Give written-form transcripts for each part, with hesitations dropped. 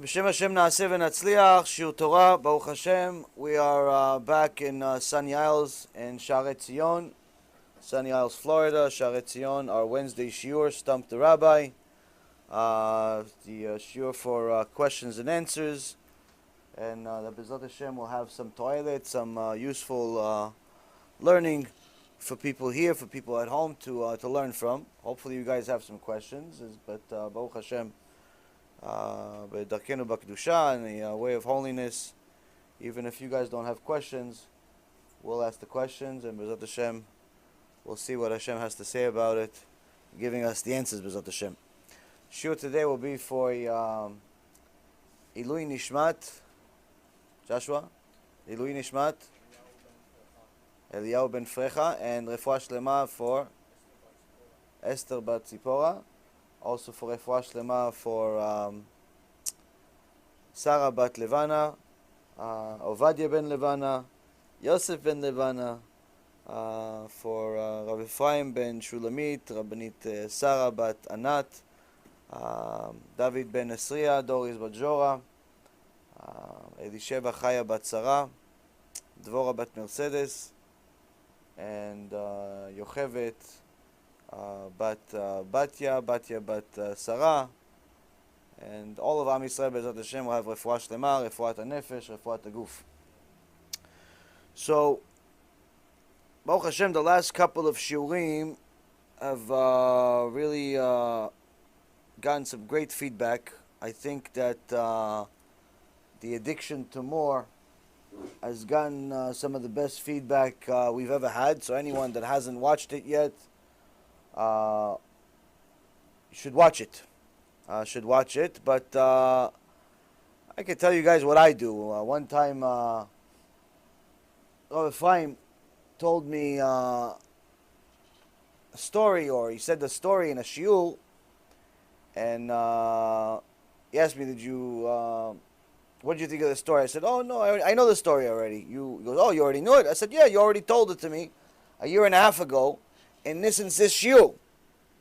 B'Shem Hashem Na'aseh V'Natzliach, Shiur Torah, Baruch Hashem. We are back in Sunny Isles in Shaarei Tzion, Sunny Isles, Florida. Shaarei Tzion, our Wednesday Shiur, Stump the Rabbi. The Shiur for questions and answers. And the B'ezrat Hashem will have some toilet, some useful learning for people here, for people at home to learn from. Hopefully you guys have some questions, but Baruch Hashem, B'darkenu b'kedusha, in the way of holiness, even if you guys don't have questions, we'll ask the questions, and B'ezrat Hashem, we'll see what Hashem has to say about it, giving us the answers, B'ezrat Hashem. Shiur today will be for Ilui Nishmat, Joshua, Ilui Nishmat, Eliyahu ben Frecha, and Refuah Shlema for Esther bat Tzipora. Also for Refuah Shlema for Sarah bat Levana, Ovadia ben Levana, Yosef ben Levana, for Rav Ephraim ben Shulamit, Rabbanit Sarah bat Anat, David ben Esriya, Doris bat Jora, Elisheva Chaya bat Sarah, Dvorah bat Mercedes, and Yochevet bat Batya bat Sarah, and all of Am Yisrael B'ezrat Hashem will have Refuah Shlema, Refuat HaNefesh, Refuat HaGuf. So, Baruch Hashem, the last couple of shiurim have really gotten some great feedback. I think that the addiction to more has gotten some of the best feedback we've ever had. So anyone that hasn't watched it yet, should watch it. But I can tell you guys what I do. One time, Rav Ephraim told me a story, or he said the story in a shiur, and he asked me, what did you think of the story? I said, oh no, I know the story already. He goes, oh, you already knew it? I said, yeah, you already told it to me a year and a half ago in this and this shiur.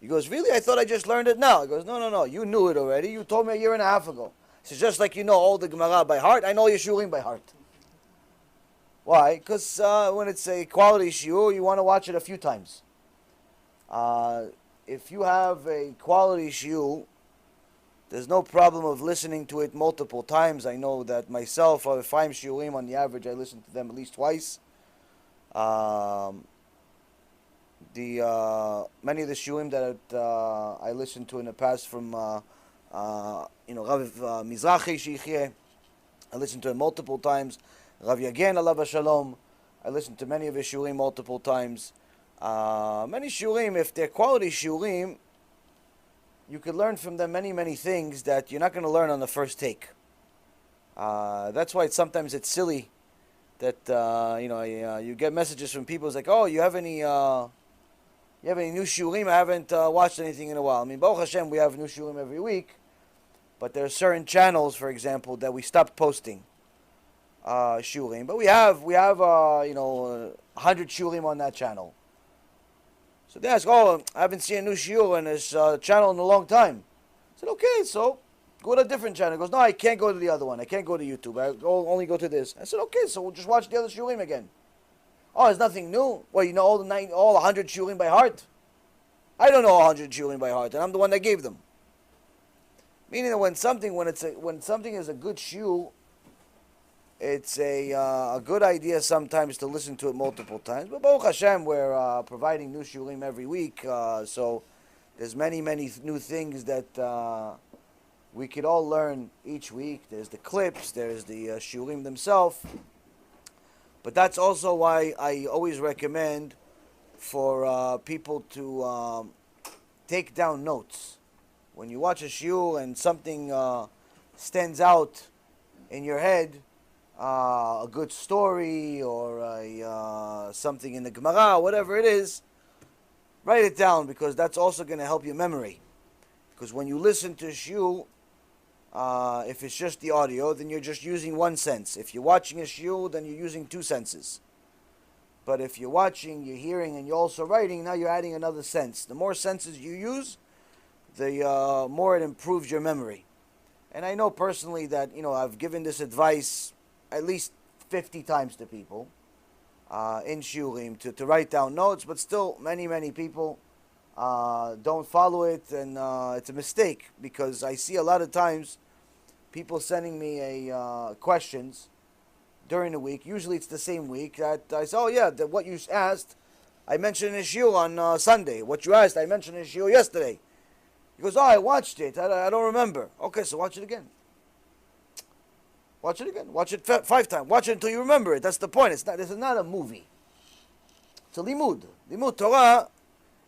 He goes, really? I thought I just learned it now. He goes, no, you knew it already. You told me a year and a half ago. He says, just like you know all the Gemara by heart, I know your shiurim by heart. Why? Because when it's a quality shiur, you want to watch it a few times. If you have a quality shiur, there's no problem of listening to it multiple times. I know that myself, if I'm shiurim, on the average, I listen to them at least twice. Many of the shiurim that I listened to in the past from Rav Mizrahi Sheikhye, I listened to him multiple times. Rav Yagen Alav Shalom, I listened to many of his shiurim multiple times. Many shiurim, if they're quality shiurim, you could learn from them many things that you're not going to learn on the first take. That's why sometimes it's silly that you get messages from people. It's like, oh, you have any new shiurim? I haven't watched anything in a while. I mean, Baruch Hashem, we have new shiurim every week, but there are certain channels, for example, that we stopped posting shiurim. But we have 100 shiurim on that channel. So they ask, oh, I haven't seen a new shiur on this channel in a long time. I said, okay, so go to a different channel. He goes, no, I can't go to the other one. I can't go to YouTube. Only go to this. I said, okay, so we'll just watch the other shiurim again. Oh, there's nothing new? Well, you know all 100 shiurim by heart? I don't know 100 shiurim by heart, and I'm the one that gave them. Meaning that when something is a good shiur, it's a good idea sometimes to listen to it multiple times. But Baruch Hashem, we're providing new shiurim every week, so there's many new things that we could all learn each week. There's the clips, there's the shiurim themselves. But that's also why I always recommend for people to take down notes. When you watch a shiur and something stands out in your head, a good story or something in the Gemara, whatever it is, write it down, because that's also going to help your memory. Because when you listen to shiur, if it's just the audio, then you're just using one sense. If you're watching a shiur, then you're using two senses. But if you're watching, you're hearing, and you're also writing, now you're adding another sense. The more senses you use, the more it improves your memory. And I know personally that, I've given this advice at least 50 times to people in shiurim to write down notes, but still many, many people don't follow it, and it's a mistake, because I see a lot of times people sending me questions during the week. Usually it's the same week that I say, oh yeah, what you asked, I mentioned in shiur on Sunday. What you asked, I mentioned in shiur yesterday. He goes, oh, I watched it. I don't remember. Okay, so watch it again. Watch it again. Watch it 5 times. Watch it until you remember it. That's the point. This is not a movie. It's a limud. Limud Torah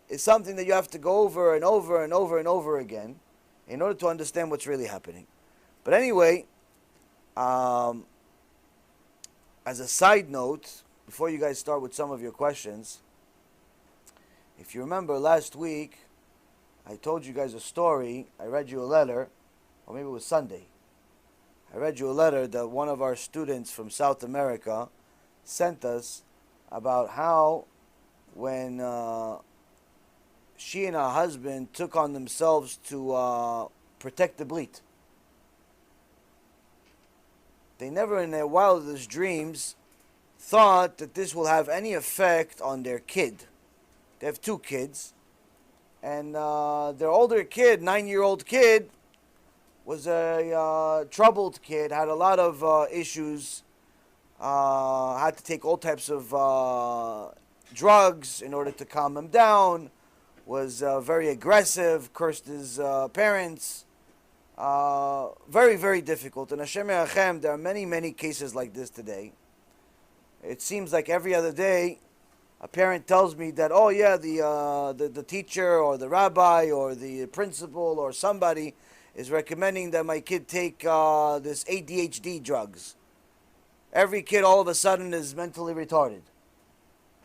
is something that you have to go over and over and over and over again in order to understand what's really happening. But anyway, as a side note, before you guys start with some of your questions, if you remember last week, I told you guys a story. I read you a letter, or maybe it was Sunday. I read you a letter that one of our students from South America sent us about how when she and her husband took on themselves to protect the brit, they never in their wildest dreams thought that this will have any effect on their kid. They have 2 kids, and their older kid, 9-year-old kid, was a troubled kid, had a lot of issues, had to take all types of drugs in order to calm him down, was very aggressive, cursed his parents. Very, very difficult. And Hashem Yerachem, there are many, many cases like this today. It seems like every other day, a parent tells me that, oh yeah, the teacher or the rabbi or the principal or somebody is recommending that my kid take this ADHD drugs. Every kid all of a sudden is mentally retarded.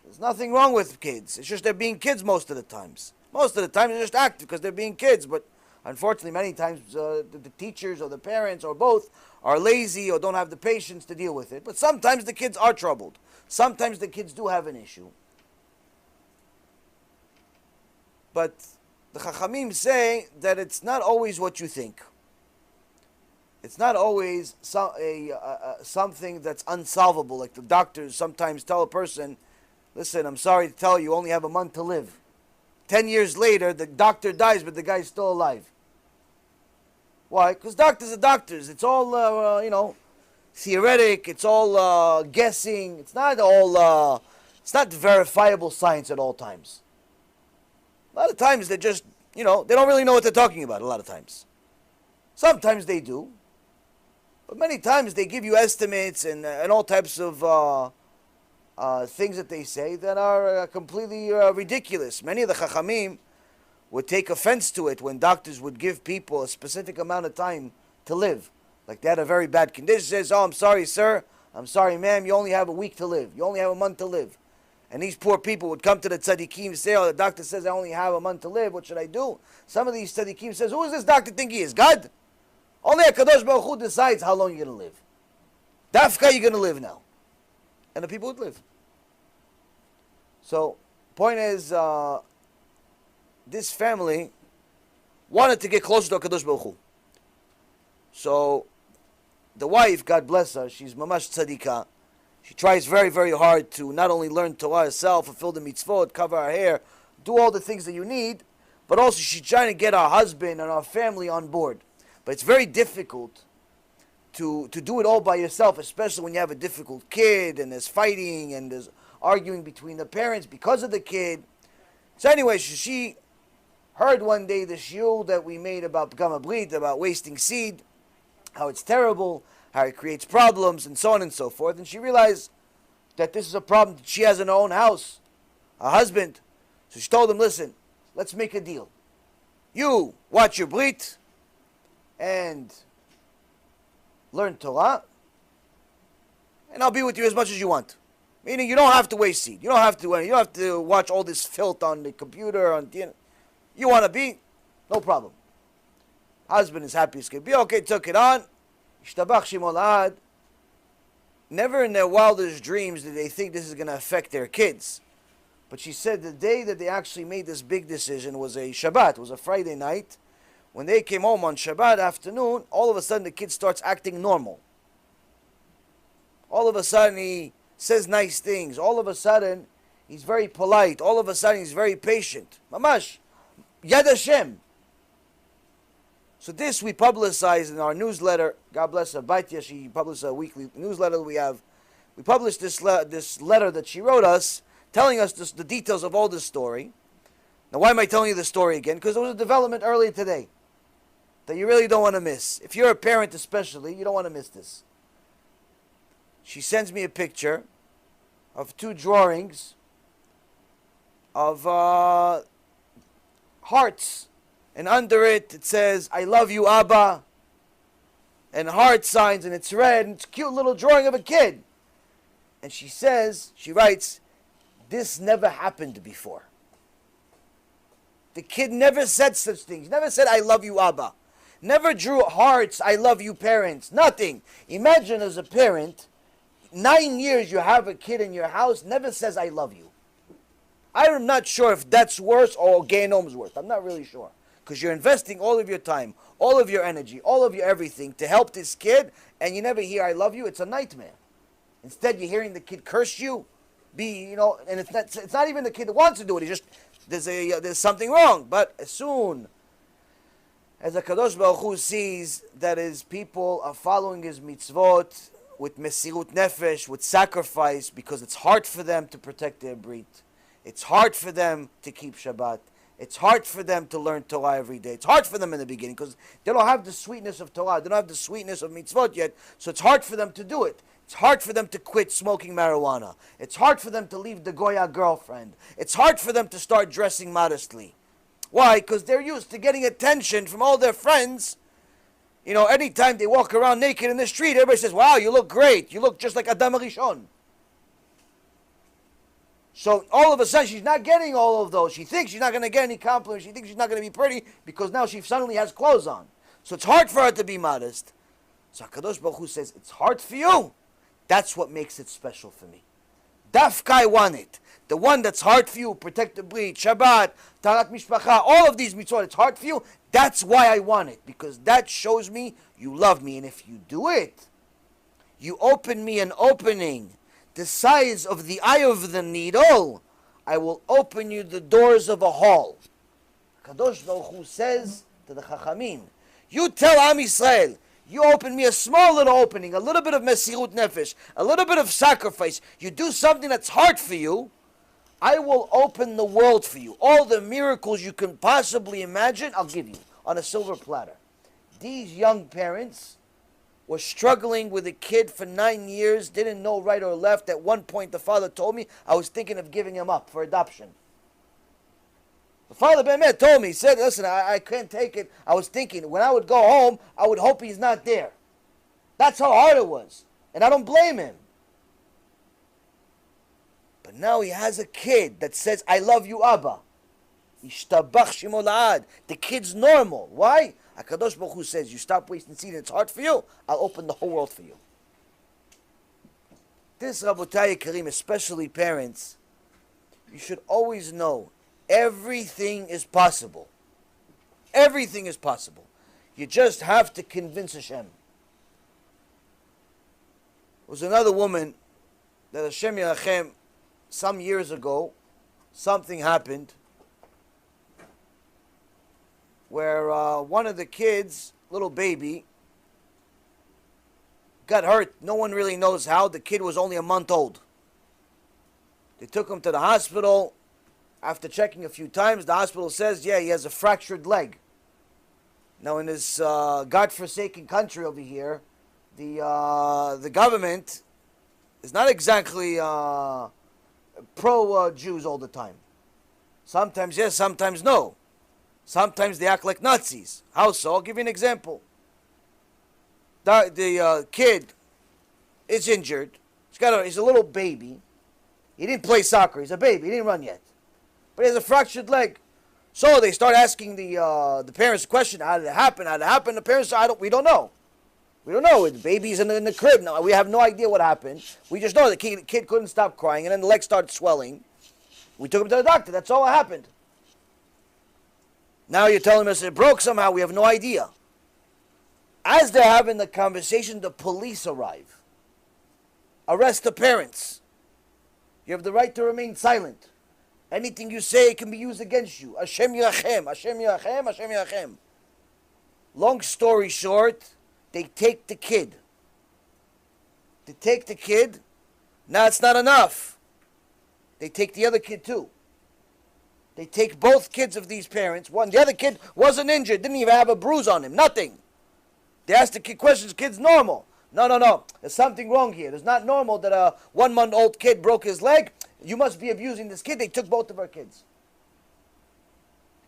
There's nothing wrong with kids. It's just they're being kids most of the times. Most of the time they're just active because they're being kids. But unfortunately, many times the teachers or the parents or both are lazy or don't have the patience to deal with it. But sometimes the kids are troubled. Sometimes the kids do have an issue. But the Chachamim say that it's not always what you think. It's not always something that's unsolvable. Like the doctors sometimes tell a person, listen, I'm sorry to tell you, you only have a month to live. 10 years later, the doctor dies, but the guy's still alive. Why? Because doctors are doctors. It's all, theoretic. It's all guessing. It's not verifiable science at all times. A lot of times they just, they don't really know what they're talking about a lot of times. Sometimes they do. But many times they give you estimates and all types of things that they say that are completely ridiculous. Many of the Chachamim would take offense to it when doctors would give people a specific amount of time to live. Like they had a very bad condition. Says, oh, I'm sorry, sir. I'm sorry, ma'am. You only have a week to live. You only have a month to live. And these poor people would come to the tzaddikim and say, oh, the doctor says I only have a month to live. What should I do? Some of these tzaddikim says, who does this doctor think he is? God? Only HaKadosh Baruch Hu decides how long you're going to live. Dafka, you're going to live now. And the people would live. So, point is, this family wanted to get closer to HaKadosh Baruch Hu. So, the wife, God bless her, she's mamash tzadikah. She tries very, very hard to not only learn Torah herself, fulfill the mitzvot, cover her hair, do all the things that you need, but also she's trying to get her husband and her family on board. But it's very difficult to do it all by yourself, especially when you have a difficult kid and there's fighting and there's arguing between the parents because of the kid. So anyway, she heard one day the shiur that we made about Pgam Brit, about wasting seed, how it's terrible, how it creates problems, and so on and so forth. And she realized that this is a problem that she has in her own house, a husband. So she told him, listen, let's make a deal. You watch your Brit and learn Torah, and I'll be with you as much as you want. Meaning you don't have to waste seed. You don't have to watch all this filth on the computer. You want to be? No problem. Husband is happy as can be. Okay, took it on. Ishtabach Shimon Ad. Never in their wildest dreams did they think this is going to affect their kids. But she said the day that they actually made this big decision was a Shabbat, was a Friday night, When they came home on Shabbat afternoon, all of a sudden the kid starts acting normal. All of a sudden he says nice things. All of a sudden he's very polite. All of a sudden he's very patient. Mamash, Yad Hashem. So this we publicize in our newsletter. God bless her. Baitya, she published a weekly newsletter that we have. We published this letter that she wrote us, telling us the details of all this story. Now, why am I telling you the story again? Because there was a development earlier today that you really don't want to miss. If you're a parent especially, you don't want to miss this. She sends me a picture of 2 drawings of hearts. And under it, it says, I love you, Abba. And heart signs, and it's red, and it's a cute little drawing of a kid. And she says, she writes, this never happened before. The kid never said such things. Never said, I love you, Abba. Never drew hearts, I love you, parents. Nothing. Imagine as a parent, 9 years you have a kid in your house, never says, I love you. I'm not sure if that's worse or Gehinom's worse. I'm not really sure. Because you're investing all of your time, all of your energy, all of your everything to help this kid, and you never hear I love you. It's a nightmare. Instead, you're hearing the kid curse you, and it's not even the kid that wants to do it. He just there's something wrong. But as soon as the Kadosh Baruch Hu sees that his people are following his mitzvot with mesirut nefesh, with sacrifice, because it's hard for them to protect their brit, it's hard for them to keep Shabbat. It's hard for them to learn Torah every day. It's hard for them in the beginning because they don't have the sweetness of Torah. They don't have the sweetness of mitzvot yet. So it's hard for them to do it. It's hard for them to quit smoking marijuana. It's hard for them to leave the Goya girlfriend. It's hard for them to start dressing modestly. Why? Because they're used to getting attention from all their friends. Anytime they walk around naked in the street, everybody says, wow, you look great. You look just like Adam Rishon. So all of a sudden, she's not getting all of those. She thinks she's not going to get any compliments. She thinks she's not going to be pretty because now she suddenly has clothes on. So it's hard for her to be modest. So HaKadosh Baruch Hu says, it's hard for you. That's what makes it special for me. Dafka, I want it. The one that's hard for you, protect the brit, Shabbat, Tarat Mishpacha, all of these mitzvot, it's hard for you. That's why I want it. Because that shows me you love me. And if you do it, you open me an opening the size of the eye of the needle, I will open you the doors of a hall. Kadosh Baruch Hu says to the Chachamim, you tell Am Yisrael, you open me a small little opening, a little bit of mesirut nefesh, a little bit of sacrifice. You do something that's hard for you, I will open the world for you. All the miracles you can possibly imagine, I'll give you on a silver platter. These young parents was struggling with a kid for 9 years, didn't know right or left. At one point, the father told me, I was thinking of giving him up for adoption. The father Be'emet told me, he said, listen, I can't take it. I was thinking, when I would go home, I would hope he's not there. That's how hard it was. And I don't blame him. But now he has a kid that says, I love you, Abba. Ishtabach Shemo La'ad. The kid's normal. Why? HaKadosh Baruch Hu says, you stop wasting seed and it's hard for you, I'll open the whole world for you. This, Rabotai Karim, especially parents, you should always know, everything is possible. Everything is possible. You just have to convince Hashem. There was another woman that Hashem Yerachem, some years ago, something happened where one of the kids, little baby, got hurt. No one really knows how. The kid was only a month old. They took him to the hospital. After checking a few times, the hospital says, yeah, he has a fractured leg. Now, in this godforsaken country over here, the government is not exactly pro-Jews all the time. Sometimes yes, sometimes no. Sometimes they act like Nazis. How so? I'll give you an example. The kid is injured. He's a little baby. He didn't play soccer. He's a baby. He didn't run yet. But he has a fractured leg. So they start asking the parents the question, how did it happen? How did it happen? The parents say, we don't know. We don't know. The baby's in the crib. No, we have no idea what happened. We just know the kid couldn't stop crying, and then the leg started swelling. We took him to the doctor. That's all that happened. Now you're telling us it broke somehow. We have no idea. As they're having the conversation, the police arrive. Arrest the parents. You have the right to remain silent. Anything you say can be used against you. Hashem yirachem, Hashem yirachem, Hashem yirachem. Long story short, they take the kid. They take the kid. Now it's not enough. They take the other kid too. They take both kids of these parents. The other kid wasn't injured, didn't even have a bruise on him, nothing. They asked the kid questions, the kid's normal. No. There's something wrong here. It's not normal that a 1-month-old kid broke his leg. You must be abusing this kid. They took both of her kids.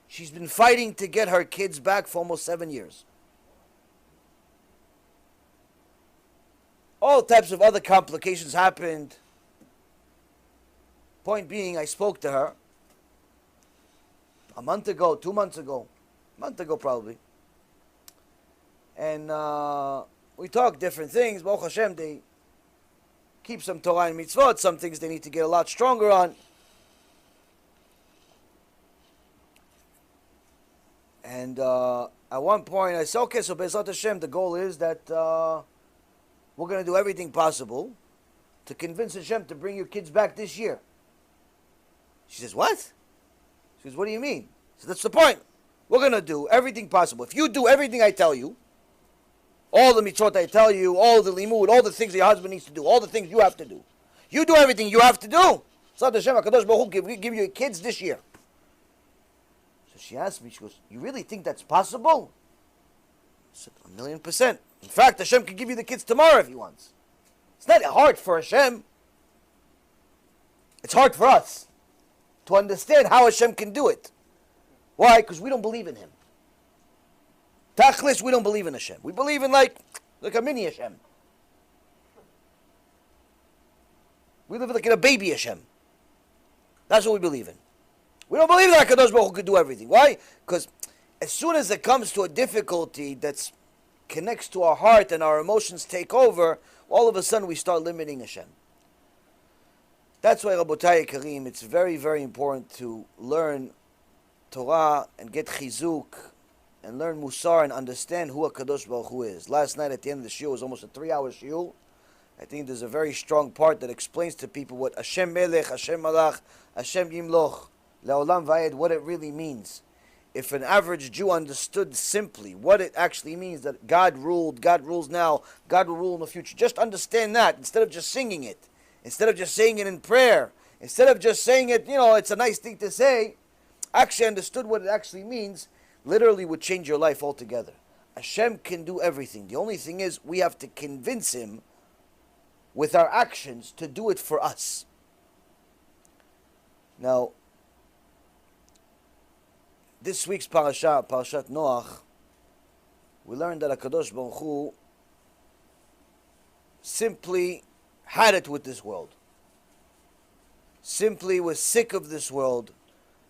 She's been fighting to get her kids back for almost 7 years. All types of other complications happened. Point being, I spoke to her a month ago, 2 months ago, a month ago probably. And we talked different things. Baruch Hashem, they keep some Torah and mitzvot. Some things they need to get a lot stronger on. And at one point I said, okay, so Be'ezrat Hashem, the goal is that we're going to do everything possible to convince Hashem to bring your kids back this year. She says, what? She says, what do you mean? So that's the point. We're going to do everything possible. If you do everything I tell you, all the mitzvot I tell you, all the limud, all the things that your husband needs to do, all the things you have to do. You do everything you have to do. So Hashem HaKadosh Baruch Hu give you kids this year. So she asked me, she goes, you really think that's possible? I said, 1,000,000%. In fact, Hashem can give you the kids tomorrow if He wants. It's not hard for Hashem. It's hard for us to understand how Hashem can do it. Why? Because we don't believe in Him. Tachlis, we don't believe in Hashem. We believe in like a mini Hashem. We live like in a baby Hashem. That's what we believe in. We don't believe that HaKadosh Baruch Hu could do everything. Why? Because as soon as it comes to a difficulty that connects to our heart and our emotions take over, all of a sudden we start limiting Hashem. That's why, Rabotai Karim, it's very, very important to learn Torah and get chizuk and learn Musar and understand who HaKadosh Baruch Hu is. Last night at the end of the shiur, it was almost a 3-hour shiur. I think there's a very strong part that explains to people what Hashem Melech, Hashem Malach, Hashem Yimloch, Le'olam Vayed, what it really means. If an average Jew understood simply what it actually means, that God ruled, God rules now, God will rule in the future. Just understand that, instead of just singing it, instead of just saying it in prayer, instead of just saying it, it's a nice thing to say, actually understood what it actually means, literally would change your life altogether. Hashem can do everything. The only thing is, we have to convince Him with our actions to do it for us. Now, this week's parashat Noach, we learned that HaKadosh Baruch Hu simply had it with this world. Simply was sick of this world.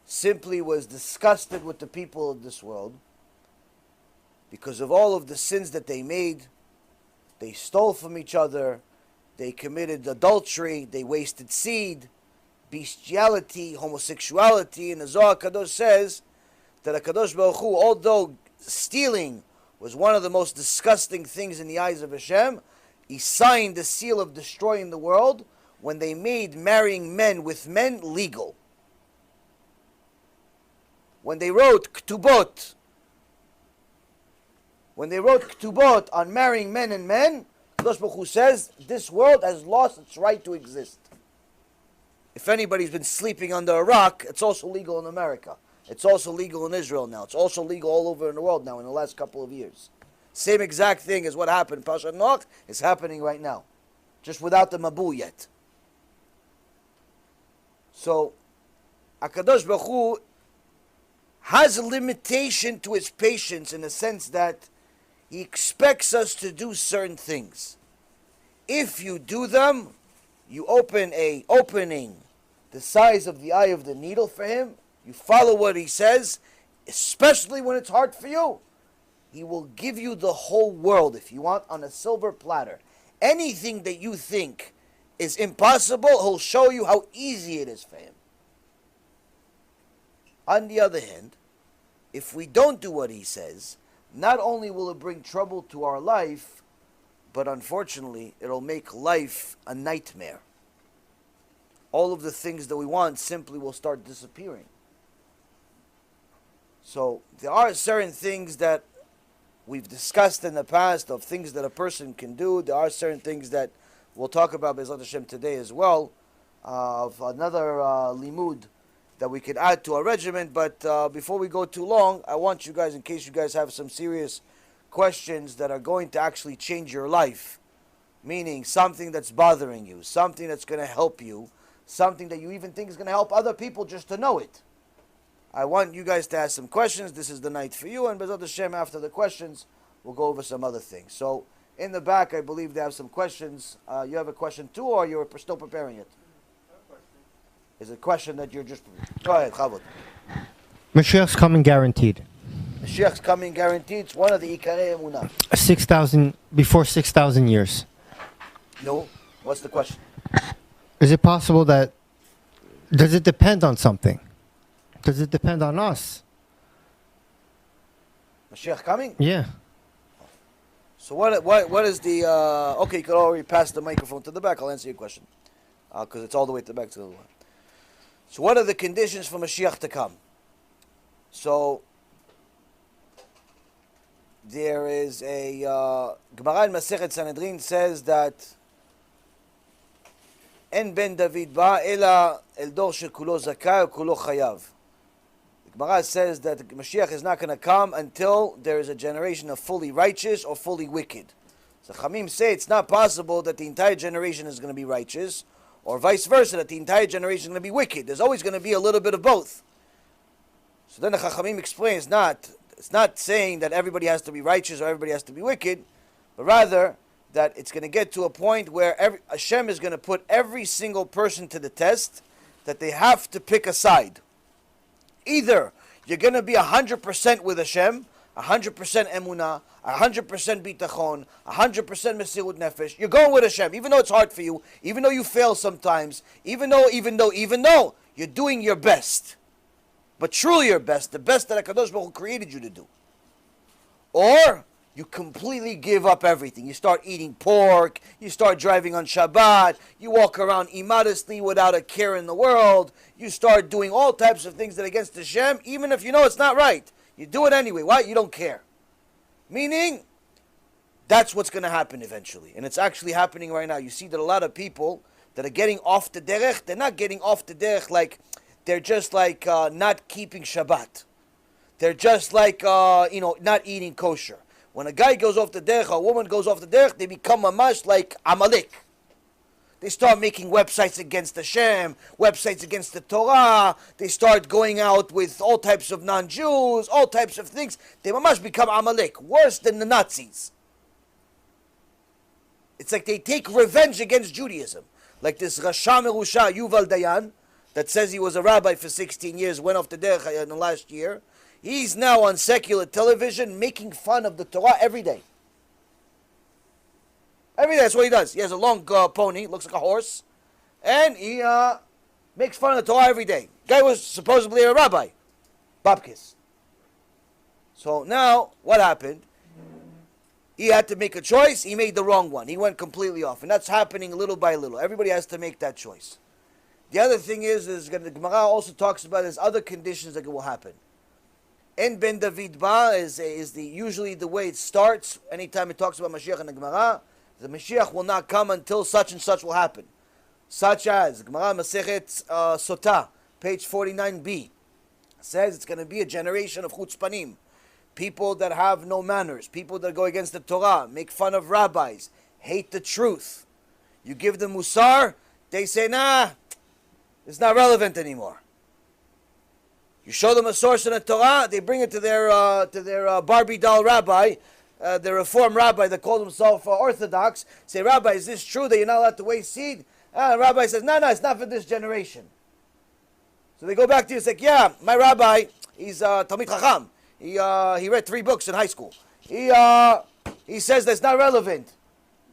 Simply was disgusted with the people of this world. Because of all of the sins that they made, they stole from each other, they committed adultery, they wasted seed, bestiality, homosexuality, and the Zohar Kadosh says that HaKadosh Baruch Hu, although stealing was one of the most disgusting things in the eyes of Hashem, He signed the seal of destroying the world when they made marrying men with men legal. When they wrote Ktubot on marrying men and men, HaKadosh Baruch Hu says, this world has lost its right to exist. If anybody's been sleeping under a rock, it's also legal in America. It's also legal in Israel now. It's also legal all over in the world now in the last couple of years. Same exact thing as what happened in Parashat Noach is happening right now. Just without the Mabul yet. So, HaKadosh Baruch Hu has a limitation to His patience in the sense that He expects us to do certain things. If you do them, you open a opening the size of the eye of the needle for Him. You follow what He says, especially when it's hard for you. He will give you the whole world, if you want, on a silver platter. Anything that you think is impossible, He'll show you how easy it is for Him. On the other hand, if we don't do what he says, not only will it bring trouble to our life, but unfortunately, it'll make life a nightmare. All of the things that we want simply will start disappearing. So there are certain things that we've discussed in the past of things that a person can do. There are certain things that we'll talk about Be'ezrat Hashem today as well, of another limud that we could add to our regimen. But before we go too long, I want you guys, in case you guys have some serious questions that are going to actually change your life, meaning something that's bothering you, something that's going to help you, something that you even think is going to help other people just to know it. I want you guys to ask some questions. This is the night for you, and Be'ezrat Hashem, after the questions, we'll go over some other things. So, in the back, I believe they have some questions. You have a question too, or you're still preparing it? Is it a question that you're just... Go ahead, Chavod. Mashiach's coming guaranteed. Mashiach's coming guaranteed. It's one of the Ikarei Emunah. 6,000 years. No? What's the question? Is it possible that... Does it depend on something? Does it depend on us? Mashiach coming? Yeah. So what is the... okay, you could already pass the microphone to the back. I'll answer your question. Because it's all the way to the back to the one. So what are the conditions for Mashiach to come? So there is a... Gemara in Masechet Sanhedrin says that En ben David ba ela el dor shekulo zakai kulo chayav. The Gemara says that Mashiach is not going to come until there is a generation of fully righteous or fully wicked. So Chamim say it's not possible that the entire generation is going to be righteous, or vice versa, that the entire generation is going to be wicked. There's always going to be a little bit of both. So then the Chachamim explains it's not saying that everybody has to be righteous or everybody has to be wicked, but rather that it's going to get to a point where Hashem is going to put every single person to the test, that they have to pick a side. Either you're going to be 100% with Hashem, 100% emunah, 100% bitachon, 100% mesirut nefesh. You're going with Hashem, even though it's hard for you, even though you fail sometimes, even though you're doing your best. But truly your best, the best that HaKadosh Baruch Hu created you to do. Or you completely give up everything. You start eating pork, you start driving on Shabbat, you walk around immodestly without a care in the world, you start doing all types of things that are against Hashem, even if you know it's not right. You do it anyway. Why? You don't care. Meaning, that's what's going to happen eventually. And it's actually happening right now. You see that a lot of people that are getting off the derech, they're not getting off the derech like, they're just like not keeping Shabbat. They're just like, not eating kosher. When a guy goes off the derech, a woman goes off the derech, they become mamash like Amalek. They start making websites against Hashem, websites against the Torah. They start going out with all types of non-Jews, all types of things. They mamash become Amalek, worse than the Nazis. It's like they take revenge against Judaism. Like this Rasha Merusha Yuval Dayan, that says he was a rabbi for 16 years, went off the derech in the last year. He's now on secular television making fun of the Torah every day. Every day, that's what he does. He has a long pony, looks like a horse, and he makes fun of the Torah every day. Guy was supposedly a rabbi, Babkis. So now, what happened? He had to make a choice. He made the wrong one. He went completely off, and that's happening little by little. Everybody has to make that choice. The other thing is the Gemara also talks about there's other conditions that will happen. En ben David ba is usually the way it starts. Anytime it talks about Mashiach in the Gemara, the Mashiach will not come until such and such will happen. Such as Gemara Masechet Sotah, page 49b, says it's going to be a generation of chutzpanim, people that have no manners, people that go against the Torah, make fun of rabbis, hate the truth. You give them musar, they say, nah, it's not relevant anymore. You show them a source in the Torah, they bring it to their Barbie doll rabbi, the Reform rabbi that called himself Orthodox. Say, Rabbi, is this true that you're not allowed to waste seed? The rabbi says, no, it's not for this generation. So they go back to you and say, yeah, my rabbi, he's Talmid Chacham. He read 3 books in high school. He says that's not relevant.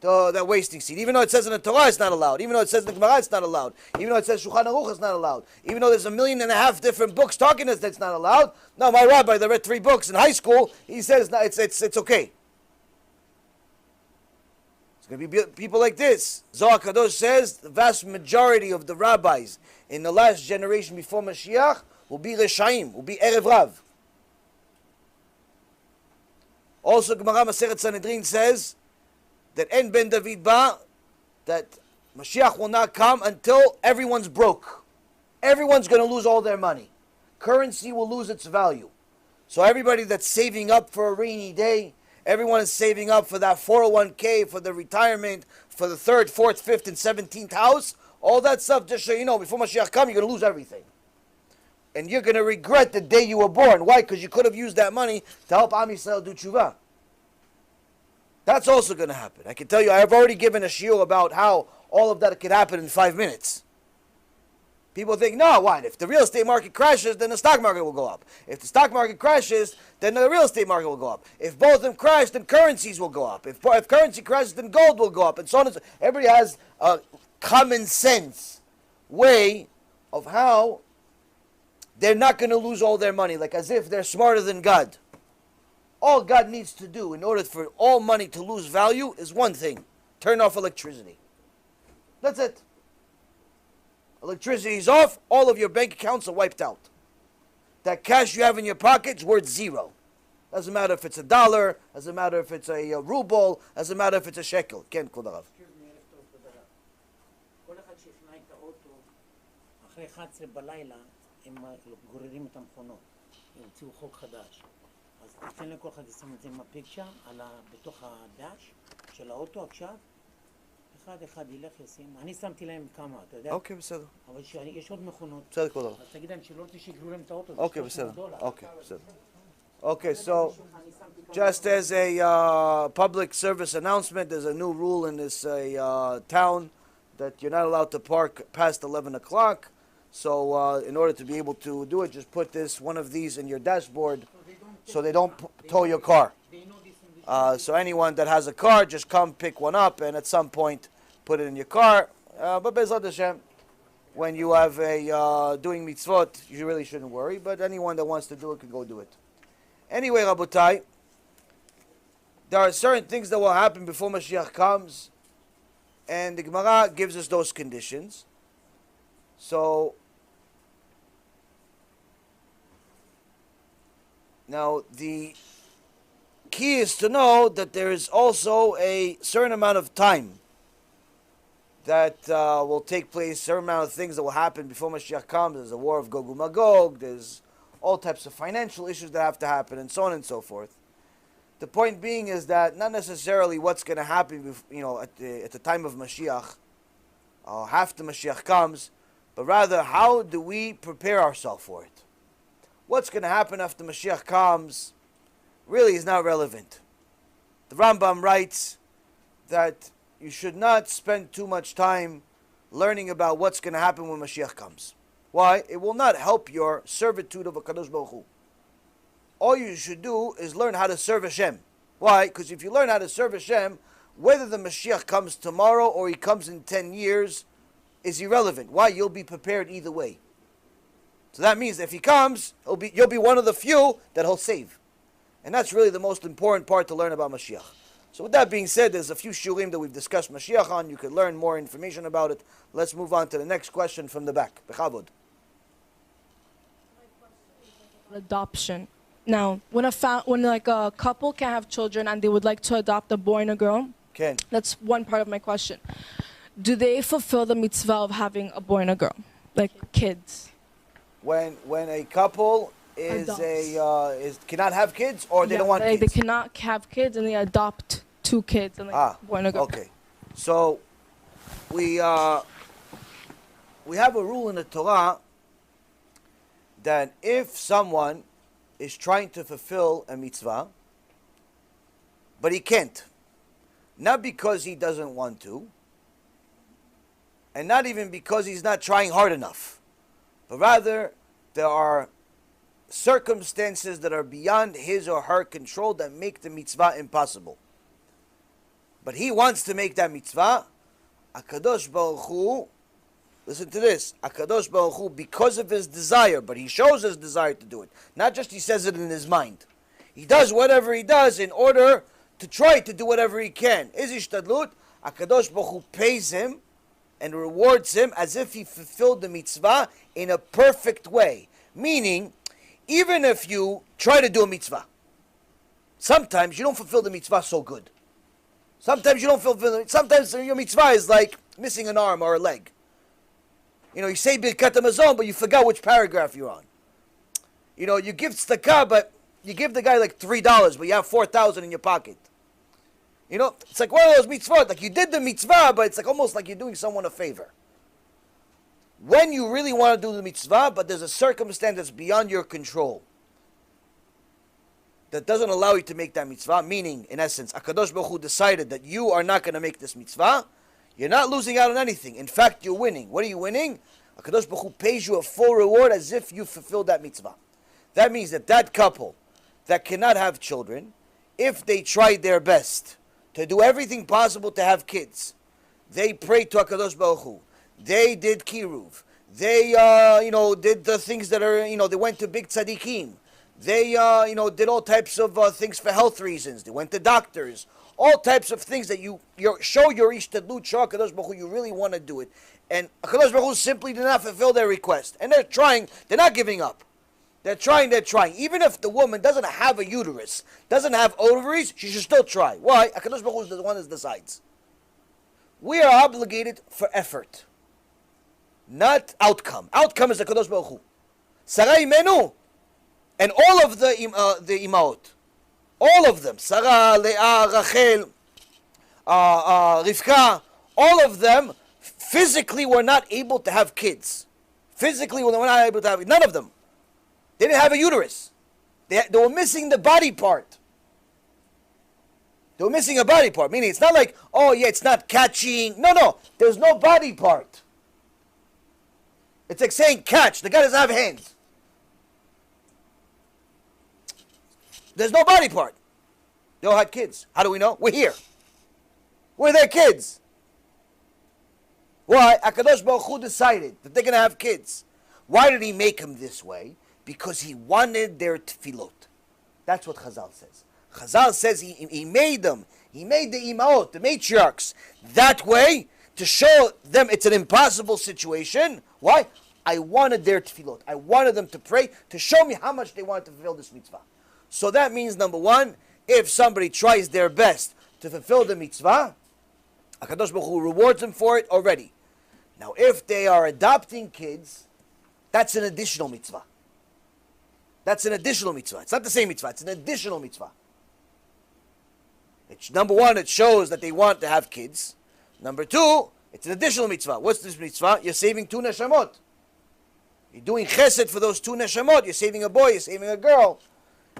that wasting seed. Even though it says in the Torah it's not allowed. Even though it says in the Gemara it's not allowed. Even though it says Shulchan Aruch it's not allowed. Even though there's 1.5 million different books talking us that's not allowed. No, my rabbi that read 3 books in high school, he says no, it's okay. It's going to be people like this. Zohar Kadosh says the vast majority of the rabbis in the last generation before Mashiach will be Reshaim, will be Erev Rav. Also, Gemara Masechet Sanhedrin says that En Ben David Ba, that Mashiach will not come until everyone's broke. Everyone's going to lose all their money. Currency will lose its value. So everybody that's saving up for a rainy day, everyone is saving up for that 401k, for the retirement, for the 3rd, 4th, 5th, and 17th house, all that stuff, just so you know, before Mashiach comes, you're going to lose everything. And you're going to regret the day you were born. Why? Because you could have used that money to help Am Yisrael do tshuva. That's also going to happen. I can tell you, I have already given a shiur about how all of that could happen in 5 minutes. People think, no, what? If the real estate market crashes, then the stock market will go up. If the stock market crashes, then the real estate market will go up. If both of them crash, then currencies will go up. If currency crashes, then gold will go up, and so on and so on. Everybody has a common sense way of how they're not going to lose all their money, like as if they're smarter than God. All God needs to do in order for all money to lose value is one thing: turn off electricity. That's it. Electricity is off, all of your bank accounts are wiped out. That cash you have in your pocket is worth zero. Doesn't matter if it's $1, doesn't matter if it's a ruble, doesn't matter if it's a shekel. Ken, kod harav. כל אחד שהכנה את האוטו, אחרי 11 בלילה, הם גוררים את המכונות. הם הוציאו חוק חדש. אז תתן לכל אחד לשים את זה עם הפיקצ'ר, בתוך הדש של האוטו עכשיו. אחד ילך ישים. אני שמתי להם כמה, אתה יודע? אוקיי, בסדר. אבל יש עוד מכונות. בסדר, כבוד הרב. אז תגיד להם שלא רוצה שיקנו להם את האוטו. Okay, בסדר. Okay, בסדר. Okay, so just as a public service announcement, there's a new rule in this town that you're not allowed to park past 11 o'clock. So in order to be able to do it, just put one of these in your dashboard so they don't tow your car. So anyone that has a car, just come pick one up and at some point put it in your car. But Bezrat Hashem, when you have a doing mitzvot, you really shouldn't worry. But anyone that wants to do it can go do it. Anyway, Rabotai, there are certain things that will happen before Mashiach comes, and the Gemara gives us those conditions. So now the key is to know that there is also a certain amount of time that will take place, a certain amount of things that will happen before Mashiach comes. There's a war of Gog and Magog, there's all types of financial issues that have to happen, and so on and so forth. The point being is that not necessarily what's going to happen, at the time of Mashiach, or after Mashiach comes, but rather how do we prepare ourselves for it? What's going to happen after Mashiach comes really is not relevant. The Rambam writes that you should not spend too much time learning about what's going to happen when Mashiach comes. Why? It will not help your servitude of HaKadosh Baruch Hu. All you should do is learn how to serve Hashem. Why? Because if you learn how to serve Hashem, whether the Mashiach comes tomorrow or he comes in 10 years is irrelevant. Why? You'll be prepared either way. So that means if he comes, you'll be one of the few that he'll save. And that's really the most important part to learn about Mashiach. So with that being said, there's a few shurim that we've discussed Mashiach on. You could learn more information about it. Let's move on to the next question from the back. Bechavod. Adoption. Now, when a couple can have children and they would like to adopt a boy and a girl, Ken. that's one part of my question. Do they fulfill the mitzvah of having a boy and a girl, like kids? When a couple cannot have kids, or they don't want kids? They cannot have kids and they adopt 2 kids, and a boy and a girl. Okay. So we have a rule in the Torah that if someone is trying to fulfill a mitzvah, but he can't, not because he doesn't want to, and not even because he's not trying hard enough, but rather there are circumstances that are beyond his or her control that make the mitzvah impossible. but he wants to make that mitzvah, HaKadosh Baruch Hu, listen to this, HaKadosh Baruch Hu, because of his desire, but he shows his desire to do it, not just he says it in his mind. He does whatever he does in order to try to do whatever he can. Is ishtadlut, HaKadosh Baruch Hu pays him and rewards him as if he fulfilled the mitzvah in a perfect way. Meaning, even if you try to do a mitzvah, sometimes you don't fulfill the mitzvah so good. Sometimes you don't fulfill it. Sometimes your mitzvah is like missing an arm or a leg. You say Birkat HaMazon, but you forgot which paragraph you're on. You give tzedakah, but you give the guy like $3, but you have 4,000 in your pocket. It's like one of those mitzvot. Like you did the mitzvah, but it's like almost like you're doing someone a favor. When you really want to do the mitzvah, but there's a circumstance that's beyond your control, that doesn't allow you to make that mitzvah, meaning, in essence, HaKadosh Baruch Hu decided that you are not going to make this mitzvah, you're not losing out on anything. In fact, you're winning. What are you winning? HaKadosh Baruch Hu pays you a full reward as if you fulfilled that mitzvah. That means that couple that cannot have children, if they tried their best to do everything possible to have kids, they prayed to HaKadosh Baruch Hu, they did kiruv, they did the things that are, they went to big tzaddikim, they did all types of things for health reasons, they went to doctors, all types of things that you show your ishtadlut, show HaKadosh Baruch Hu you really want to do it, and HaKadosh Baruch Hu simply did not fulfill their request, and they're trying, they're not giving up. They're trying. Even if the woman doesn't have a uterus, doesn't have ovaries, she should still try. Why? HaKadosh Baruch Hu is the one that decides. We are obligated for effort, not outcome. Outcome is HaKadosh Baruch Hu. Sarah Imenu, and all of the imaot, all of them, Sarah, Leah, Rachel, Rivka, all of them physically were not able to have kids. Physically, they were not able to have, none of them. They didn't have a uterus. They were missing the body part. They were missing a body part. Meaning it's not like, oh yeah, it's not catching. No. There's no body part. It's like saying catch. The guy doesn't have hands. There's no body part. They all had kids. How do we know? We're here. We're their kids. Why? HaKadosh Baruch Hu decided that they're going to have kids. Why did he make them this way? Because he wanted their tefillot. That's what Chazal says. Chazal says he made them. He made the imaot, the matriarchs, that way to show them it's an impossible situation. Why? I wanted their tefillot. I wanted them to pray to show me how much they wanted to fulfill this mitzvah. So that means, number one, if somebody tries their best to fulfill the mitzvah, HaKadosh Baruch Hu rewards them for it already. Now, if they are adopting kids, that's an additional mitzvah. That's an additional mitzvah. It's not the same mitzvah. It's an additional mitzvah. Number one, it shows that they want to have kids. Number two, it's an additional mitzvah. What's this mitzvah? You're saving 2 neshamot. You're doing chesed for those 2 neshamot. You're saving a boy. You're saving a girl.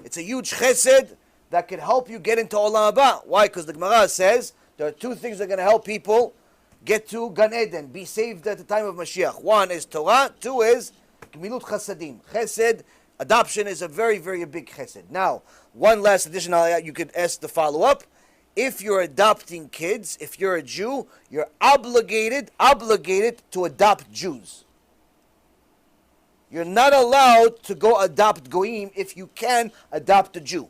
It's a huge chesed that can help you get into Olam Haba. Why? Because the Gemara says there are 2 things that are going to help people get to Gan Eden, be saved at the time of Mashiach. 1 is Torah. 2 is Gemilut Chasadim. Chesed. Adoption is a very, very big chesed. Now, one last addition, you could ask the follow-up. If you're adopting kids, if you're a Jew, you're obligated to adopt Jews. You're not allowed to go adopt Goyim if you can adopt a Jew.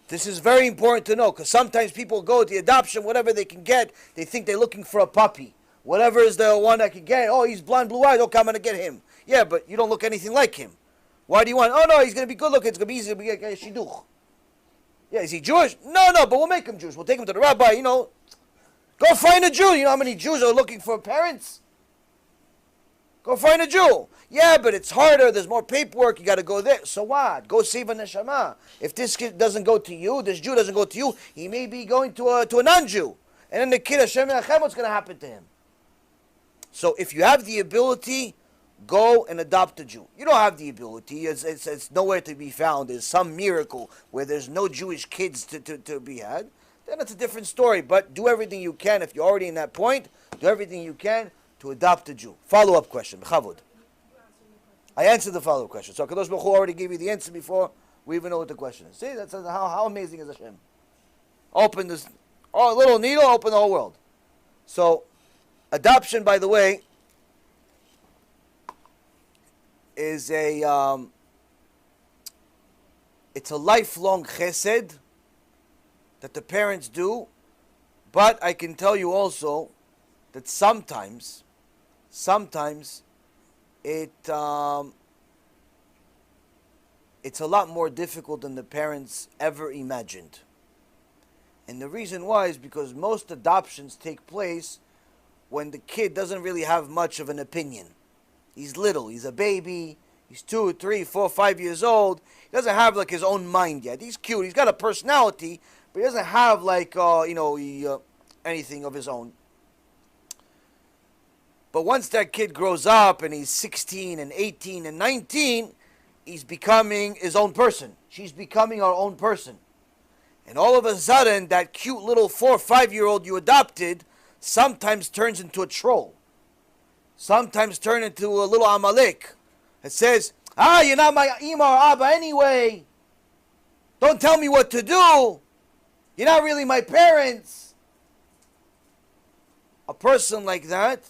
This is very important to know, because sometimes people go to the adoption, whatever they can get, they think they're looking for a puppy. Whatever is the one I can get. Oh, he's blonde, blue-eyed. Okay, I'm going to get him. Yeah, but you don't look anything like him. Why do you want? Oh, no, he's going to be good-looking. It's going to be easy to be a shidduch. Yeah, is he Jewish? No, but we'll make him Jewish. We'll take him to the rabbi, Go find a Jew. You know how many Jews are looking for parents? Go find a Jew. Yeah, but it's harder. There's more paperwork. You got to go there. So what? Go save a neshama. If this kid doesn't go to you, this Jew doesn't go to you, he may be going to a non-Jew. And then the kid, Hashem Yachem, what's going to happen to him? So if you have the ability, go and adopt a Jew. You don't have the ability. It's nowhere to be found. There's some miracle where there's no Jewish kids to be had. Then it's a different story. But do everything you can. If you're already in that point, do everything you can to adopt a Jew. Follow-up question. Chavod. I answered the follow-up question. So HaKadosh Baruch Hu already gave you the answer before. We even know what the question is. See, that's how amazing is Hashem. Open this little needle, open the whole world. So, adoption, by the way, is it's a lifelong chesed that the parents do, but I can tell you also that sometimes it's a lot more difficult than the parents ever imagined. And the reason why is because most adoptions take place when the kid doesn't really have much of an opinion. He's little, he's a baby, he's 2, 3, 4, 5 years old. He doesn't have like his own mind yet. He's cute, he's got a personality, but he doesn't have like, anything of his own. But once that kid grows up and he's 16 and 18 and 19, he's becoming his own person. She's becoming our own person. And all of a sudden, that cute little 4 or 5-year-old you adopted sometimes turns into a troll. Sometimes turns into a little Amalek. It says, you're not my Ima or Abba anyway. Don't tell me what to do. You're not really my parents. A person like that,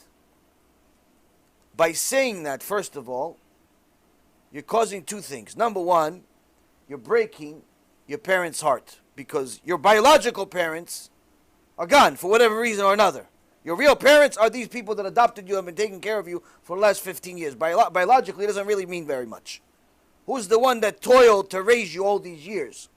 by saying that, first of all, you're causing two things. Number one, you're breaking your parents' heart because your biological parents are gone for whatever reason or another. Your real parents are these people that adopted you and been taking care of you for the last 15 years. Biologically, it doesn't really mean very much. Who's the one that toiled to raise you all these years?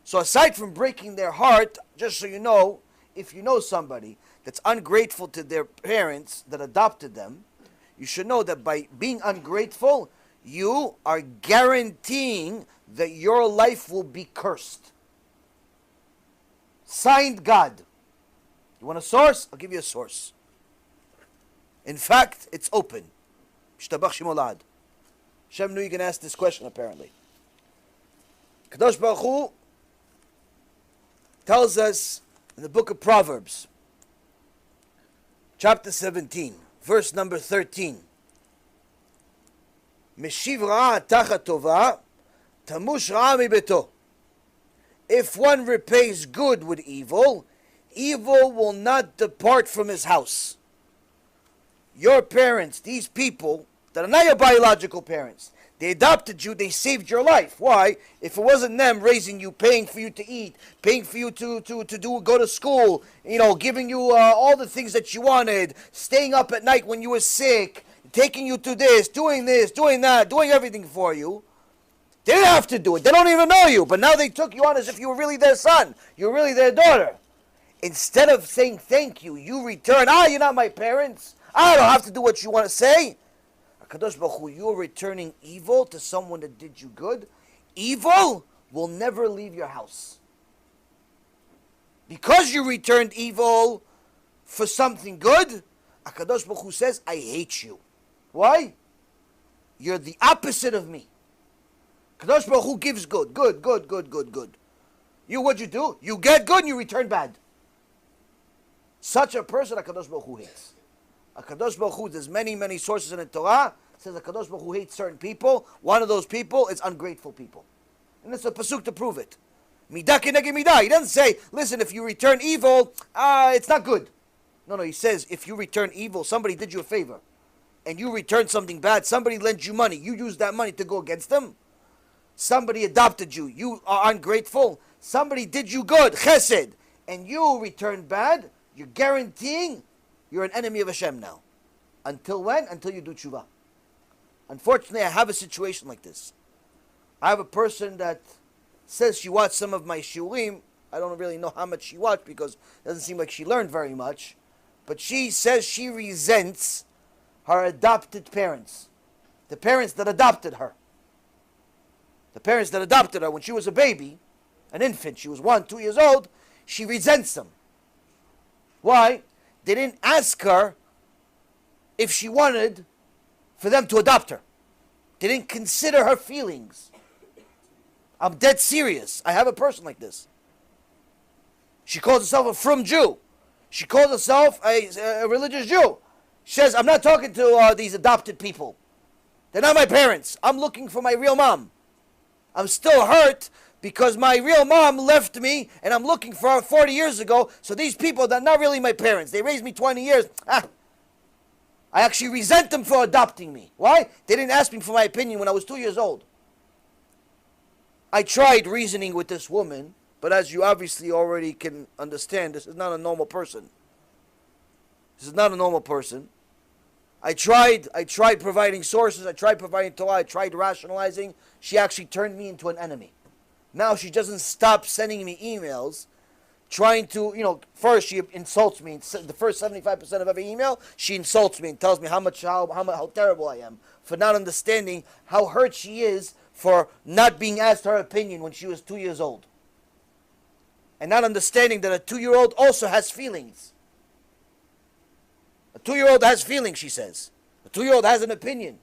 So aside from breaking their heart, just so you know, if you know somebody that's ungrateful to their parents that adopted them, you should know that by being ungrateful, you are guaranteeing that your life will be cursed. Signed, God. You want a source? I'll give you a source. In fact, it's open. Shtabach Shimolad. Hashem knew you can ask this question apparently. Kadosh Baruch Hu tells us in the book of Proverbs, chapter 17, verse number 13. Meshiv ra'a tachat tova, tamush ra'a mibeto. If one repays good with evil, evil will not depart from his house. Your parents, these people that are not your biological parents, they adopted you, they saved your life. Why? If it wasn't them raising you, paying for you to eat, paying for you to go to school, giving you all the things that you wanted, staying up at night when you were sick, taking you to this, doing that, doing everything for you. They didn't have to do it. They don't even know you. But now they took you on as if you were really their son. You were really their daughter. Instead of saying thank you, you return, you're not my parents. I don't have to do what you want to say. Kadosh Baruch Hu, you're returning evil to someone that did you good. Evil will never leave your house. Because you returned evil for something good, Kadosh Baruch Hu says, I hate you. Why? You're the opposite of me. Kadosh Baruch Hu gives good. You, what'd you do? You get good and you return bad. Such a person, Kadosh Baruch Hu hates. Kadosh Baruch Hu, there's many sources in the Torah, says Kadosh Baruch Hu hates certain people. One of those people is ungrateful people. And it's a pasuk to prove it. Midah keneged midah. He doesn't say, listen, if you return evil, it's not good. No, he says, if you return evil, somebody did you a favor, and you return something bad, somebody lent you money, you use that money to go against them. Somebody adopted you, you are ungrateful. Somebody did you good, chesed, and you return bad, you're guaranteeing you're an enemy of Hashem now. Until when? Until you do tshuva. Unfortunately, I have a situation like this. I have a person that says she watched some of my shiurim. I don't really know how much she watched because it doesn't seem like she learned very much. But she says she resents her adopted parents. The parents that adopted her. The parents that adopted her when she was a baby, an infant, she was 1, 2 years old, she resents them. Why? They didn't ask her if she wanted for them to adopt her. They didn't consider her feelings. I'm dead serious. I have a person like this. She calls herself a frum Jew. She calls herself a religious Jew. She says, I'm not talking to these adopted people. They're not my parents. I'm looking for my real mom. I'm still hurt because my real mom left me and I'm looking for her 40 years ago. So these people that are not really my parents, they raised me 20 years. I actually resent them for adopting me. Why? They didn't ask me for my opinion when I was 2 years old. I tried reasoning with this woman, but as you obviously already can understand, this is not a normal person. This is not a normal person. I tried providing sources, I tried providing Torah, I tried rationalizing. She actually turned me into an enemy. Now she doesn't stop sending me emails, trying to, first she insults me. The first 75% of every email, she insults me and tells me how terrible I am for not understanding how hurt she is for not being asked her opinion when she was 2 years old. And not understanding that a 2-year-old also has feelings. A 2-year-old has feelings, she says. A 2-year-old has an opinion.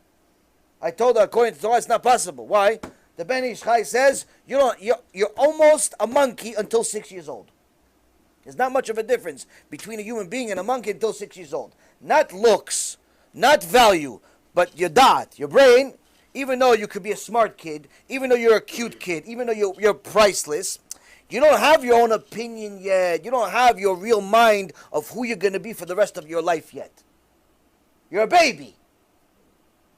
I told her, according to Torah, it's not possible. Why? The Ben Ish Chai says, you're almost a monkey until 6 years old. There's not much of a difference between a human being and a monkey until 6 years old. Not looks, not value, but your dot, your brain. Even though you could be a smart kid, even though you're a cute kid, even though you're priceless, you don't have your own opinion yet. You don't have your real mind of who you're going to be for the rest of your life yet. You're a baby.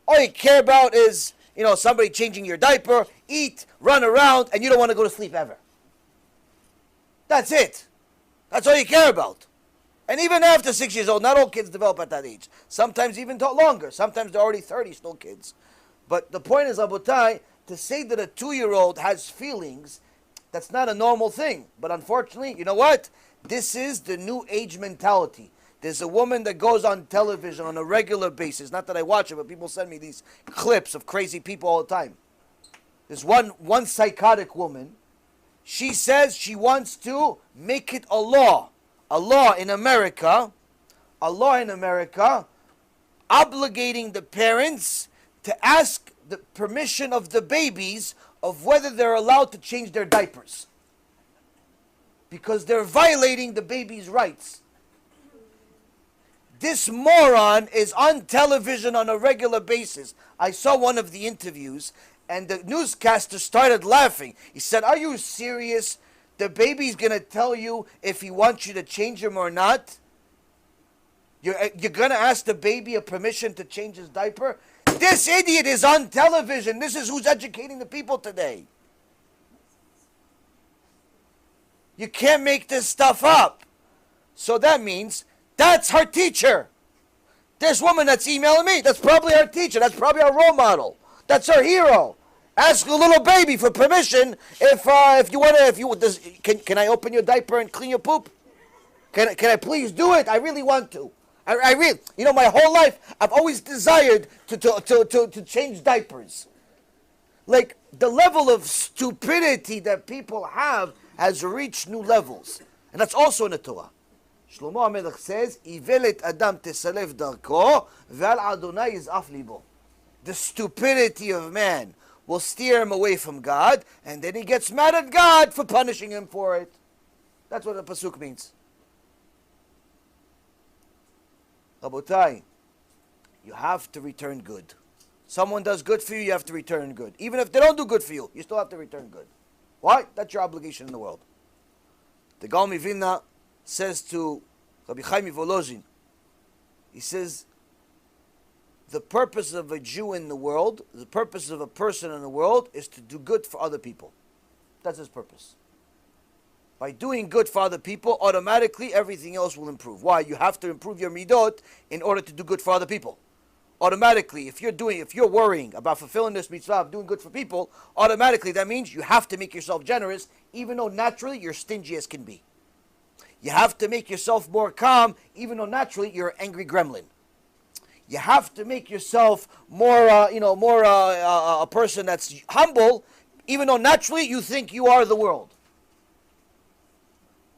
All you care about is, somebody changing your diaper, eat, run around, and you don't want to go to sleep ever. That's it. That's all you care about. And even after 6 years old, not all kids develop at that age. Sometimes even longer. Sometimes they're already 30, still kids. But the point is, Abotai, to say that a 2-year-old has feelings, that's not a normal thing. But unfortunately, you know what? This is the new age mentality. There's a woman that goes on television on a regular basis. Not that I watch it, but people send me these clips of crazy people all the time. There's one psychotic woman. She says she wants to make it a law. A law in America, obligating the parents to ask the permission of the babies of whether they're allowed to change their diapers. Because they're violating the baby's rights. This moron is on television on a regular basis. I saw one of the interviews and the newscaster started laughing. He said, "Are you serious? The baby's going to tell you if he wants you to change him or not? You're going to ask the baby a permission to change his diaper?" This idiot is on television. This is who's educating the people today. You can't make this stuff up. So that means that's her teacher. This woman that's emailing me, that's probably her teacher. That's probably her role model. That's her hero. Ask a little baby for permission can I open your diaper and clean your poop? Can I please do it? I really want to. I really, my whole life, I've always desired to change diapers. Like, the level of stupidity that people have has reached new levels. And that's also in the Torah. Shlomo HaMelech says, "Ivelet Adam tesalev darko, ve'al Adonai yiz'af libo." The stupidity of man will steer him away from God, and then he gets mad at God for punishing him for it. That's what the pasuk means. Rabotai, you have to return good. Someone does good for you, you have to return good. Even if they don't do good for you, you still have to return good. Why? That's your obligation in the world. The Gaon Vilna says to Rabbi Chaim Volozhin, he says, the purpose of a Jew in the world, the purpose of a person in the world is to do good for other people. That's his purpose. By doing good for other people, automatically everything else will improve. Why? You have to improve your midot in order to do good for other people. Automatically, if you're worrying about fulfilling this mitzvah of doing good for people, automatically that means you have to make yourself generous, even though naturally you're stingy as can be. You have to make yourself more calm, even though naturally you're an angry gremlin. You have to make yourself more a person that's humble, even though naturally you think you are the world.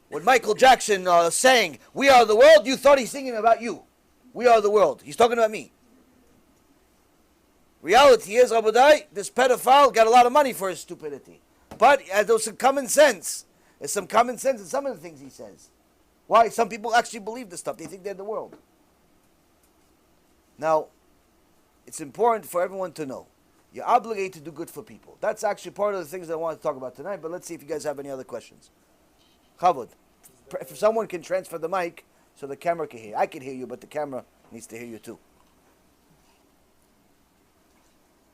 When Michael Jackson sang, "We are the world," you thought he's singing about you. We are the world. He's talking about me. Reality is, Rabodai, this pedophile got a lot of money for his stupidity. But there's some common sense. There's some common sense in some of the things he says. Why? Some people actually believe this stuff. They think they're the world. Now, it's important for everyone to know You're obligated to do good for people. That's actually part of the things that I want to talk about tonight, but let's see if you guys have any other questions. Chavod. If someone can transfer the mic so the camera can hear. I can hear you, but the camera needs to hear you too.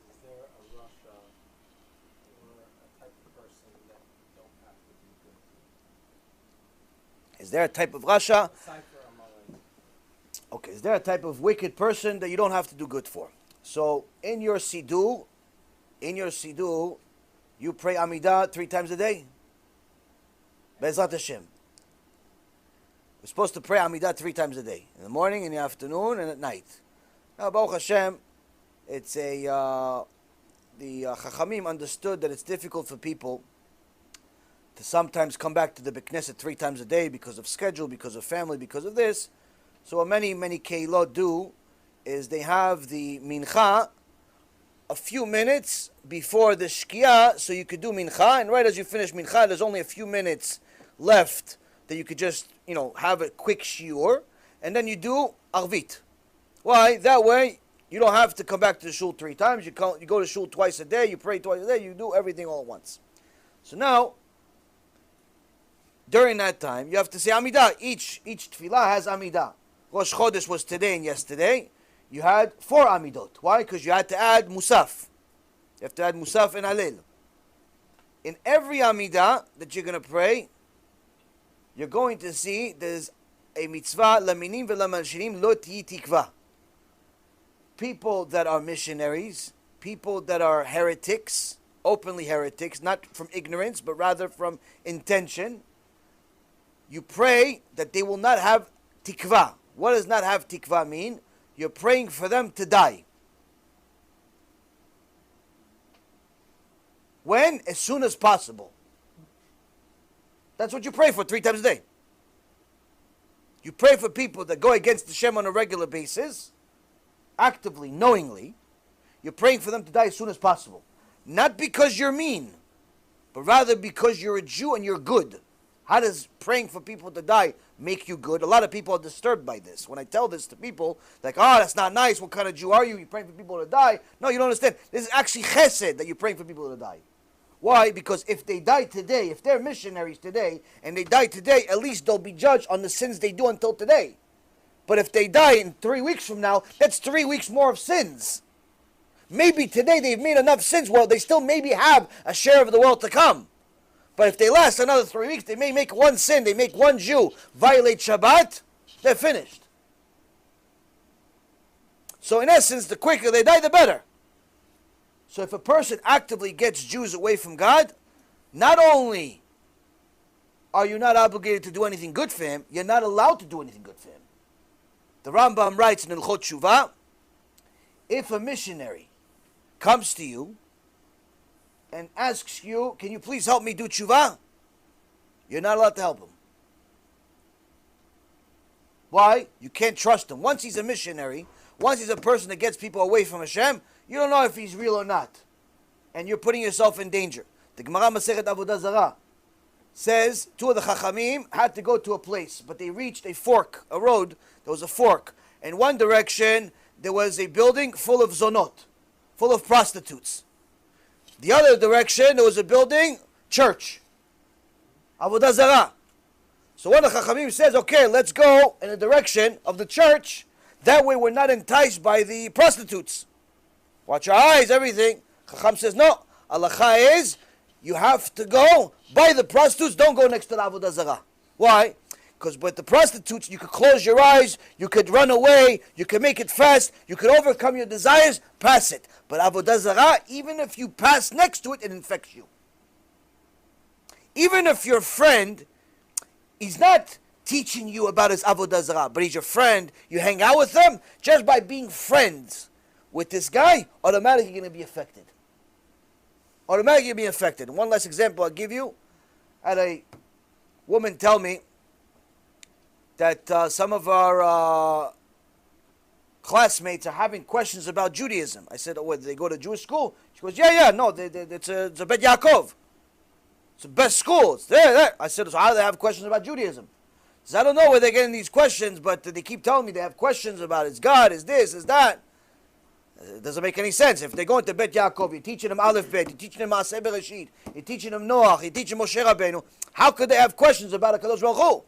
Is there a Russia or a type of person that you don't have to be good to? Is there a type of Rasha? Aside from Amalek. Okay, is there a type of wicked person that you don't have to do good for? So in your Siddur, you pray Amidah 3 times a day. Be'ezrat Hashem. We're supposed to pray Amidah 3 times a day. In the morning, in the afternoon, and at night. Now, Baruch Hashem, it's the Chachamim understood that it's difficult for people to sometimes come back to the Beit Knesset 3 times a day because of schedule, because of family, because of this. So what many Keilot do is they have the Mincha a few minutes before the Shkia, so you could do Mincha, and right as you finish Mincha, there's only a few minutes left that you could just, have a quick shiur, and then you do Arvit. Why? That way, you don't have to come back to the shul 3 times. You go to shul twice a day, you pray twice a day, you do everything all at once. So now, during that time, you have to say Amidah. Each tefillah has Amidah. Rosh Chodesh was today and yesterday. You had 4 Amidot. Why? Because you had to add Musaf. You have to add Musaf and Halil. In every Amidah that you're going to pray, you're going to see there's a mitzvah, laminim v'lamalshinim lo tihi tikva. People that are missionaries, people that are heretics, openly heretics, not from ignorance, but rather from intention, you pray that they will not have tikva. What does not have tikva mean? You're praying for them to die. When? As soon as possible. That's what you pray for 3 times a day. You pray for people that go against Hashem on a regular basis, actively, knowingly. You're praying for them to die as soon as possible. Not because you're mean, but rather because you're a Jew and you're good. How does praying for people to die make you good? A lot of people are disturbed by this. When I tell this to people, like, that's not nice. What kind of Jew are you? You're praying for people to die. No, you don't understand. This is actually chesed that you're praying for people to die. Why? Because if they die today, if they're missionaries today, and they die today, at least they'll be judged on the sins they do until today. But if they die in 3 weeks from now, that's 3 weeks more of sins. Maybe today they've made enough sins, well, they still maybe have a share of the world to come. But if they last another 3 weeks, they may make one sin, they make one Jew violate Shabbat, they're finished. So in essence, the quicker they die, the better. So if a person actively gets Jews away from God, not only are you not obligated to do anything good for him, you're not allowed to do anything good for him. The Rambam writes in Hilchot Teshuva, if a missionary comes to you and asks you, can you please help me do tshuva? You're not allowed to help him. Why? You can't trust him. Once he's a missionary, once he's a person that gets people away from Hashem, you don't know if he's real or not. And you're putting yourself in danger. The Gemara Masechet Avodah Zarah says 2 of the Chachamim had to go to a place, but they reached a fork, a road. There was a fork. In one direction, there was a building full of zonot, full of prostitutes. The other direction, there was a building, church, Avodah Zarah. So one of the Chachamim says, okay, let's go in the direction of the church. That way we're not enticed by the prostitutes. Watch your eyes, everything. Chacham says, no. Halacha is, you have to go by the prostitutes. Don't go next to the Avodah Zarah. Why? Because with the prostitutes, you could close your eyes, you could run away, you could make it fast, you could overcome your desires, pass it. But Avodah Zarah, even if you pass next to it, it infects you. Even if your friend, he's not teaching you about his Avodah Zarah, but he's your friend, you hang out with him, just by being friends with this guy, automatically you're going to be affected. Automatically you'll be affected. And one last example I'll give you. I had a woman tell me that some of our classmates are having questions about Judaism. I said, did they go to Jewish school? She goes, no, it's a Bet Yaakov. It's the best school. It's there. I said, so how do they have questions about Judaism? She said, I don't know where they're getting these questions, but they keep telling me they have questions about is God, is this, is that. It doesn't make any sense. If they're going to Bet Yaakov, you're teaching them Aleph Bet, you're teaching them Maaseh Bereshit, you're teaching them Noach, you're teaching Moshe Rabbeinu. How could they have questions about HaKadosh Baruch Hu?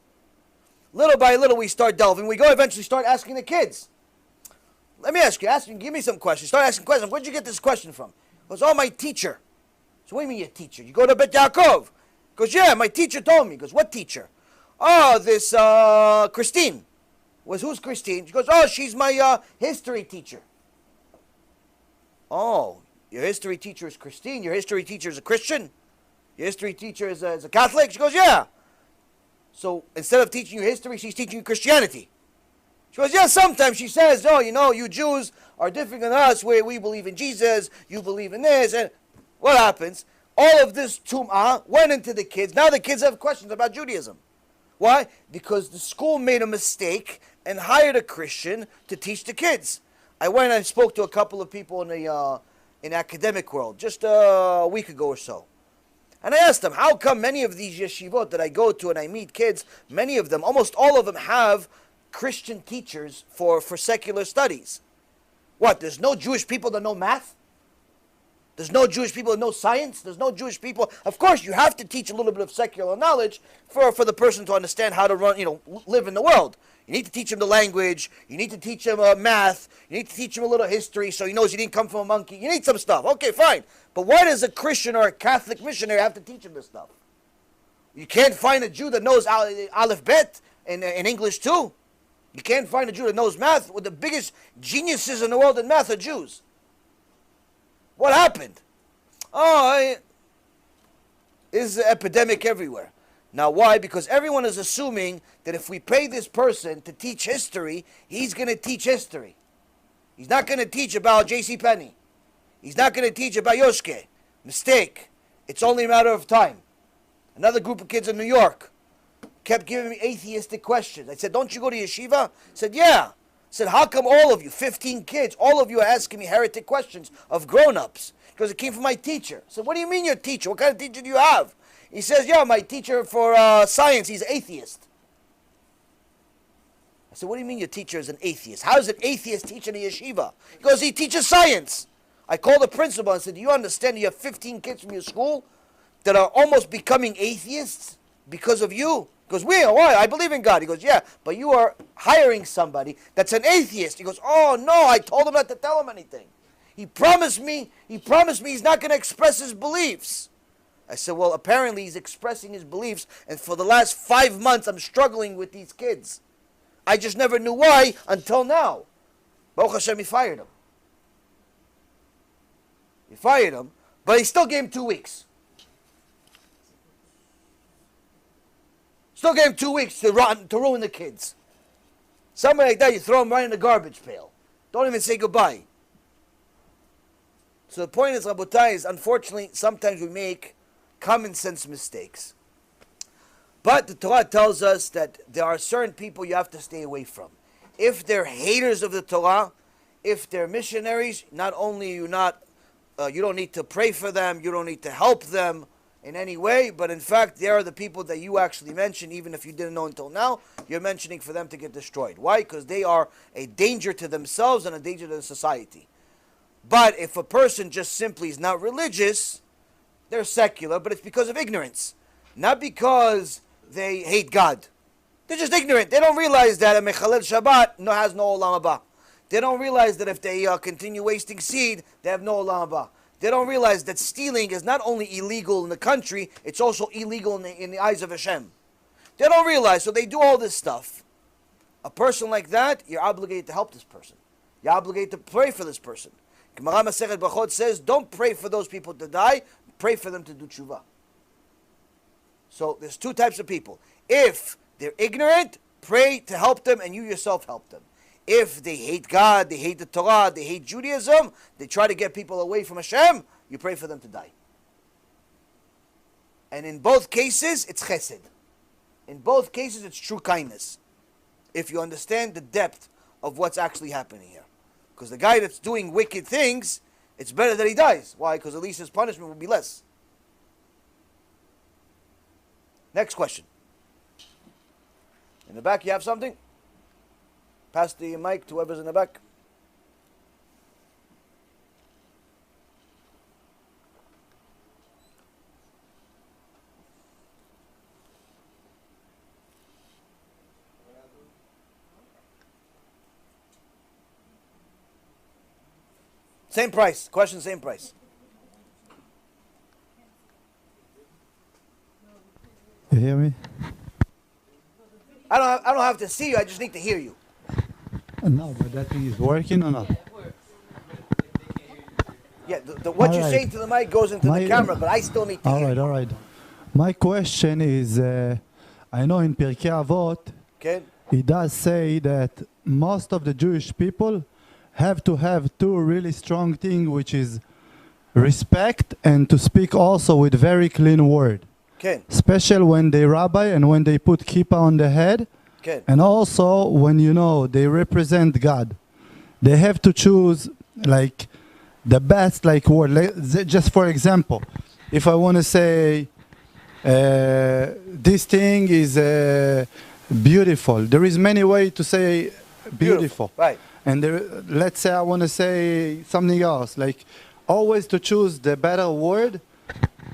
Little by little, we start delving. We go eventually start asking the kids. Let me ask you, give me some questions. Start asking questions. Where'd you get this question from? It goes, oh, my teacher. So what do you mean your teacher? You go to Bet Yaakov. He goes, yeah, my teacher told me. He goes, what teacher? Oh, this Christine. Who's Christine? She goes, oh, she's my history teacher. Oh, your history teacher is Christine. Your history teacher is a Christian. Your history teacher is a Catholic. She goes, yeah. So instead of teaching you history, she's teaching you Christianity. She goes, yeah, sometimes she says, oh, you know, you Jews are different than us, where we believe in Jesus, you believe in this. And what happens? All of this tum'ah went into the kids. Now the kids have questions about Judaism. Why? Because the school made a mistake and hired a Christian to teach the kids. I went and spoke to a couple of people in the academic world just a week ago or so. And I asked them, how come many of these yeshivot that I go to and I meet kids, many of them, almost all of them have Christian teachers for secular studies? What, there's no Jewish people that know math? There's no Jewish people that know science? There's no Jewish people? Of course, you have to teach a little bit of secular knowledge for the person to understand how to run, live in the world. You need to teach him the language. You need to teach him math. You need to teach him a little history so he knows he didn't come from a monkey. You need some stuff. Okay, fine. But why does a Christian or a Catholic missionary have to teach him this stuff? You can't find a Jew that knows Aleph Bet in English too. You can't find a Jew that knows math. Well, the biggest geniuses in the world in math are Jews. What happened? Is an epidemic everywhere. Now why? Because everyone is assuming that if we pay this person to teach history, he's going to teach history. He's not going to teach about J.C. Penney. He's not going to teach about Yoshke. Mistake. It's only a matter of time. Another group of kids in New York kept giving me atheistic questions. I said, don't you go to yeshiva? I said, yeah. I said, how come all of you, 15 kids, all of you are asking me heretic questions of grown-ups? Because it came from my teacher. I said, what do you mean your teacher? What kind of teacher do you have? He says, yeah, my teacher for science, he's atheist. I said, what do you mean your teacher is an atheist? How is an atheist teaching a yeshiva? He goes, he teaches science. I called the principal and said, do you understand you have 15 kids from your school that are almost becoming atheists because of you? He goes, why? I believe in God. He goes, yeah, but you are hiring somebody that's an atheist. He goes, oh, no, I told him not to tell him anything. He promised me he's not going to express his beliefs. I said, well, apparently he's expressing his beliefs, and for the last 5 months I'm struggling with these kids. I just never knew why until now. Baruch Hashem, he fired him. He fired him, but he still gave him 2 weeks. Still gave him 2 weeks to ruin the kids. Somebody like that, you throw him right in the garbage pail. Don't even say goodbye. So the point is, Rabotai, is unfortunately sometimes we make common sense mistakes. But the Torah tells us that there are certain people you have to stay away from. If they're haters of the Torah, if they're missionaries, not only you don't need to pray for them, you don't need to help them in any way, but in fact they are the people that you actually mentioned, even if you didn't know until now, you're mentioning for them to get destroyed. Why? Because they are a danger to themselves and a danger to the society. But if a person just simply is not religious, they're secular, but it's because of ignorance. Not because they hate God. They're just ignorant. They don't realize that a Mechalel Shabbat has no Olam Haba. They don't realize that if they continue wasting seed, they have no Olam Haba. They don't realize that stealing is not only illegal in the country, it's also illegal in the eyes of Hashem. They don't realize, so they do all this stuff. A person like that, you're obligated to help this person. You're obligated to pray for this person. Gemara Masechet Brachot says, don't pray for those people to die, pray for them to do tshuva. So there's 2 types of people. If they're ignorant, pray to help them and you yourself help them. If they hate God, they hate the Torah, they hate Judaism, they try to get people away from Hashem, you pray for them to die. And in both cases, it's chesed. In both cases, it's true kindness. If you understand the depth of what's actually happening here. Because the guy that's doing wicked things, it's better that he dies. Why? Because at least his punishment will be less. Next question. In the back, you have something? Pass the mic to whoever's in the back. Same price. Question, same price. You hear me? I don't have to see you. I just need to hear you. No, but that thing is working or not? Yeah, what you're Alright. saying to the mic goes into the camera, but I still need to hear you. All right. My question is, I know in Pirkei Avot, Okay? it does say that most of the Jewish people have to have two really strong things, which is respect and to speak also with very clean word. Okay. Especially when they rabbi and when they put kippah on the head, Okay. and also when they represent God. They have to choose like the best word. Just for example, if I want to say this thing is beautiful, there is many ways to say beautiful. Right. And let's say I want to say something else, like always to choose the better word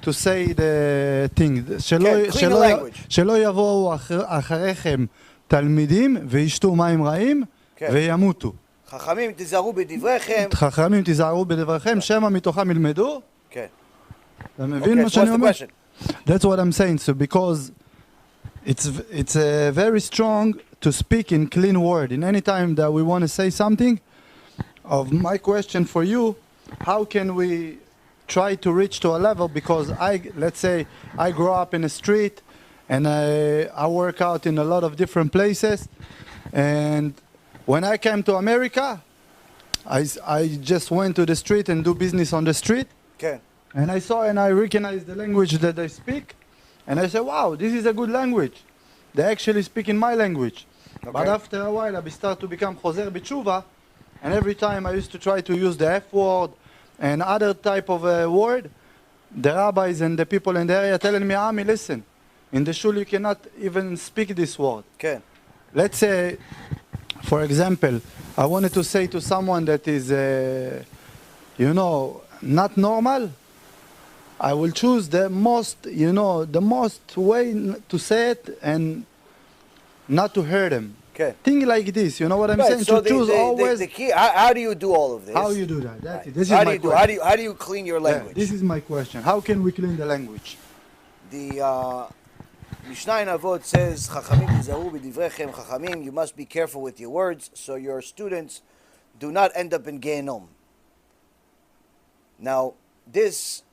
to say the thing. clean the language. שלא יבואו אחריכם תלמידים וישתו מים רעים וימותו. חכמים תיזהרו בדבריכם. חכמים תיזהרו בדבריכם, שמא מתוכם ילמדו. Okay. אתה מבין מה Okay, so שאני what's the אומר? question? That's what I'm saying. So because it's very strong to speak in clean word. In any time that we want to say something, of my question for you, how can we try to reach to a level? Because let's say I grow up in a street and I work out in a lot of different places, and when I came to America, I just went to the street and do business on the street. Okay. And I saw and I recognized the language that they speak. And I said, wow, this is a good language. They actually speak in my language. Okay. But after a while, I started to become Choser B'Tshuva. And every time I used to try to use the F word and other type of word, the rabbis and the people in the area telling me, Ami, listen, in the shul you cannot even speak this word. Okay. Let's say, for example, I wanted to say to someone that is, not normal, I will choose the most way to say it and not to hurt them. Okay. Thing like this, you know what I'm saying? So to choose always. the key. How do you do all of this? How you do that? That's it. This How is do my you do? question. How do you clean your language? This is my question. How can we clean the language? The Mishnah in Avot says, "Chachamim tizaru b'divrechem." Chachamim, you must be careful with your words, so your students do not end up in Gehenom. Now, this,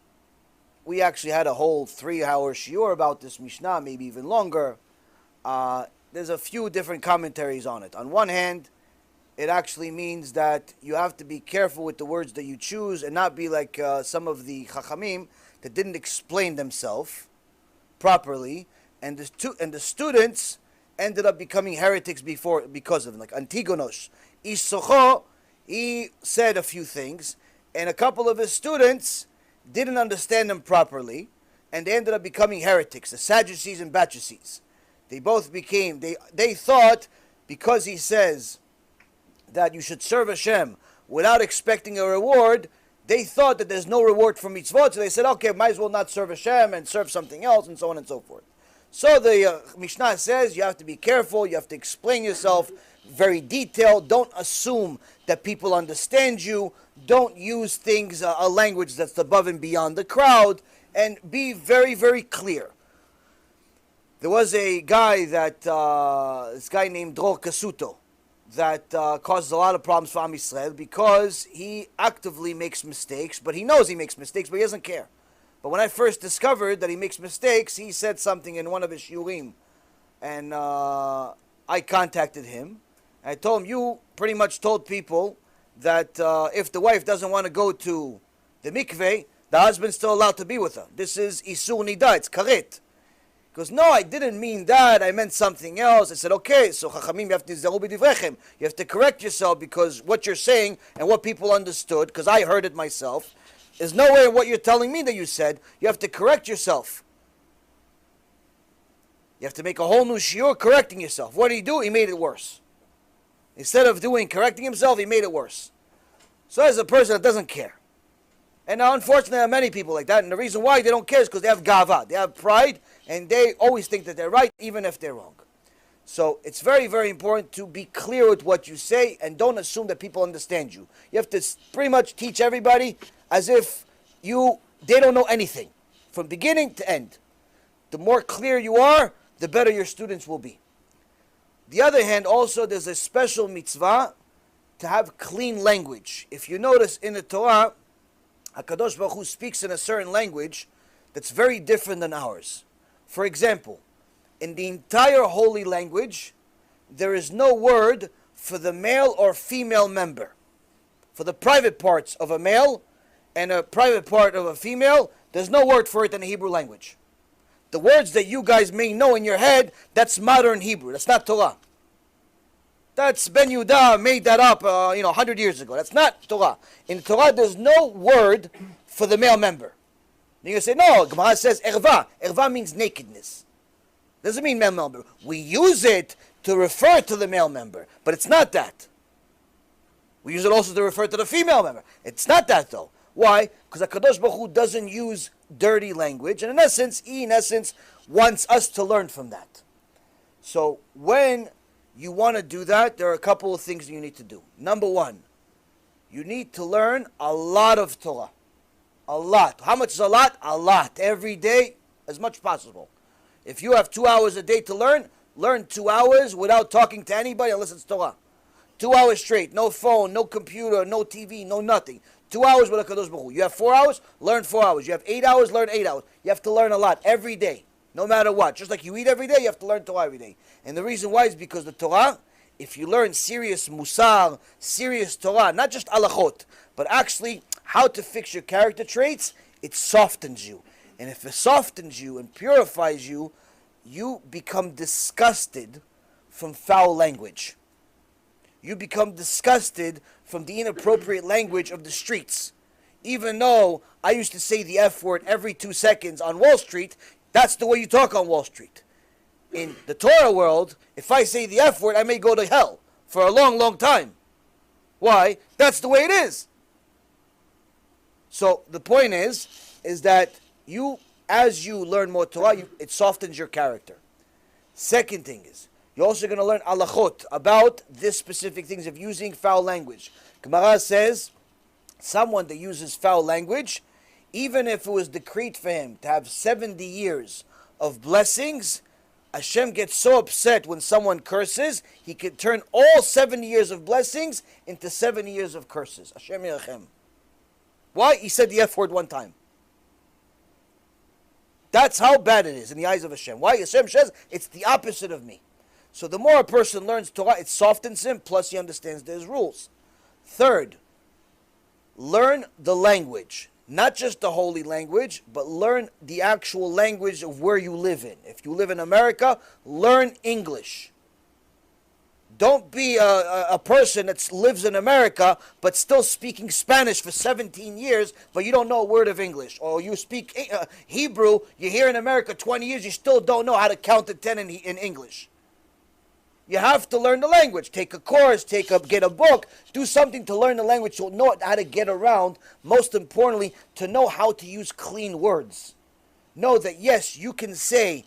we actually had a whole 3-hour shiur about this Mishnah, maybe even longer. There's a few different commentaries on it. On one hand, it actually means that you have to be careful with the words that you choose and not be like some of the Chachamim that didn't explain themselves properly, and the students ended up becoming heretics because of it. Like Antigonos, Ish Socho, he said a few things, and a couple of his students didn't understand them properly, and they ended up becoming heretics, the Sadducees and Sadducees. They both became, they thought, because he says that you should serve Hashem without expecting a reward, they thought that there's no reward for mitzvot, so they said, okay, might as well not serve Hashem and serve something else, and so on and so forth. So the Mishnah says you have to be careful, you have to explain yourself very detailed, don't assume that people understand you, don't use things, a language that's above and beyond the crowd, and be very, very clear. There was a guy this guy named Dror Kasuto, that causes a lot of problems for Am Yisrael because he actively makes mistakes, but he knows he makes mistakes, but he doesn't care. But when I first discovered that he makes mistakes, he said something in one of his shiurim, and I contacted him. I told him, you pretty much told people that if the wife doesn't want to go to the mikveh, the husband's still allowed to be with her. This is Isur Nida, it's karet. He goes, no, I didn't mean that, I meant something else. I said, okay, so Chachamim, you have to tizaru b'divrechem. You have to correct yourself because what you're saying and what people understood, because I heard it myself, there's no way in what you're telling me that you said. You have to correct yourself. You have to make a whole new shiur correcting yourself. What did he do? He made it worse. Instead of correcting himself, he made it worse. So as a person that doesn't care. And now, unfortunately, there are many people like that, and the reason why they don't care is because they have gava, they have pride, and they always think that they're right, even if they're wrong. So it's very, very important to be clear with what you say and don't assume that people understand you. You have to pretty much teach everybody as if they don't know anything from beginning to end. The more clear you are, the better your students will be. The other hand, also, there's a special mitzvah to have clean language. If you notice in the Torah, HaKadosh Baruch Hu speaks in a certain language that's very different than ours. For example, in the entire holy language, there is no word for the male or female member. For the private parts of a male and a private part of a female, there's no word for it in the Hebrew language. The words that you guys may know in your head, that's modern Hebrew. That's not Torah. That's Ben Yehuda made that up 100 years ago. That's not Torah. In Torah, there's no word for the male member. You're going to say, no, Gemara says erva. Erva means nakedness. Doesn't mean male member. We use it to refer to the male member, but it's not that. We use it also to refer to the female member. It's not that though. Why? Because HaKadosh Baruch Hu doesn't use dirty language, and he in essence wants us to learn from that. So when you want to do that, there are a couple of things you need to do. Number one, you need to learn a lot of Torah. A lot. How much is a lot? A lot. Every day, as much as possible. If you have 2 hours a day to learn 2 hours without talking to anybody unless it's Torah. 2 hours straight, no phone, no computer, no TV, no nothing. 2 hours with HaKadosh Baruch Hu. You have 4 hours, learn 4 hours. You have 8 hours, learn 8 hours. You have to learn a lot every day, no matter what. Just like you eat every day, you have to learn Torah every day. And the reason why is because the Torah, if you learn serious musar, serious Torah, not just alachot, but actually how to fix your character traits, it softens you. And if it softens you and purifies you, you become disgusted from foul language. You become disgusted from the inappropriate language of the streets. Even though I used to say the F word every 2 seconds on Wall Street, that's the way you talk on Wall Street. In the Torah world, if I say the F word, I may go to hell for a long, long time. Why? That's the way it is. So the point is that as you learn more Torah, it softens your character. Second thing is, you're also going to learn alachot about this specific things of using foul language. Gemara says, someone that uses foul language, even if it was decreed for him to have 70 years of blessings, Hashem gets so upset when someone curses, he could turn all 70 years of blessings into 70 years of curses. Hashem Yerachem. Why? He said the F word one time. That's how bad it is in the eyes of Hashem. Why? Hashem says, it's the opposite of me. So the more a person learns Torah, it softens him, plus he understands there's rules. Third, learn the language. Not just the holy language, but learn the actual language of where you live in. If you live in America, learn English. Don't be a person that lives in America, but still speaking Spanish for 17 years, but you don't know a word of English. Or you speak Hebrew, you're here in America 20 years, you still don't know how to count to 10 in English. You have to learn the language. Take a course, get a book, do something to learn the language, to know how to get around. Most importantly, to know how to use clean words. Know that yes, you can say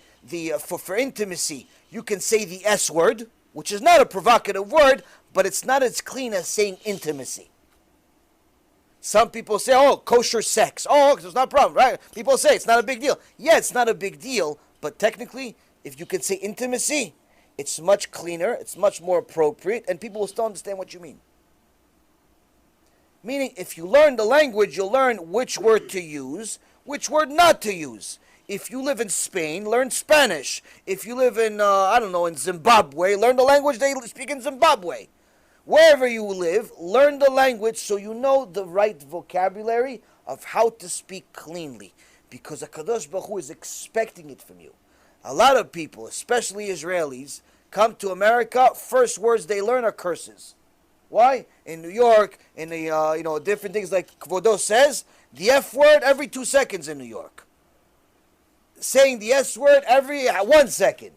for intimacy, you can say the S word, which is not a provocative word, but it's not as clean as saying intimacy. Some people say, oh, kosher sex. Oh, it's not a problem, right? People say it's not a big deal. Yeah, it's not a big deal, but technically, if you could say intimacy, it's much cleaner, it's much more appropriate, and people will still understand what you mean. Meaning, if you learn the language, you'll learn which word to use, which word not to use. If you live in Spain, learn Spanish. If you live in, in Zimbabwe, learn the language they speak in Zimbabwe. Wherever you live, learn the language so you know the right vocabulary of how to speak cleanly. Because HaKadosh Baruch Hu is expecting it from you. A lot of people, especially Israelis, come to America, first words they learn are curses. Why? In New York, in the, different things like Kvodo says, the F word every 2 seconds in New York. Saying the S word every 1 second.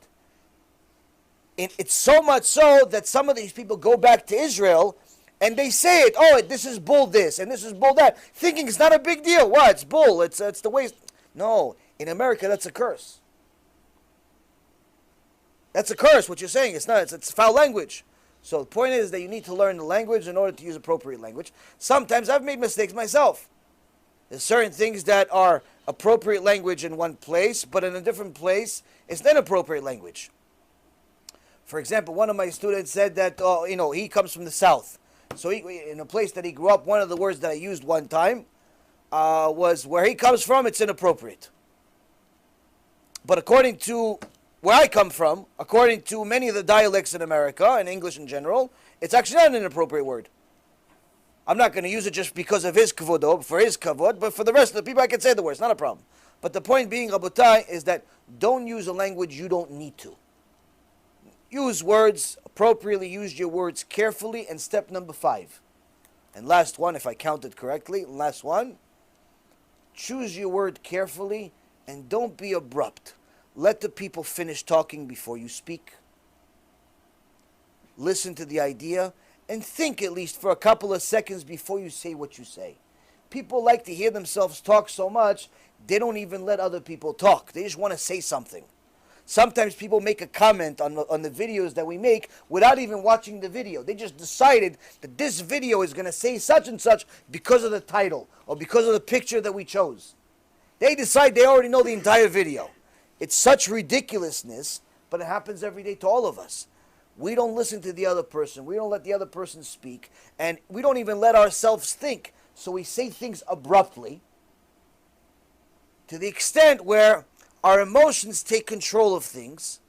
It's so much so that some of these people go back to Israel and they say it, oh, this is bull this and this is bull that, thinking it's not a big deal. Why? It's bull. It's the way. No, in America, that's a curse. That's a curse, what you're saying. It's not, it's foul language. So the point is that you need to learn the language in order to use appropriate language. Sometimes I've made mistakes myself. There's certain things that are appropriate language in one place, but in a different place, it's inappropriate language. For example, one of my students said that, he comes from the South. So in a place that he grew up, one of the words that I used one time was, where he comes from, it's inappropriate. But according to where I come from, according to many of the dialects in America, and English in general, it's actually not an inappropriate word. I'm not going to use it just because of his kavodo, for his kavod, but for the rest of the people I can say the word, it's not a problem. But the point being, Rabotai, is that don't use a language you don't need to. Use words appropriately, use your words carefully, and step number 5. And last one, if I counted correctly, last one, choose your word carefully and don't be abrupt. Let the people finish talking before you speak. Listen to the idea and think at least for a couple of seconds before you say what you say. People like to hear themselves talk so much, they don't even let other people talk. They just want to say something. Sometimes people make a comment on the videos that we make without even watching the video. They just decided that this video is going to say such and such because of the title or because of the picture that we chose. They decide they already know the entire video. It's such ridiculousness, but it happens every day to all of us. We don't listen to the other person. We don't let the other person speak. And we don't even let ourselves think. So we say things abruptly to the extent where our emotions take control of things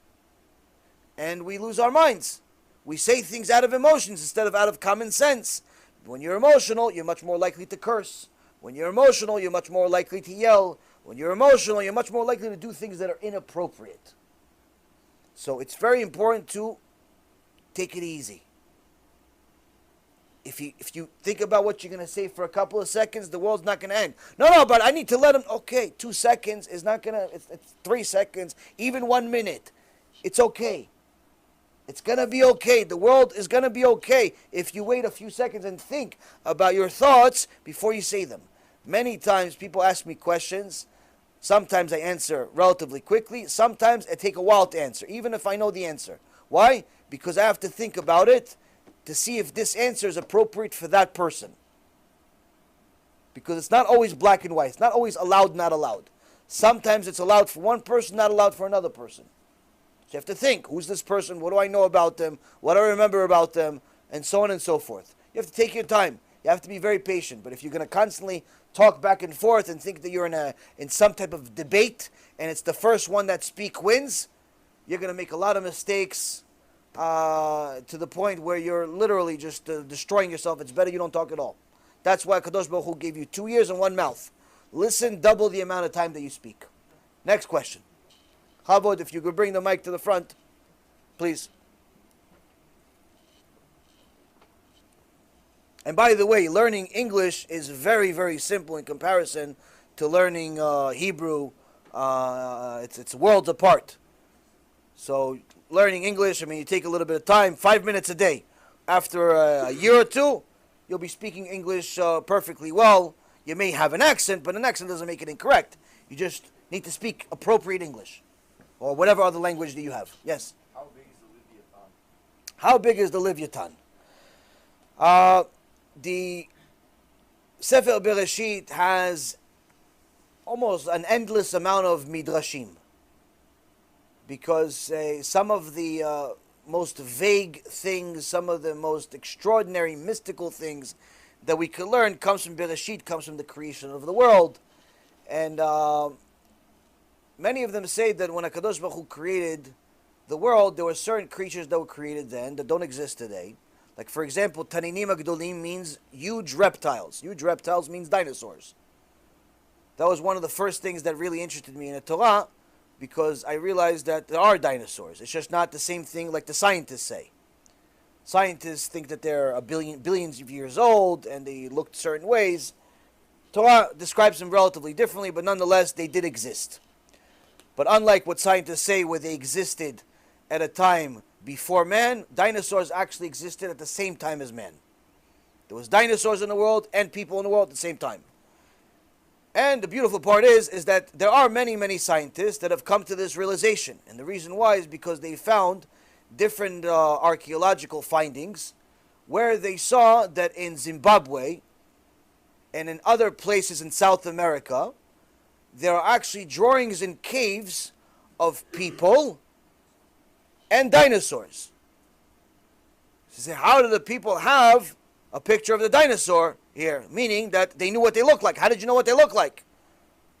and we lose our minds. We say things out of emotions instead of out of common sense. When you're emotional, you're much more likely to curse. When you're emotional, you're much more likely to yell. When you're emotional, you're much more likely to do things that are inappropriate. So it's very important to take it easy. If you think about what you're going to say for a couple of seconds, the world's not going to end. No, but I need to let him. Okay, 2 seconds is not going to, it's 3 seconds, even 1 minute. It's okay. It's going to be okay. The world is going to be okay if you wait a few seconds and think about your thoughts before you say them. Many times people ask me questions. Sometimes I answer relatively quickly. Sometimes it takes a while to answer, even if I know the answer. Why? Because I have to think about it to see if this answer is appropriate for that person. Because it's not always black and white. It's not always allowed, not allowed. Sometimes it's allowed for one person, not allowed for another person. So you have to think, who's this person? What do I know about them? What do I remember about them? And so on and so forth. You have to take your time. You have to be very patient. But if you're going to constantly talk back and forth and think that you're in some type of debate and it's the first one that speaks wins, you're going to make a lot of mistakes to the point where you're literally just destroying yourself. It's better you don't talk at all. That's why Kadosh Baruch Hu gave you 2 ears and 1 mouth. Listen double the amount of time that you speak. Next question. Chavod, if you could bring the mic to the front, please. And by the way, learning English is very, very simple in comparison to learning Hebrew. It's worlds apart. So learning English, you take a little bit of time, 5 minutes a day. After a year or two, you'll be speaking English perfectly well. You may have an accent, but an accent doesn't make it incorrect. You just need to speak appropriate English. Or whatever other language that you have. Yes? How big is the Leviathan? How big is the Leviathan? The Sefer Bereshit has almost an endless amount of midrashim. Because some of the most vague things, some of the most extraordinary mystical things that we could learn comes from Bereshit, comes from the creation of the world. And many of them say that when HaKadosh Baruch Hu created the world, there were certain creatures that were created then that don't exist today. Like, for example, Taninim Agdolim means huge reptiles. Huge reptiles means dinosaurs. That was one of the first things that really interested me in the Torah, because I realized that there are dinosaurs. It's just not the same thing like the scientists say. Scientists think that they're billions of years old and they looked certain ways. Torah describes them relatively differently, but nonetheless, they did exist. But unlike what scientists say, where they existed at a time before man, dinosaurs actually existed at the same time as man. There was dinosaurs in the world and people in the world at the same time. And the beautiful part is that there are many, many scientists that have come to this realization. And the reason why is because they found different archaeological findings where they saw that in Zimbabwe and in other places in South America, there are actually drawings in caves of people and dinosaurs. So say, how do the people have a picture of the dinosaur here? Meaning that they knew what they looked like. How did you know what they looked like?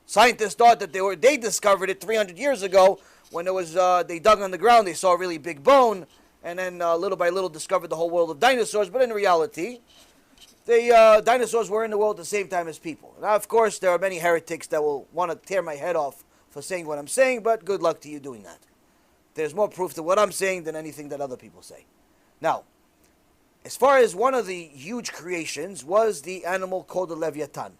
Scientists thought that they discovered it 300 years ago when it was they dug on the ground, they saw a really big bone, and then little by little discovered the whole world of dinosaurs. But in reality, the dinosaurs were in the world at the same time as people. Now, of course, there are many heretics that will want to tear my head off for saying what I'm saying, but good luck to you doing that. There's more proof to what I'm saying than anything that other people say. Now, as far as one of the huge creations was the animal called the Leviathan.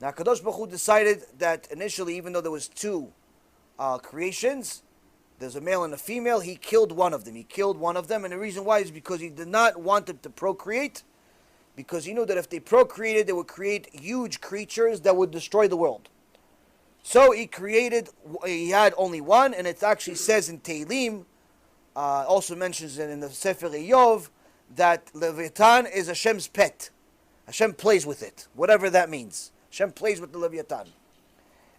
Now, Kadosh Baruch Hu decided that initially, even though there was two creations, there's a male and a female, he killed one of them. He killed one of them, and the reason why is because he did not want them to procreate, because he knew that if they procreated, they would create huge creatures that would destroy the world. So he had only one, and it actually says in Tehillim, also mentions it in the Sefer Eiyov, that Leviathan is Hashem's pet. Hashem plays with it, whatever that means. Hashem plays with the Leviathan.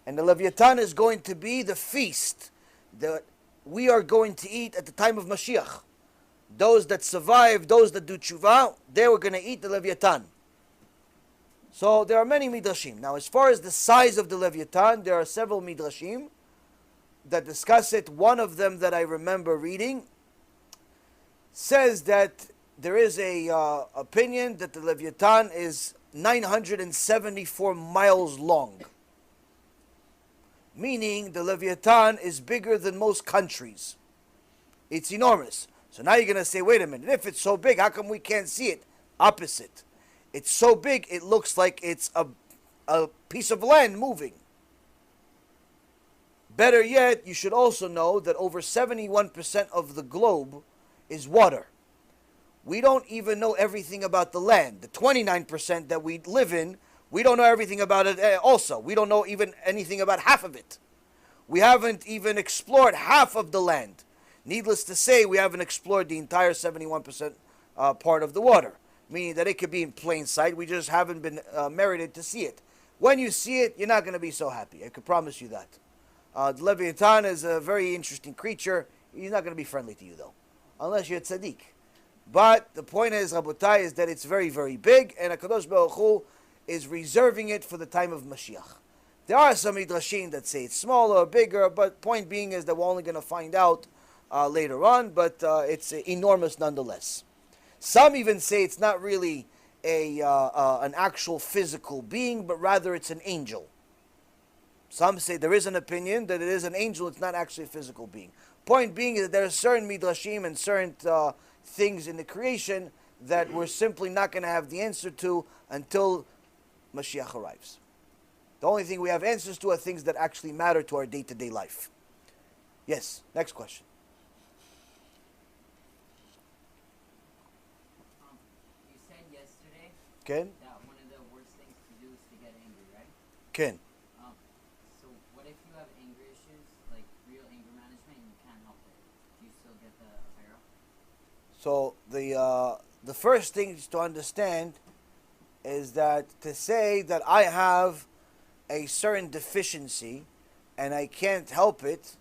And the Leviathan is going to be the feast that we are going to eat at the time of Mashiach. Those that survive, those that do tshuva, they were going to eat the Leviathan. So there are many midrashim. Now, as far as the size of the Leviathan, there are several midrashim that discuss it. One of them that I remember reading says that there is a opinion that the Leviathan is 974 miles long. Meaning the Leviathan is bigger than most countries. It's enormous. So now you're going to say, wait a minute, if it's so big, how come we can't see it? Opposite. It's so big, it looks like it's a piece of land moving. Better yet, you should also know that over 71% of the globe is water. We don't even know everything about the land. The 29% that we live in, we don't know everything about it also. We don't know even anything about half of it. We haven't even explored half of the land. Needless to say, we haven't explored the entire 71% part of the water. Meaning that it could be in plain sight. We just haven't been merited to see it. When you see it, you're not going to be so happy. I can promise you that. The Leviathan is a very interesting creature. He's not going to be friendly to you, though. Unless you're a tzaddik. But the point is, Rabotai, is that it's very, very big. And HaKadosh Baruch Hu is reserving it for the time of Mashiach. There are some midrashim that say it's smaller or bigger. But point being is that we're only going to find out later on. But it's enormous nonetheless. Some even say it's not really an actual physical being, but rather it's an angel. Some say there is an opinion that it is an angel, it's not actually a physical being. Point being is that there are certain midrashim and certain things in the creation that we're simply not going to have the answer to until Mashiach arrives. The only thing we have answers to are things that actually matter to our day-to-day life. Yes, next question. Ken? That one of the worst things to do is to get angry, right? Ken? So what if you have anger issues, like real anger management, and you can't help it? Do you still get the avera? So the first thing to understand is that to say that I have a certain deficiency and I can't help it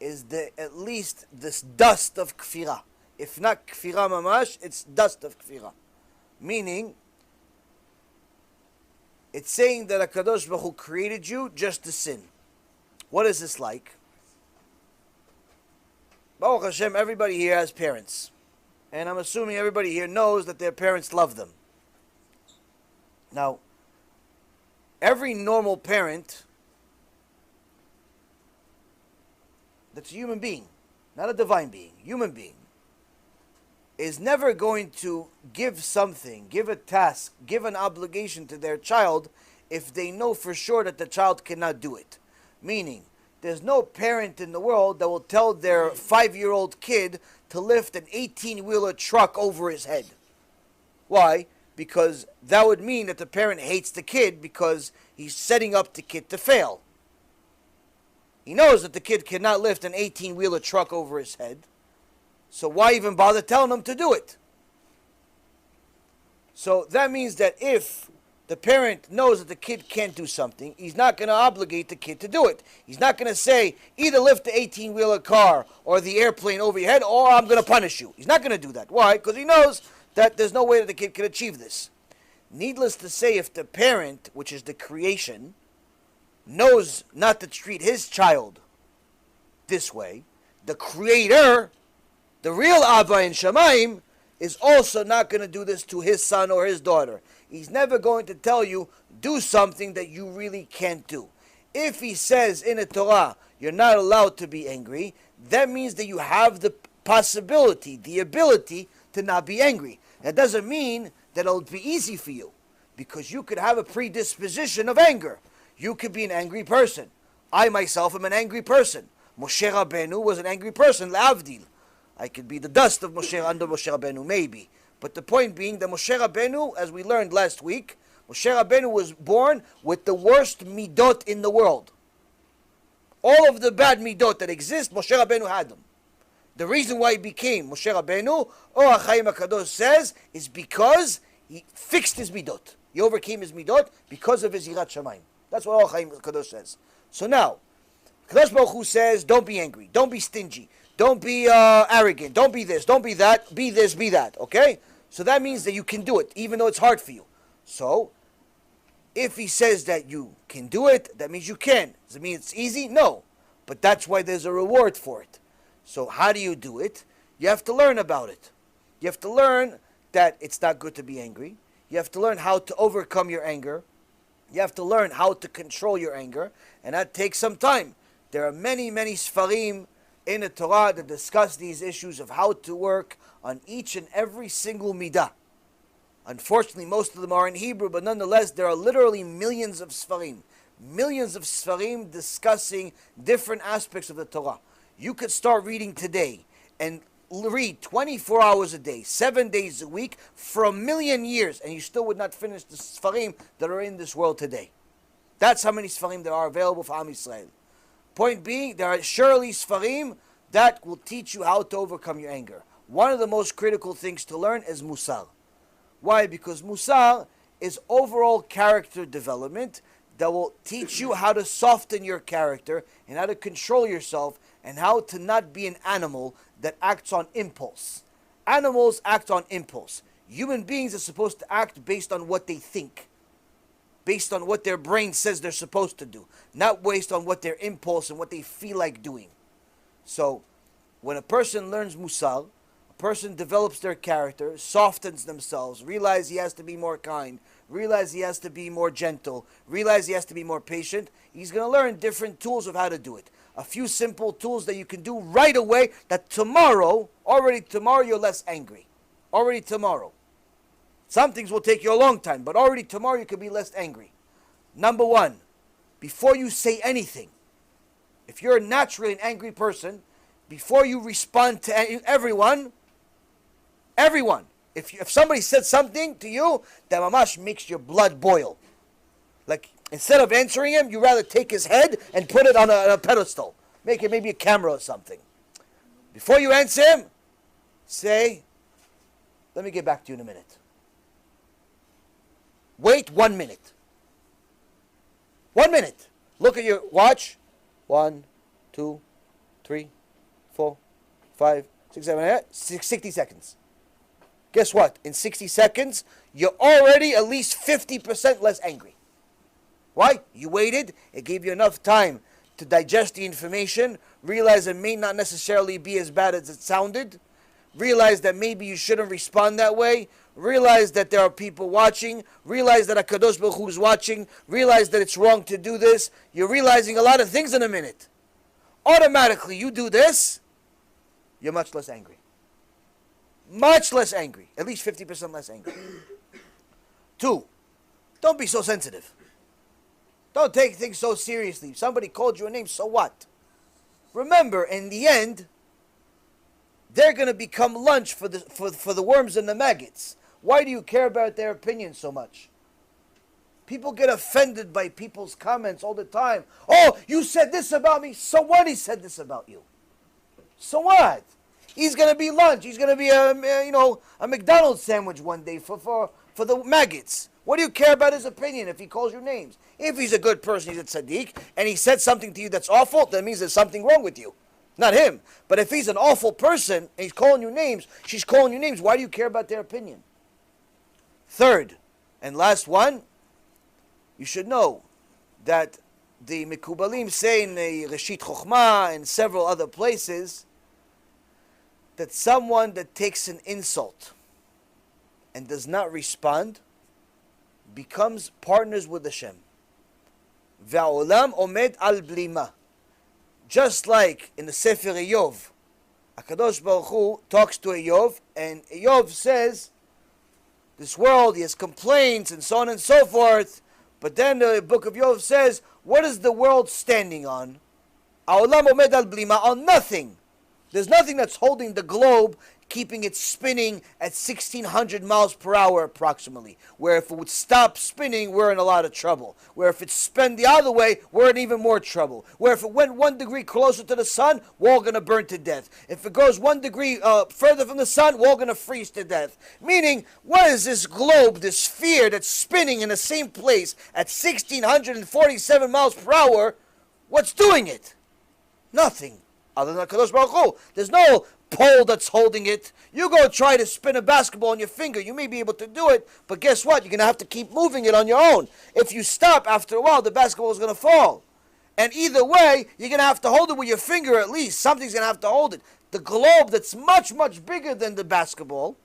is at least this dust of kfira. If not kfira mamash, it's dust of kfira. Meaning, it's saying that HaKadosh Baruch Hu created you just to sin. What is this like? Baruch Hashem, everybody here has parents. And I'm assuming everybody here knows that their parents love them. Now, every normal parent that's a human being, not a divine being, human being, is never going to give something, give a task, give an obligation to their child if they know for sure that the child cannot do it. Meaning, there's no parent in the world that will tell their 5-year-old kid to lift an 18-wheeler truck over his head. Why? because that would mean that the parent hates the kid because he's setting up the kid to fail. He knows that the kid cannot lift an 18-wheeler truck over his head, so why even bother telling him to do it? So that means that if the parent knows that the kid can't do something, he's not going to obligate the kid to do it. He's not going to say, either lift the 18-wheeler car or the airplane over your head, or I'm going to punish you. He's not going to do that. Why? Because he knows that there's no way that the kid can achieve this. Needless to say, if the parent, which is the creation, knows not to treat his child this way, the creator, the real Abba in Shamayim, is also not going to do this to his son or his daughter. He's never going to tell you, do something that you really can't do. If he says in the Torah, you're not allowed to be angry, that means that you have the possibility, the ability to not be angry. That doesn't mean that it'll be easy for you, because you could have a predisposition of anger. You could be an angry person. I myself am an angry person. Moshe Rabbeinu was an angry person, le'avdil. I could be the dust of Moshe under Moshe Rabbeinu, maybe. But the point being that Moshe Rabbeinu, as we learned last week, Moshe Rabbeinu was born with the worst midot in the world. All of the bad midot that exist, Moshe Rabbeinu had them. The reason why he became Moshe Rabbeinu, Or HaChaim HaKadosh says, is because he fixed his midot. He overcame his midot because of his Yirat Shamayim. That's what Or HaChaim HaKadosh says. So now, Kadosh Baruch Hu says, don't be angry, don't be stingy, don't be arrogant, don't be this, don't be that, be this, be that, okay? So that means that you can do it, even though it's hard for you. So, if he says that you can do it, that means you can. Does it mean it's easy? No. But that's why there's a reward for it. So how do you do it? You have to learn about it. You have to learn that it's not good to be angry. You have to learn how to overcome your anger. You have to learn how to control your anger. And that takes some time. There are many, many Sfarim in the Torah that discuss these issues of how to work on each and every single midah. Unfortunately, most of them are in Hebrew, but nonetheless, there are literally millions of Sfarim. Millions of Sfarim discussing different aspects of the Torah. You could start reading today and read 24 hours a day, 7 days a week, for 1,000,000 years, and you still would not finish the Sfarim that are in this world today. That's how many Sfarim there are available for Am Yisrael. Point being, there are surely Sfarim that will teach you how to overcome your anger. One of the most critical things to learn is Musar. Why? Because Musar is overall character development that will teach you how to soften your character and how to control yourself and how to not be an animal that acts on impulse. Animals act on impulse. Human beings are supposed to act based on what they think, based on what their brain says they're supposed to do, not based on what their impulse and what they feel like doing. So, when a person learns Musar, a person develops their character, softens themselves, realize he has to be more kind, realize he has to be more gentle, realize he has to be more patient, he's going to learn different tools of how to do it. A few simple tools that you can do right away, that tomorrow, already tomorrow, you're less angry. Already tomorrow. Some things will take you a long time, but already tomorrow you could be less angry. Number one, before you say anything, if you're naturally an angry person, before you respond to everyone, if somebody said something to you that mamash makes your blood boil, like instead of answering him, you rather take his head and put it on a pedestal, make it maybe a camera or something. Before you answer him, say, let me get back to you in a minute. Wait 1 minute. 1 minute. Look at your watch. 1, 2, 3, 4, 5, 6, 7, 8, 60 seconds. Guess what? In 60 seconds, you're already at least 50% less angry. Why? You waited. It gave you enough time to digest the information, realize it may not necessarily be as bad as it sounded, realize that maybe you shouldn't respond that way, realize that there are people watching, realize that HaKadosh Baruch Hu is watching, realize that it's wrong to do this. You're realizing a lot of things in a minute. Automatically, you do this, you're much less angry. Much less angry. At least 50% less angry. 2, don't be so sensitive. Don't take things so seriously. If somebody called you a name, so what? Remember, in the end, they're going to become lunch for the worms and the maggots. Why do you care about their opinion so much? People get offended by people's comments all the time. Oh, you said this about me. So what? He said this about you. So what? He's gonna be lunch. He's gonna be a McDonald's sandwich one day for the maggots. What do you care about his opinion if he calls you names? If he's a good person, he's a tzaddik, and he said something to you that's awful, that means there's something wrong with you. Not him. But if he's an awful person and he's calling you names, she's calling you names, why do you care about their opinion? Third and last one, you should know that the Mekubalim say in the Reshit Chochmah and several other places that someone that takes an insult and does not respond becomes partners with Hashem. Ve'olam omed al blima. Just like in the Sefer Eov, HaKadosh Baruch Hu talks to Eov, and Eov says, this world, he has complaints and so on and so forth, but then the book of Eov says, what is the world standing on? Ha'olam omed al blima, on nothing. There's nothing that's holding the globe, keeping it spinning at 1,600 miles per hour approximately. Where if it would stop spinning, we're in a lot of trouble. Where if it spun the other way, we're in even more trouble. Where if it went 1 degree closer to the sun, we're all going to burn to death. If it goes 1 degree further from the sun, we're all going to freeze to death. Meaning, what is this globe, this sphere that's spinning in the same place at 1,647 miles per hour? What's doing it? Nothing. Other than HaKadosh Baruch Hu. There's no pole that's holding it. You go try to spin a basketball on your finger. You may be able to do it, but guess what? You're going to have to keep moving it on your own. If you stop, after a while, the basketball is going to fall. And either way, you're going to have to hold it with your finger at least. Something's going to have to hold it. The globe that's much, much bigger than the basketball,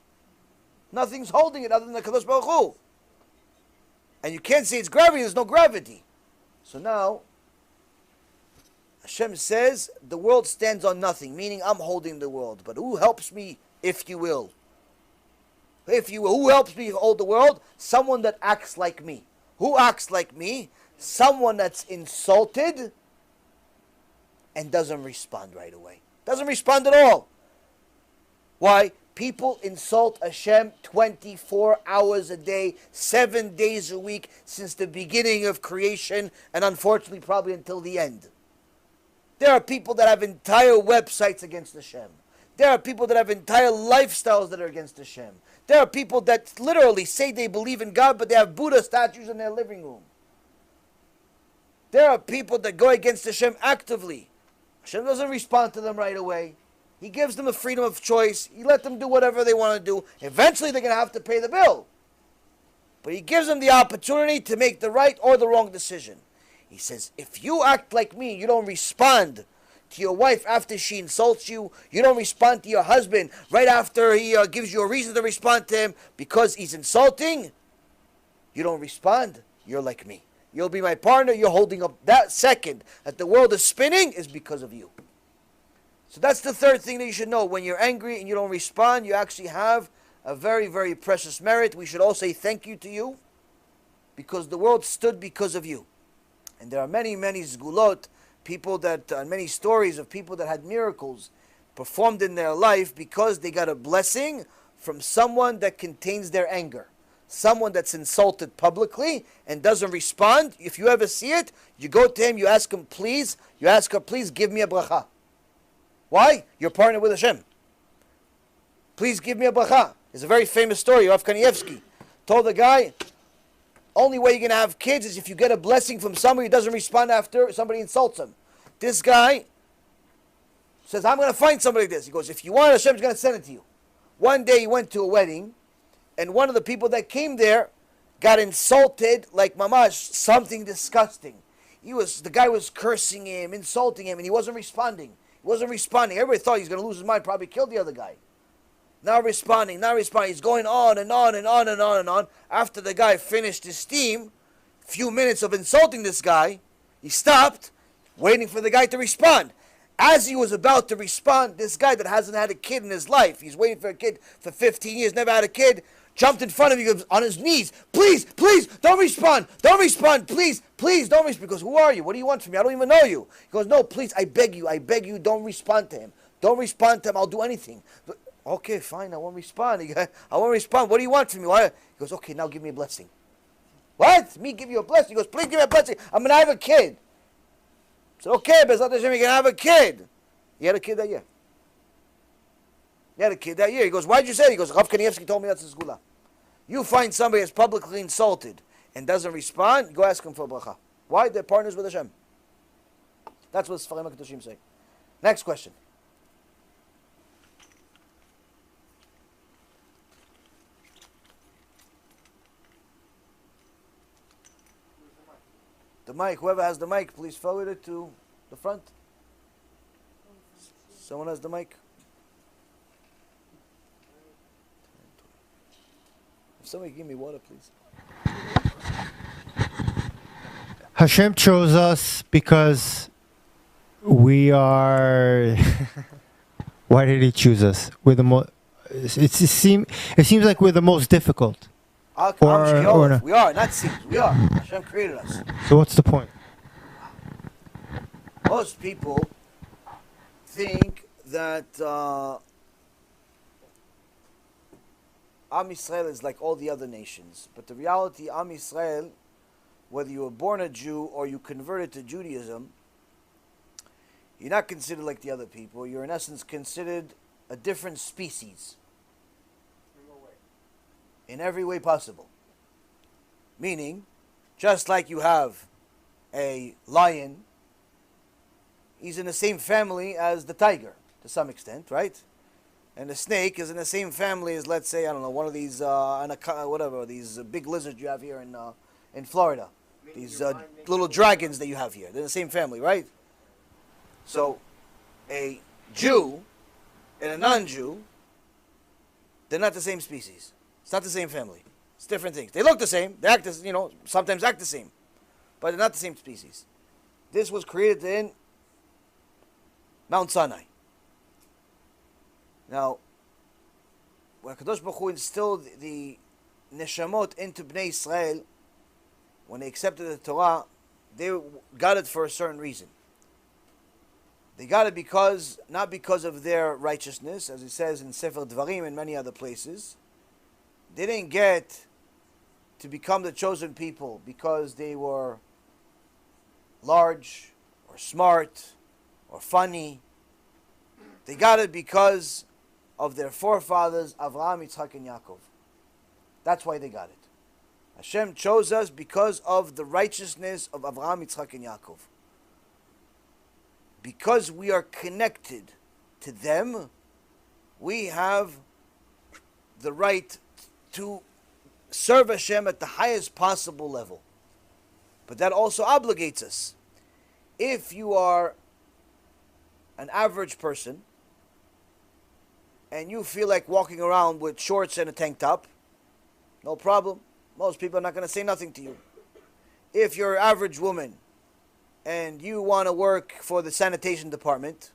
nothing's holding it other than HaKadosh Baruch Hu. And you can't say it's gravity. There's no gravity. So now, Hashem says, the world stands on nothing, meaning I'm holding the world. But who helps me, if you will? If you will, who helps me hold the world? Someone that acts like me. Who acts like me? Someone that's insulted and doesn't respond right away. Doesn't respond at all. Why? People insult Hashem 24 hours a day, 7 days a week, since the beginning of creation, and unfortunately probably until the end. There are people that have entire websites against Hashem. There are people that have entire lifestyles that are against Hashem. There are people that literally say they believe in God, but they have Buddha statues in their living room. There are people that go against Hashem actively. Hashem doesn't respond to them right away. He gives them a freedom of choice. He let them do whatever they want to do. Eventually they're going to have to pay the bill. But he gives them the opportunity to make the right or the wrong decision. He says, if you act like me, you don't respond to your wife after she insults you, you don't respond to your husband right after he gives you a reason to respond to him because he's insulting, you don't respond, you're like me. You'll be my partner, you're holding up that second that the world is spinning is because of you. So that's the third thing that you should know. When you're angry and you don't respond, you actually have a very, very precious merit. We should all say thank you to you because the world stood because of you. And there are many, many zgulot, people that, many stories of people that had miracles performed in their life because they got a blessing from someone that contains their anger. Someone that's insulted publicly and doesn't respond. If you ever see it, you go to him, you ask him, please, you ask her, please give me a bracha. Why? You're partnered with Hashem. Please give me a bracha. It's a very famous story. Rav Kanievsky told the guy, only way you're going to have kids is if you get a blessing from somebody who doesn't respond after somebody insults him. This guy says, I'm going to find somebody like this. He goes, if you want, Hashem's going to send it to you. One day he went to a wedding, and one of the people that came there got insulted like mamash, something disgusting. The guy was cursing him, insulting him, and he wasn't responding. He wasn't responding. Everybody thought he was going to lose his mind, probably kill the other guy. Not responding. He's going on and on and on and on and on. After the guy finished his steam, a few minutes of insulting this guy, he stopped, waiting for the guy to respond. As he was about to respond, this guy that hasn't had a kid in his life, he's waiting for a kid for 15 years, never had a kid, jumped in front of him on his knees. Please, don't respond. Don't respond. Please, don't respond. He goes, who are you? What do you want from me? I don't even know you. He goes, no, please, I beg you, don't respond to him. Don't respond to him. I'll do anything. Okay, fine, I won't respond. I won't respond. What do you want from me? Why? He goes, okay, now give me a blessing. What? Me give you a blessing? He goes, please give me a blessing. I'm going to have a kid. I said, okay, Bezat Hashem, you're going to have a kid. He had a kid that year. He had a kid that year. He goes, why'd you say it? He goes, Rav Kanievsky told me that's a segula. You find somebody that's publicly insulted and doesn't respond, go ask him for a bracha. Why? They're partners with Hashem. That's what Sfarim HaKadoshim say. Next question. The mic, whoever has the mic, please forward it to the front. Someone has the mic? If somebody give me water, please. Hashem chose us because we are. Why did He choose us? We're the it seems like we're the most difficult. Or no. We are, not seems. We are. Hashem created us. So what's the point? Most people think that Am Yisrael is like all the other nations. But the reality, Am Yisrael, whether you were born a Jew or you converted to Judaism, you're not considered like the other people. You're in essence considered a different species. In every way possible. Meaning, just like you have a lion, he's in the same family as the tiger, to some extent, right? And the snake is in the same family as, let's say, I don't know, one of these, these big lizards you have here in Florida. These little dragons that you have here. They're in the same family, right? So, a Jew and a non-Jew, they're not the same species. It's not the same family. It's different things. They look the same. They act, sometimes act the same, but they're not the same species. This was created in Mount Sinai. Now, when Kadosh Baruch Hu instilled the neshamot into Bnei Israel, when they accepted the Torah, they got it for a certain reason. They got it not because of their righteousness, as it says in Sefer Dvarim and many other places. They didn't get to become the chosen people because they were large or smart or funny. They got it because of their forefathers, Avraham, Yitzchak, and Yaakov. That's why they got it. Hashem chose us because of the righteousness of Avraham, Yitzchak, and Yaakov. Because we are connected to them, we have the right to serve Hashem at the highest possible level. But that also obligates us. If you are an average person and you feel like walking around with shorts and a tank top, no problem. Most people are not going to say nothing to you. If you're an average woman and you want to work for the sanitation department,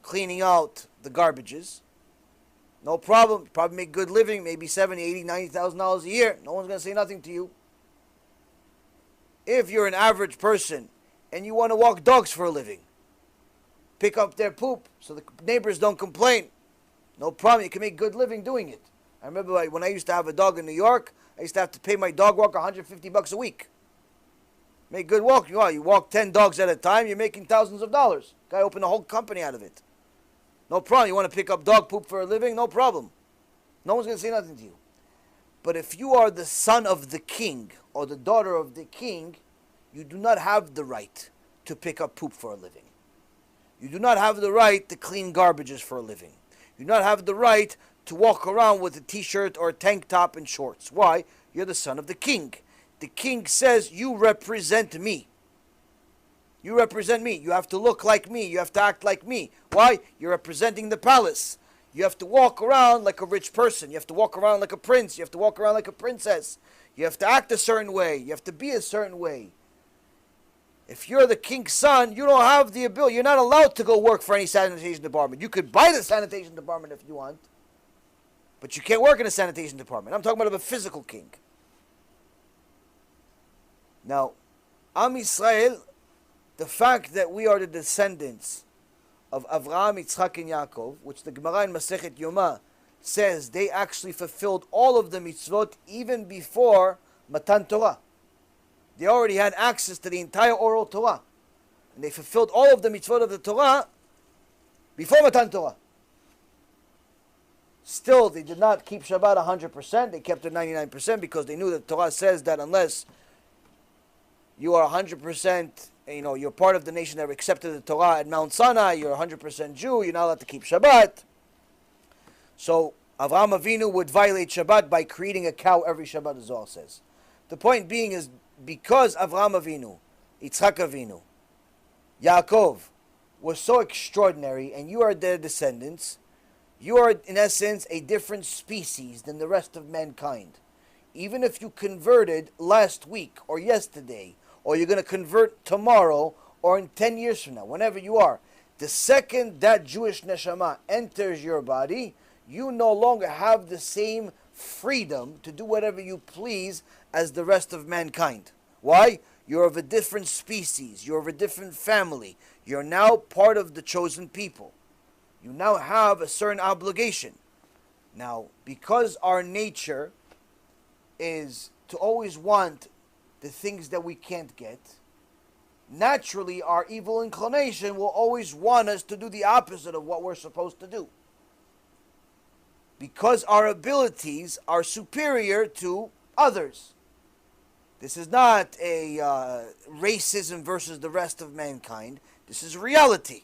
cleaning out the garbages, no problem. You probably make good living, maybe $70,000, $80,000, $90,000 a year. No one's going to say nothing to you. If you're an average person and you want to walk dogs for a living, pick up their poop so the neighbors don't complain, no problem. You can make good living doing it. I remember when I used to have a dog in New York, I used to have to pay my dog walker $150 a week. Make good walk. You walk 10 dogs at a time, you're making thousands of dollars. Guy opened a whole company out of it. No problem. You want to pick up dog poop for a living? No problem. No one's going to say nothing to you. But if you are the son of the king or the daughter of the king, you do not have the right to pick up poop for a living. You do not have the right to clean garbages for a living. You do not have the right to walk around with a t-shirt or a tank top and shorts. Why? You're the son of the king. The king says, you represent me. You represent me. You have to look like me. You have to act like me. Why? You're representing the palace. You have to walk around like a rich person. You have to walk around like a prince. You have to walk around like a princess. You have to act a certain way. You have to be a certain way. If you're the king's son, you don't have the ability. You're not allowed to go work for any sanitation department. You could buy the sanitation department if you want, but you can't work in a sanitation department. I'm talking about a physical king. Now, Am Yisrael, the fact that we are the descendants of Avraham, Yitzchak, and Yaakov, which the Gemara in Masechet Yoma says they actually fulfilled all of the mitzvot even before Matan Torah. They already had access to the entire oral Torah. And they fulfilled all of the mitzvot of the Torah before Matan Torah. Still, they did not keep Shabbat 100%. They kept it 99% because they knew that Torah says that unless you are 100%, you're part of the nation that accepted the Torah at Mount Sinai, you're 100% Jew, you're not allowed to keep Shabbat. So, Avraham Avinu would violate Shabbat by creating a cow every Shabbat, the Zohar says. The point being is, because Avraham Avinu, Yitzchak Avinu, Yaakov was so extraordinary, and you are their descendants, you are, in essence, a different species than the rest of mankind. Even if you converted last week or yesterday, or you're going to convert tomorrow or in 10 years from now, whenever you are, the second that Jewish neshama enters your body, you no longer have the same freedom to do whatever you please as the rest of mankind. Why? You're of a different species. You're of a different family. You're now part of the chosen people. You now have a certain obligation. Now, because our nature is to always want the things that we can't get, naturally our evil inclination will always want us to do the opposite of what we're supposed to do. Because our abilities are superior to others. This is not a racism versus the rest of mankind. This is reality.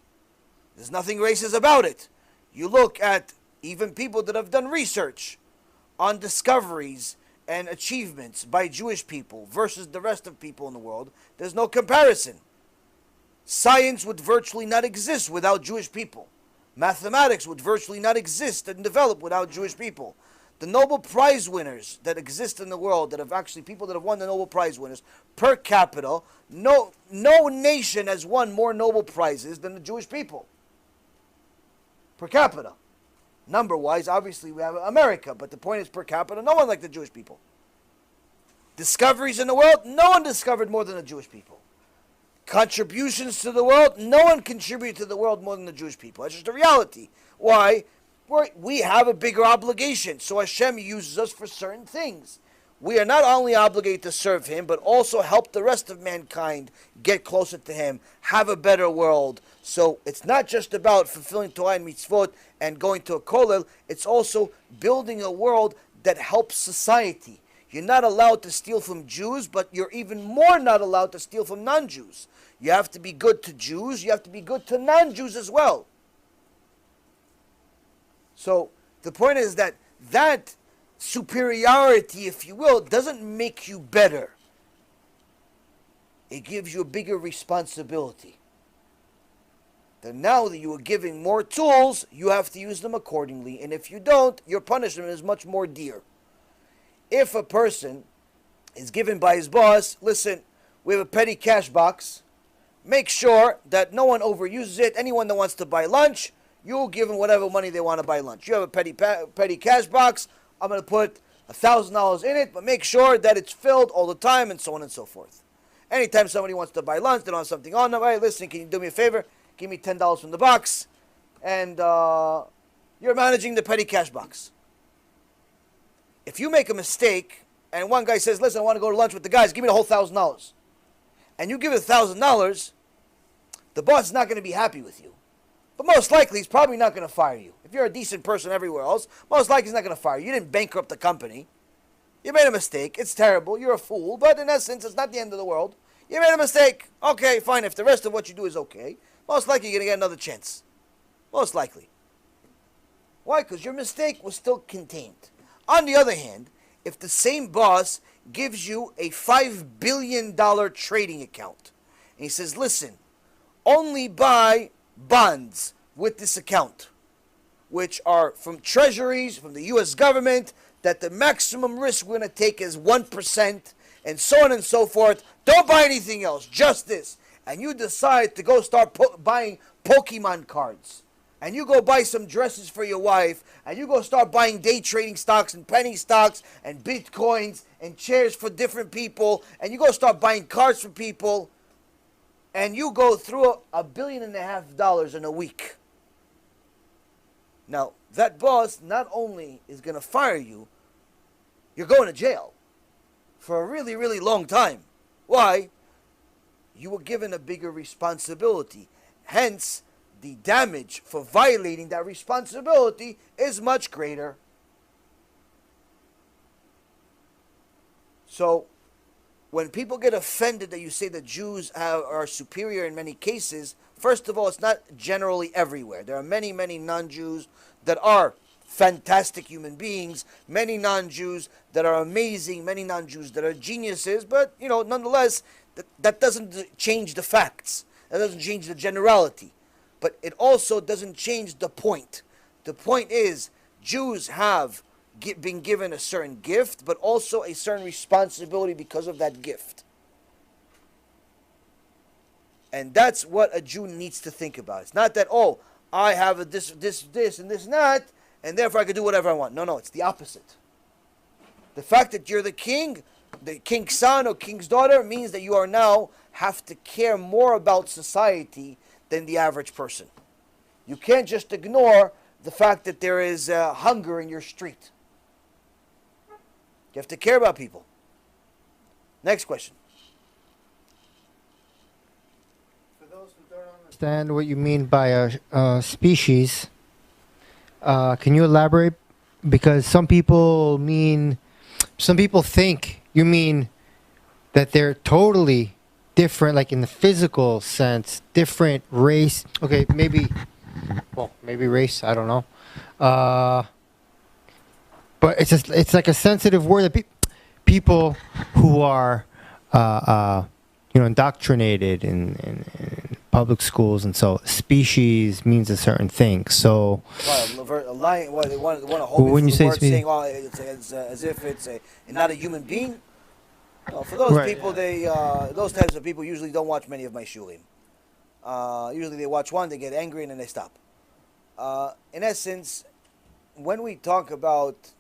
There's nothing racist about it. You look at even people that have done research on discoveries and achievements by Jewish people versus the rest of people in the world, there's no comparison. Science would virtually not exist without Jewish people. Mathematics would virtually not exist and develop without Jewish people. The Nobel Prize winners that exist in the world, that have actually people that have won the Nobel Prize winners, per capita, no nation has won more Nobel Prizes than the Jewish people. Per capita. Number-wise, obviously we have America, but the point is per capita, no one like the Jewish people. Discoveries in the world, no one discovered more than the Jewish people. Contributions to the world, no one contributed to the world more than the Jewish people. That's just a reality. Why? We have a bigger obligation, so Hashem uses us for certain things. We are not only obligated to serve Him, but also help the rest of mankind get closer to Him, have a better world. So it's not just about fulfilling Torah and mitzvot and going to a kollel, it's also building a world that helps society. You're not allowed to steal from Jews, but you're even more not allowed to steal from non-Jews. You have to be good to Jews, you have to be good to non-Jews as well. So the point is that superiority, if you will, doesn't make you better. It gives you a bigger responsibility. That now that you are giving more tools, you have to use them accordingly. And if you don't, your punishment is much more dear. If a person is given by his boss, listen, we have a petty cash box. Make sure that no one overuses it. Anyone that wants to buy lunch, you'll give them whatever money they want to buy lunch. You have a petty cash box. I'm going to put $1,000 in it, but make sure that it's filled all the time, and so on and so forth. Anytime somebody wants to buy lunch, they don't have something on them. Hey, listen, can you do me a favor? Give me $10 from the box, and you're managing the petty cash box. If you make a mistake, and one guy says, listen, I want to go to lunch with the guys, give me the whole $1,000. And you give it $1,000, the boss is not going to be happy with you. But most likely, he's probably not going to fire you. If you're a decent person everywhere else, most likely he's not going to fire you. You didn't bankrupt the company. You made a mistake. It's terrible. You're a fool. But in essence, it's not the end of the world. You made a mistake. Okay, fine. If the rest of what you do is okay, most likely you're going to get another chance. Most likely. Why? Because your mistake was still contained. On the other hand, if the same boss gives you a $5 billion trading account, and he says, listen, only buy bonds with this account, which are from treasuries, from the U.S. government, that the maximum risk we're going to take is 1%, and so on and so forth. Don't buy anything else, just this. And you decide to go start buying Pokemon cards. And you go buy some dresses for your wife, and you go start buying day trading stocks and penny stocks and bitcoins and chairs for different people, and you go start buying cars for people. and you go through $1.5 billion in a week. Now, that boss not only is going to fire you, you're going to jail for a really, really long time. Why? You were given a bigger responsibility. Hence, the damage for violating that responsibility is much greater. So, when people get offended that you say that Jews are superior in many cases, first of all, it's not generally everywhere. There are many, many non-Jews that are fantastic human beings, many non-Jews that are amazing, many non-Jews that are geniuses, but, nonetheless, that doesn't change the facts. That doesn't change the generality. But it also doesn't change the point. The point is, Jews have been given a certain gift, but also a certain responsibility because of that gift. And that's what a Jew needs to think about. It's not that, I have a this, and this, and that, and therefore I can do whatever I want. No, it's the opposite. The fact that you're the king's son or king's daughter, means that you are now have to care more about society than the average person. You can't just ignore the fact that there is hunger in your street. You have to care about people. Next question. For those who don't understand what you mean by a species, can you elaborate? Because some people think you mean that they're totally different, like in the physical sense, different race. Okay, maybe race, I don't know. But it's like a sensitive word that people who are, indoctrinated in public schools, and so species means a certain thing. So, a lion. They want to hold when me you for the say word, saying, it's as if it's not a human being. No, for those people, those types of people usually don't watch many of my shurim. Usually they watch one, they get angry, and then they stop. In essence, when we talk about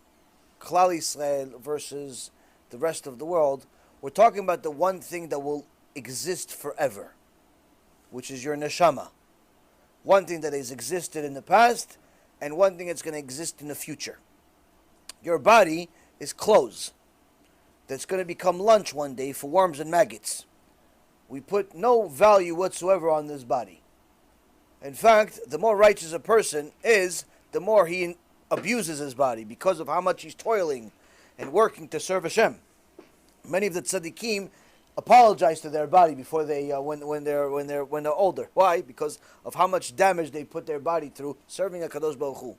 Klal Yisrael versus the rest of the world, we're talking about the one thing that will exist forever, which is your neshama. One thing that has existed in the past, and one thing that's going to exist in the future. Your body is clothes that's going to become lunch one day for worms and maggots. We put no value whatsoever on this body. In fact, the more righteous a person is, the more he abuses his body because of how much he's toiling and working to serve Hashem. Many of the tzaddikim apologize to their body before they when they're older. Why? Because of how much damage they put their body through serving HaKadosh Baruch Hu.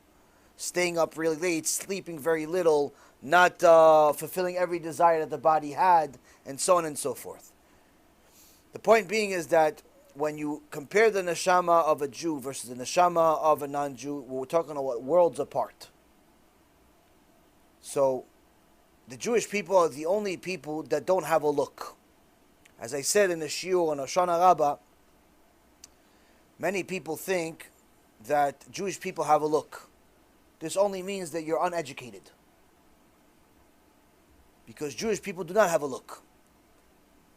Staying up really late, sleeping very little, not fulfilling every desire that the body had, and so on and so forth. The point being is that when you compare the neshama of a Jew versus the neshama of a non-Jew, we're talking about worlds apart. So, the Jewish people are the only people that don't have a look. As I said in the shiur on Hoshana Rabbah, many people think that Jewish people have a look. This only means that you're uneducated. Because Jewish people do not have a look.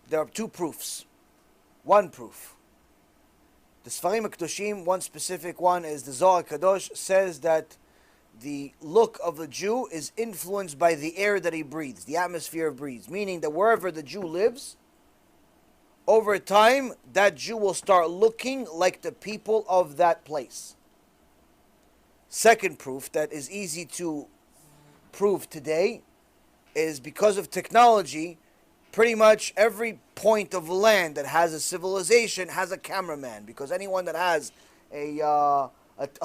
There are two proofs. One proof. The Sfarim HaKadoshim, one specific one is the Zohar Kadosh, says that the look of a Jew is influenced by the air that he breathes, the atmosphere he breathes. Meaning that wherever the Jew lives, over time, that Jew will start looking like the people of that place. Second proof that is easy to prove today is because of technology, pretty much every point of land that has a civilization has a cameraman, because anyone that has a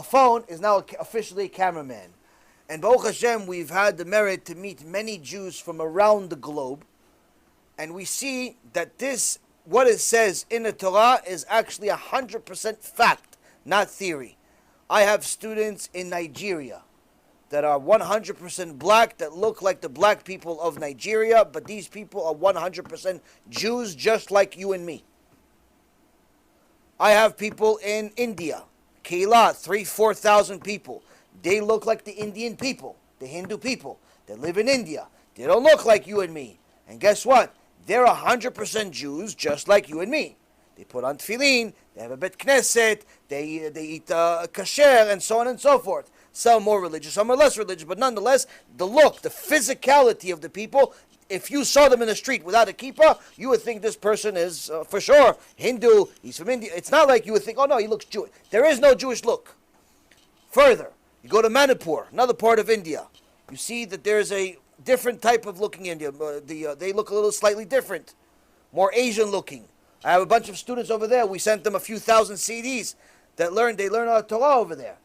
phone is now officially a cameraman. And Baruch Hashem, we've had the merit to meet many Jews from around the globe, and we see that what it says in the Torah is actually 100% fact, not theory. I have students in Nigeria that are 100% black, that look like the black people of Nigeria, but these people are 100% Jews, just like you and me. I have people in India, Keilah, 3,000-4,000 people. They look like the Indian people, the Hindu people. They live in India. They don't look like you and me. And guess what? They're 100% Jews, just like you and me. they put on tefillin, they have a bet knesset, they eat kasher, and so on and so forth. Some more religious, some are less religious, but nonetheless, the look, the physicality of the people, if you saw them in the street without a kippah, you would think this person is, for sure, Hindu, he's from India. It's not like you would think, oh no, he looks Jewish. There is no Jewish look. Further, you go to Manipur, another part of India, you see that there's a different type of looking India. They look a little slightly different, more Asian looking. I have a bunch of students over there. We sent them a few thousand CDs that they learn our Torah over there.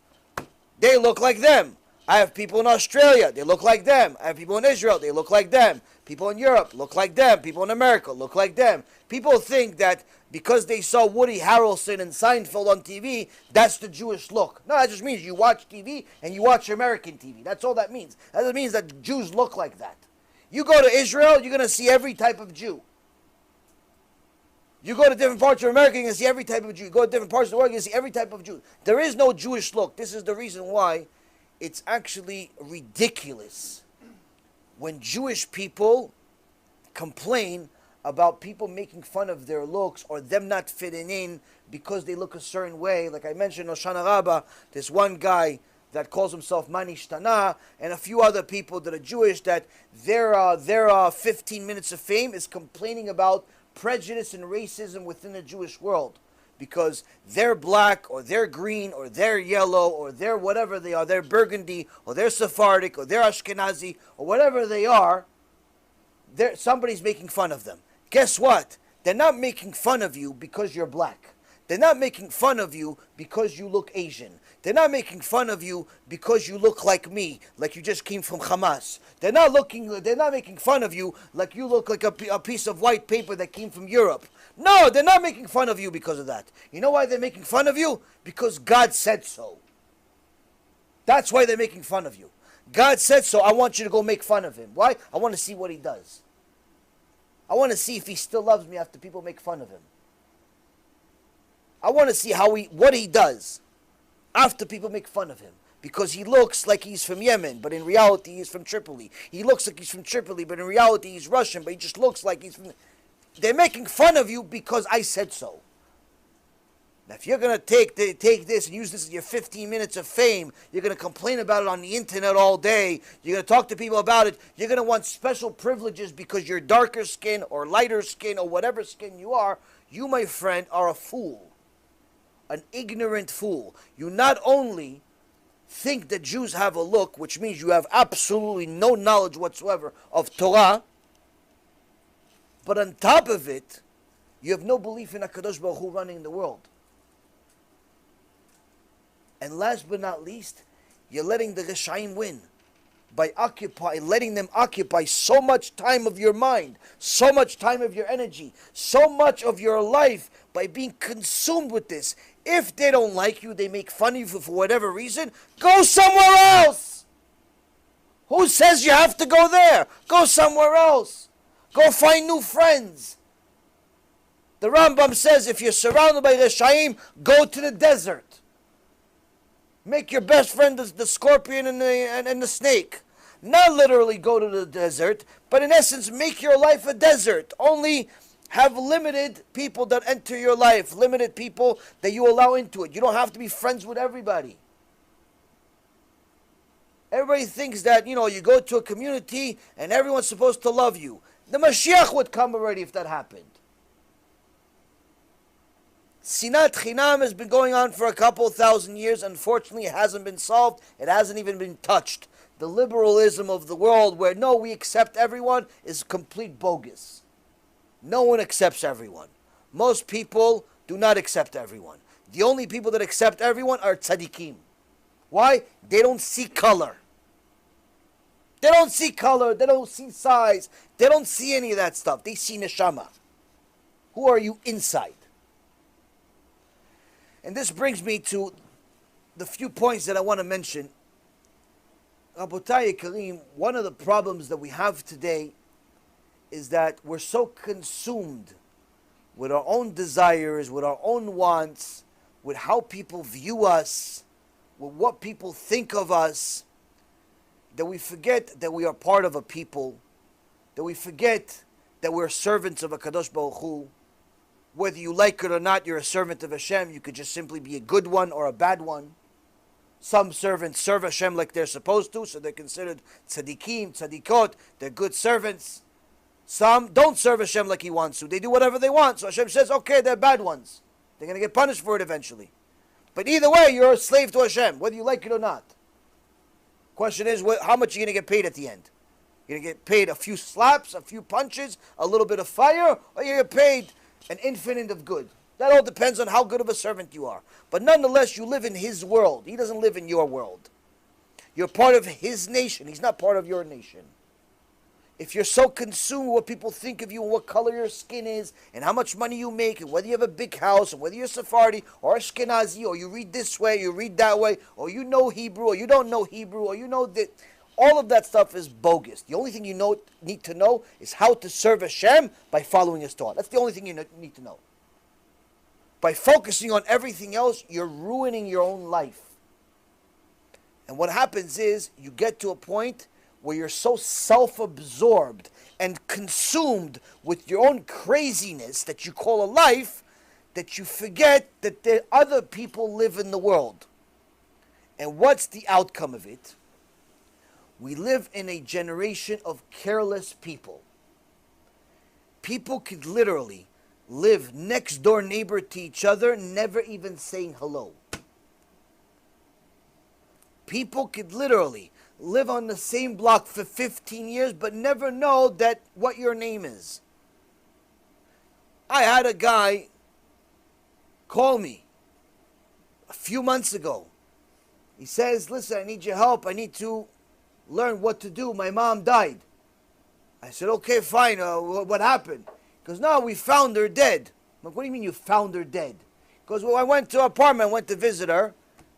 They look like them. I have people in Australia, they look like them. I have people in Israel, they look like them. People in Europe look like them. People in America look like them. People think that because they saw Woody Harrelson and Seinfeld on TV, that's the Jewish look. No, that just means you watch TV and you watch American TV. That's all that means. That doesn't mean that Jews look like that. You go to Israel, you're going to see every type of Jew. You go to different parts of America, you're going to see every type of Jew. You go to different parts of the world, you're going to see every type of Jew. There is no Jewish look. This is the reason why it's actually ridiculous when Jewish people complain about people making fun of their looks or them not fitting in because they look a certain way. Like I mentioned, Hoshana Rabbah, this one guy that calls himself Manishtana, and a few other people that are Jewish, that their 15 minutes of fame is complaining about prejudice and racism within the Jewish world. Because they're black, or they're green, or they're yellow, or they're whatever they are, they're burgundy, or they're Sephardic, or they're Ashkenazi, or whatever they are, somebody's making fun of them. Guess what? They're not making fun of you because you're black. They're not making fun of you because you look Asian. They're not making fun of you because you look like me, like you just came from Hamas. They're not making fun of you like you look like a piece of white paper that came from Europe. No, they're not making fun of you because of that. You know why they're making fun of you? Because God said so. That's why they're making fun of you. God said so. I want you to go make fun of him. Why? I want to see what he does. I want to see if he still loves me after people make fun of him. I want to see what he does after people make fun of him. Because he looks like he's from Yemen, but in reality he's from Tripoli. He looks like he's from Tripoli, but in reality he's Russian, but he just looks like he's from... They're making fun of you because I said so. Now, if you're going to take this and use this as your 15 minutes of fame, you're going to complain about it on the internet all day, you're going to talk to people about it, you're going to want special privileges because you're darker skin or lighter skin or whatever skin you are, you, my friend, are a fool. An ignorant fool. You not only think that Jews have a look, which means you have absolutely no knowledge whatsoever of Torah, but on top of it, you have no belief in HaKadosh Baruch Hu running the world. And last but not least, you're letting the Reshaim win by letting them occupy so much time of your mind, so much time of your energy, so much of your life by being consumed with this. If they don't like you, they make fun of you for whatever reason, go somewhere else. Who says you have to go there? Go somewhere else. Go find new friends. The Rambam says if you're surrounded by Reshaim, go to the desert. Make your best friend the scorpion and the snake. Not literally go to the desert, but in essence make your life a desert. Only have limited people that enter your life, limited people that you allow into it. You don't have to be friends with everybody. Everybody thinks that, you go to a community and everyone's supposed to love you. The Mashiach would come already if that happened. Sinat Chinam has been going on for a couple thousand years. Unfortunately, it hasn't been solved. It hasn't even been touched. The liberalism of the world where, no, we accept everyone is complete bogus. No one accepts everyone. Most people do not accept everyone. The only people that accept everyone are tzaddikim. Why? They don't see color. They don't see color. They don't see size. They don't see any of that stuff. They see neshama. Who are you inside? And this brings me to the few points that I want to mention. Rabotai Karim, one of the problems that we have today is that we're so consumed with our own desires, with our own wants, with how people view us, with what people think of us, that we forget that we are part of a people, that we forget that we're servants of HaKadosh Baruch Hu, whether you like it or not, you're a servant of Hashem. You could just simply be a good one or a bad one. Some servants serve Hashem like they're supposed to, so they're considered tzaddikim, tzaddikot. They're good servants. Some don't serve Hashem like He wants to. They do whatever they want. So Hashem says, okay, they're bad ones. They're going to get punished for it eventually. But either way, you're a slave to Hashem, whether you like it or not. Question is, how much are you going to get paid at the end? You're going to get paid a few slaps, a few punches, a little bit of fire, or you get paid an infinite of good. That all depends on how good of a servant you are. But nonetheless, you live in His world. He doesn't live in your world. You're part of His nation. He's not part of your nation. If you're so consumed with what people think of you and what color your skin is and how much money you make and whether you have a big house and whether you're Sephardi or Ashkenazi or you read this way, you read that way, or you know Hebrew or you don't know Hebrew or you know that, all of that stuff is bogus. The only thing you need to know is how to serve Hashem by following His Torah. That's the only thing you need to know. By focusing on everything else, you're ruining your own life. And what happens is you get to a point where you're so self-absorbed and consumed with your own craziness that you call a life that you forget that there other people live in the world. And what's the outcome of it? We live in a generation of careless people. People could literally live next door neighbor to each other, never even saying hello. People could literally live on the same block for 15 years but never know that what your name is. I had a guy call me a few months ago. He says, listen, I need your help. I need to learn what to do. My mom died. I said, okay, fine. What happened? He goes, no, we found her dead. I'm like, what do you mean you found her dead? He goes, well, I went to her apartment, went to visit her,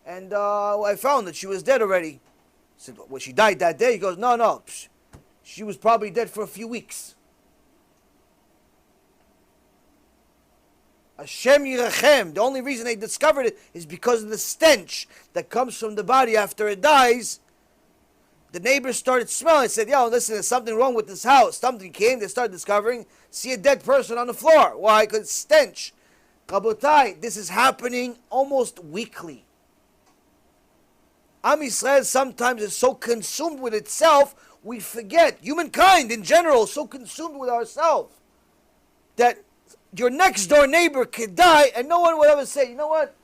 and I found that she was dead already. I said, well, she died that day? He goes, no. She was probably dead for a few weeks. Hashem Yirachem. The only reason they discovered it is because of the stench that comes from the body after it dies. The neighbors started smelling. They said, yo, listen, there's something wrong with this house. Something came. They started discovering, see a dead person on the floor. Why? Because it's stench. Rabotai, this is happening almost weekly. Am Yisrael sometimes is so consumed with itself, we forget. Humankind in general is so consumed with ourselves that your next door neighbor could die and no one would ever say, you know what?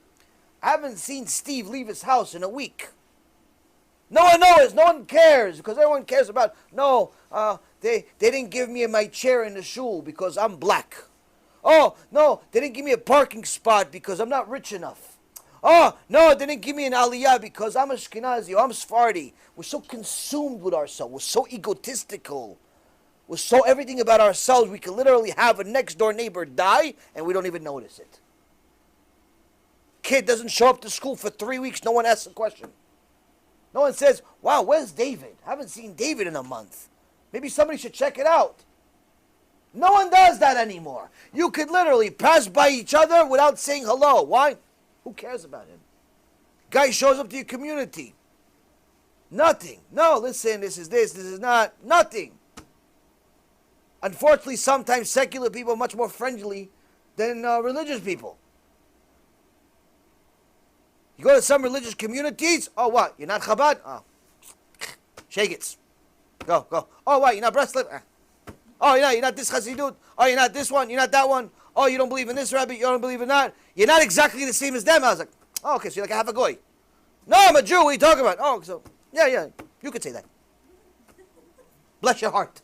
I haven't seen Steve leave his house in a week. No one knows. No one cares because everyone cares about, no, they didn't give me my chair in the shul because I'm black. Oh, no, they didn't give me a parking spot because I'm not rich enough. Oh, no, they didn't give me an aliyah because I'm Ashkenazi or I'm Sephardi. We're so consumed with ourselves. We're so egotistical. We're so everything about ourselves. We can literally have a next door neighbor die and we don't even notice it. Kid doesn't show up to school for 3 weeks. No one asks a question. No one says, wow, where's David? I haven't seen David in a month. Maybe somebody should check it out. No one does that anymore. You could literally pass by each other without saying hello. Why? Who cares about him? Guy shows up to your community. Nothing. No, listen, this is not. Nothing. Unfortunately, sometimes secular people are much more friendly than religious people. You go to some religious communities, oh, what? You're not Chabad? Oh, shake it. Go. Oh, what? You're not Breslov? Oh, you're not this Chassidut? Oh, you're not this one? You're not that one? Oh, you don't believe in this rabbi? You don't believe in that? You're not exactly the same as them. I was like, oh, okay, so you're like a half a goy. No, I'm a Jew. What are you talking about? Oh, so, yeah, you could say that. Bless your heart.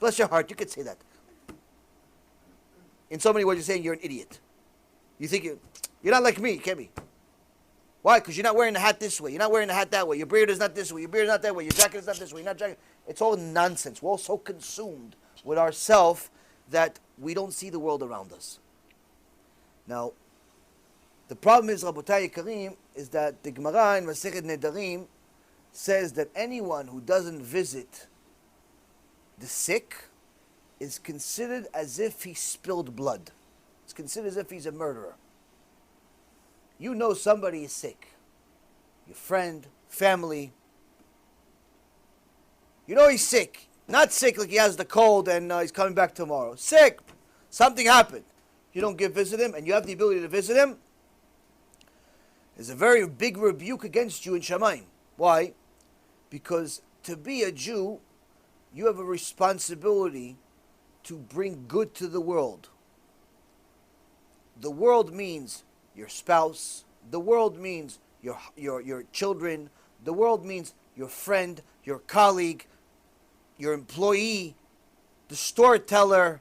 Bless your heart. You could say that. In so many words, you're saying you're an idiot. You think you're not like me. You can't be. Why? Because you're not wearing the hat this way. You're not wearing the hat that way. Your beard is not this way. Your beard is not that way. Your jacket is not this way. You're not jacket. It's all nonsense. We're all so consumed with ourselves that we don't see the world around us. Now, the problem is, Rabotai Karim, is that the Gemara in Masechet Nedarim says that anyone who doesn't visit the sick is considered as if he spilled blood. It's considered as if he's a murderer. You know somebody is sick. Your friend, family. You know he's sick. Not sick like he has the cold and he's coming back tomorrow. Sick. Something happened. you don't visit him, and you have the ability to visit him, is a very big rebuke against you in Shamayim. Why? Because to be a Jew, you have a responsibility to bring good to the world. The world means your spouse. The world means your children. The world means your friend, your colleague, your employee, the storyteller,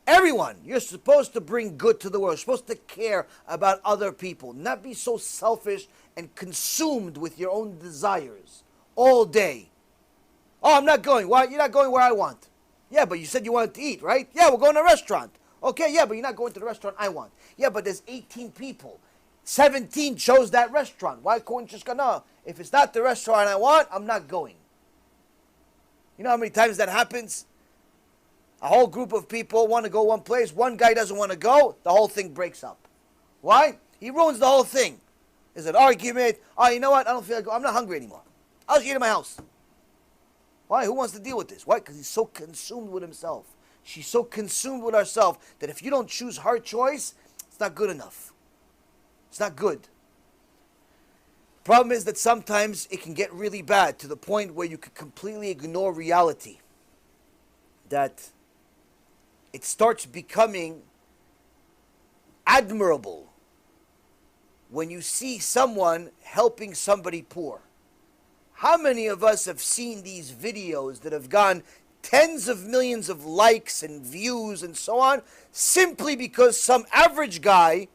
everyone. You're supposed to bring good to the world. You're supposed to care about other people, not be so selfish and consumed with your own desires all day. Oh, I'm not going. Why? You're not going where I want. Yeah, but you said you wanted to eat, right? Yeah, we're going to a restaurant. Okay, yeah, but you're not going to the restaurant I want. Yeah, but there's 18 people. 17 chose that restaurant. Why couldn't you just go, no, if it's not the restaurant I want, I'm not going. You know how many times that happens? A whole group of people want to go one place. One guy doesn't want to go. The whole thing breaks up. Why? He ruins the whole thing. There's an argument. Oh, you know what? I don't feel like I'm not hungry anymore. I'll just eat in my house. Why? Who wants to deal with this? Why? Because he's so consumed with himself. She's so consumed with herself that if you don't choose her choice, it's not good enough. It's not good. Problem is that sometimes it can get really bad to the point where you could completely ignore reality. That it starts becoming admirable when you see someone helping somebody poor. How many of us have seen these videos that have gone tens of millions of likes and views and so on, simply because some average guy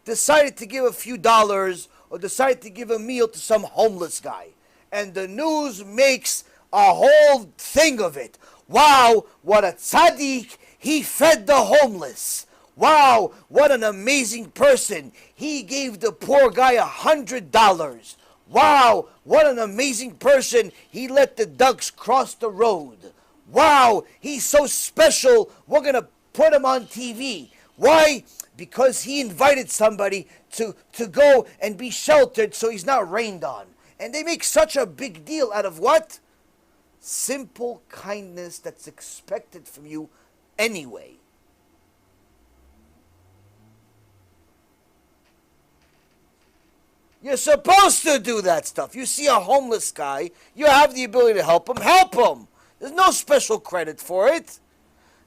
decided to give a few dollars or decided to give a meal to some homeless guy. And the news makes a whole thing of it. Wow, what a tzaddik, he fed the homeless. Wow, what an amazing person. He gave the poor guy $100. Wow, what an amazing person. He let the ducks cross the road. Wow, he's so special. We're going to put him on TV. Why? Because he invited somebody to go and be sheltered so he's not rained on. And they make such a big deal out of what? Simple kindness that's expected from you anyway. You're supposed to do that stuff. You see a homeless guy, you have the ability to help him, help him. There's no special credit for it.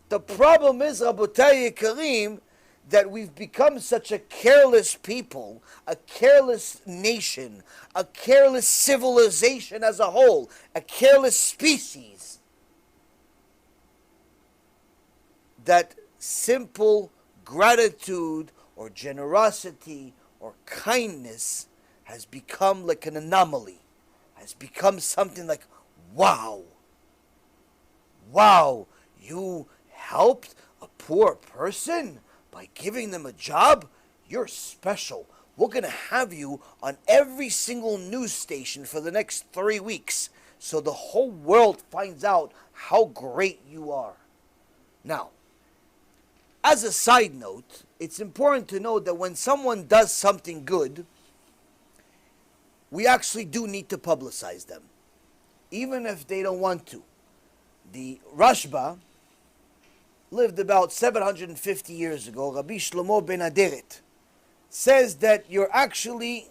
The problem is, Rabotai Yekarim, that we've become such a careless people, a careless nation, a careless civilization as a whole, a careless species, that simple gratitude or generosity or kindness has become like an anomaly, has become something like, wow, you helped a poor person by giving them a job? You're special. We're going to have you on every single news station for the next 3 weeks so the whole world finds out how great you are. Now, as a side note, it's important to know that when someone does something good, we actually do need to publicize them, even if they don't want to. The Rashba lived about 750 years ago. Rabbi Shlomo ben Aderet says that you're actually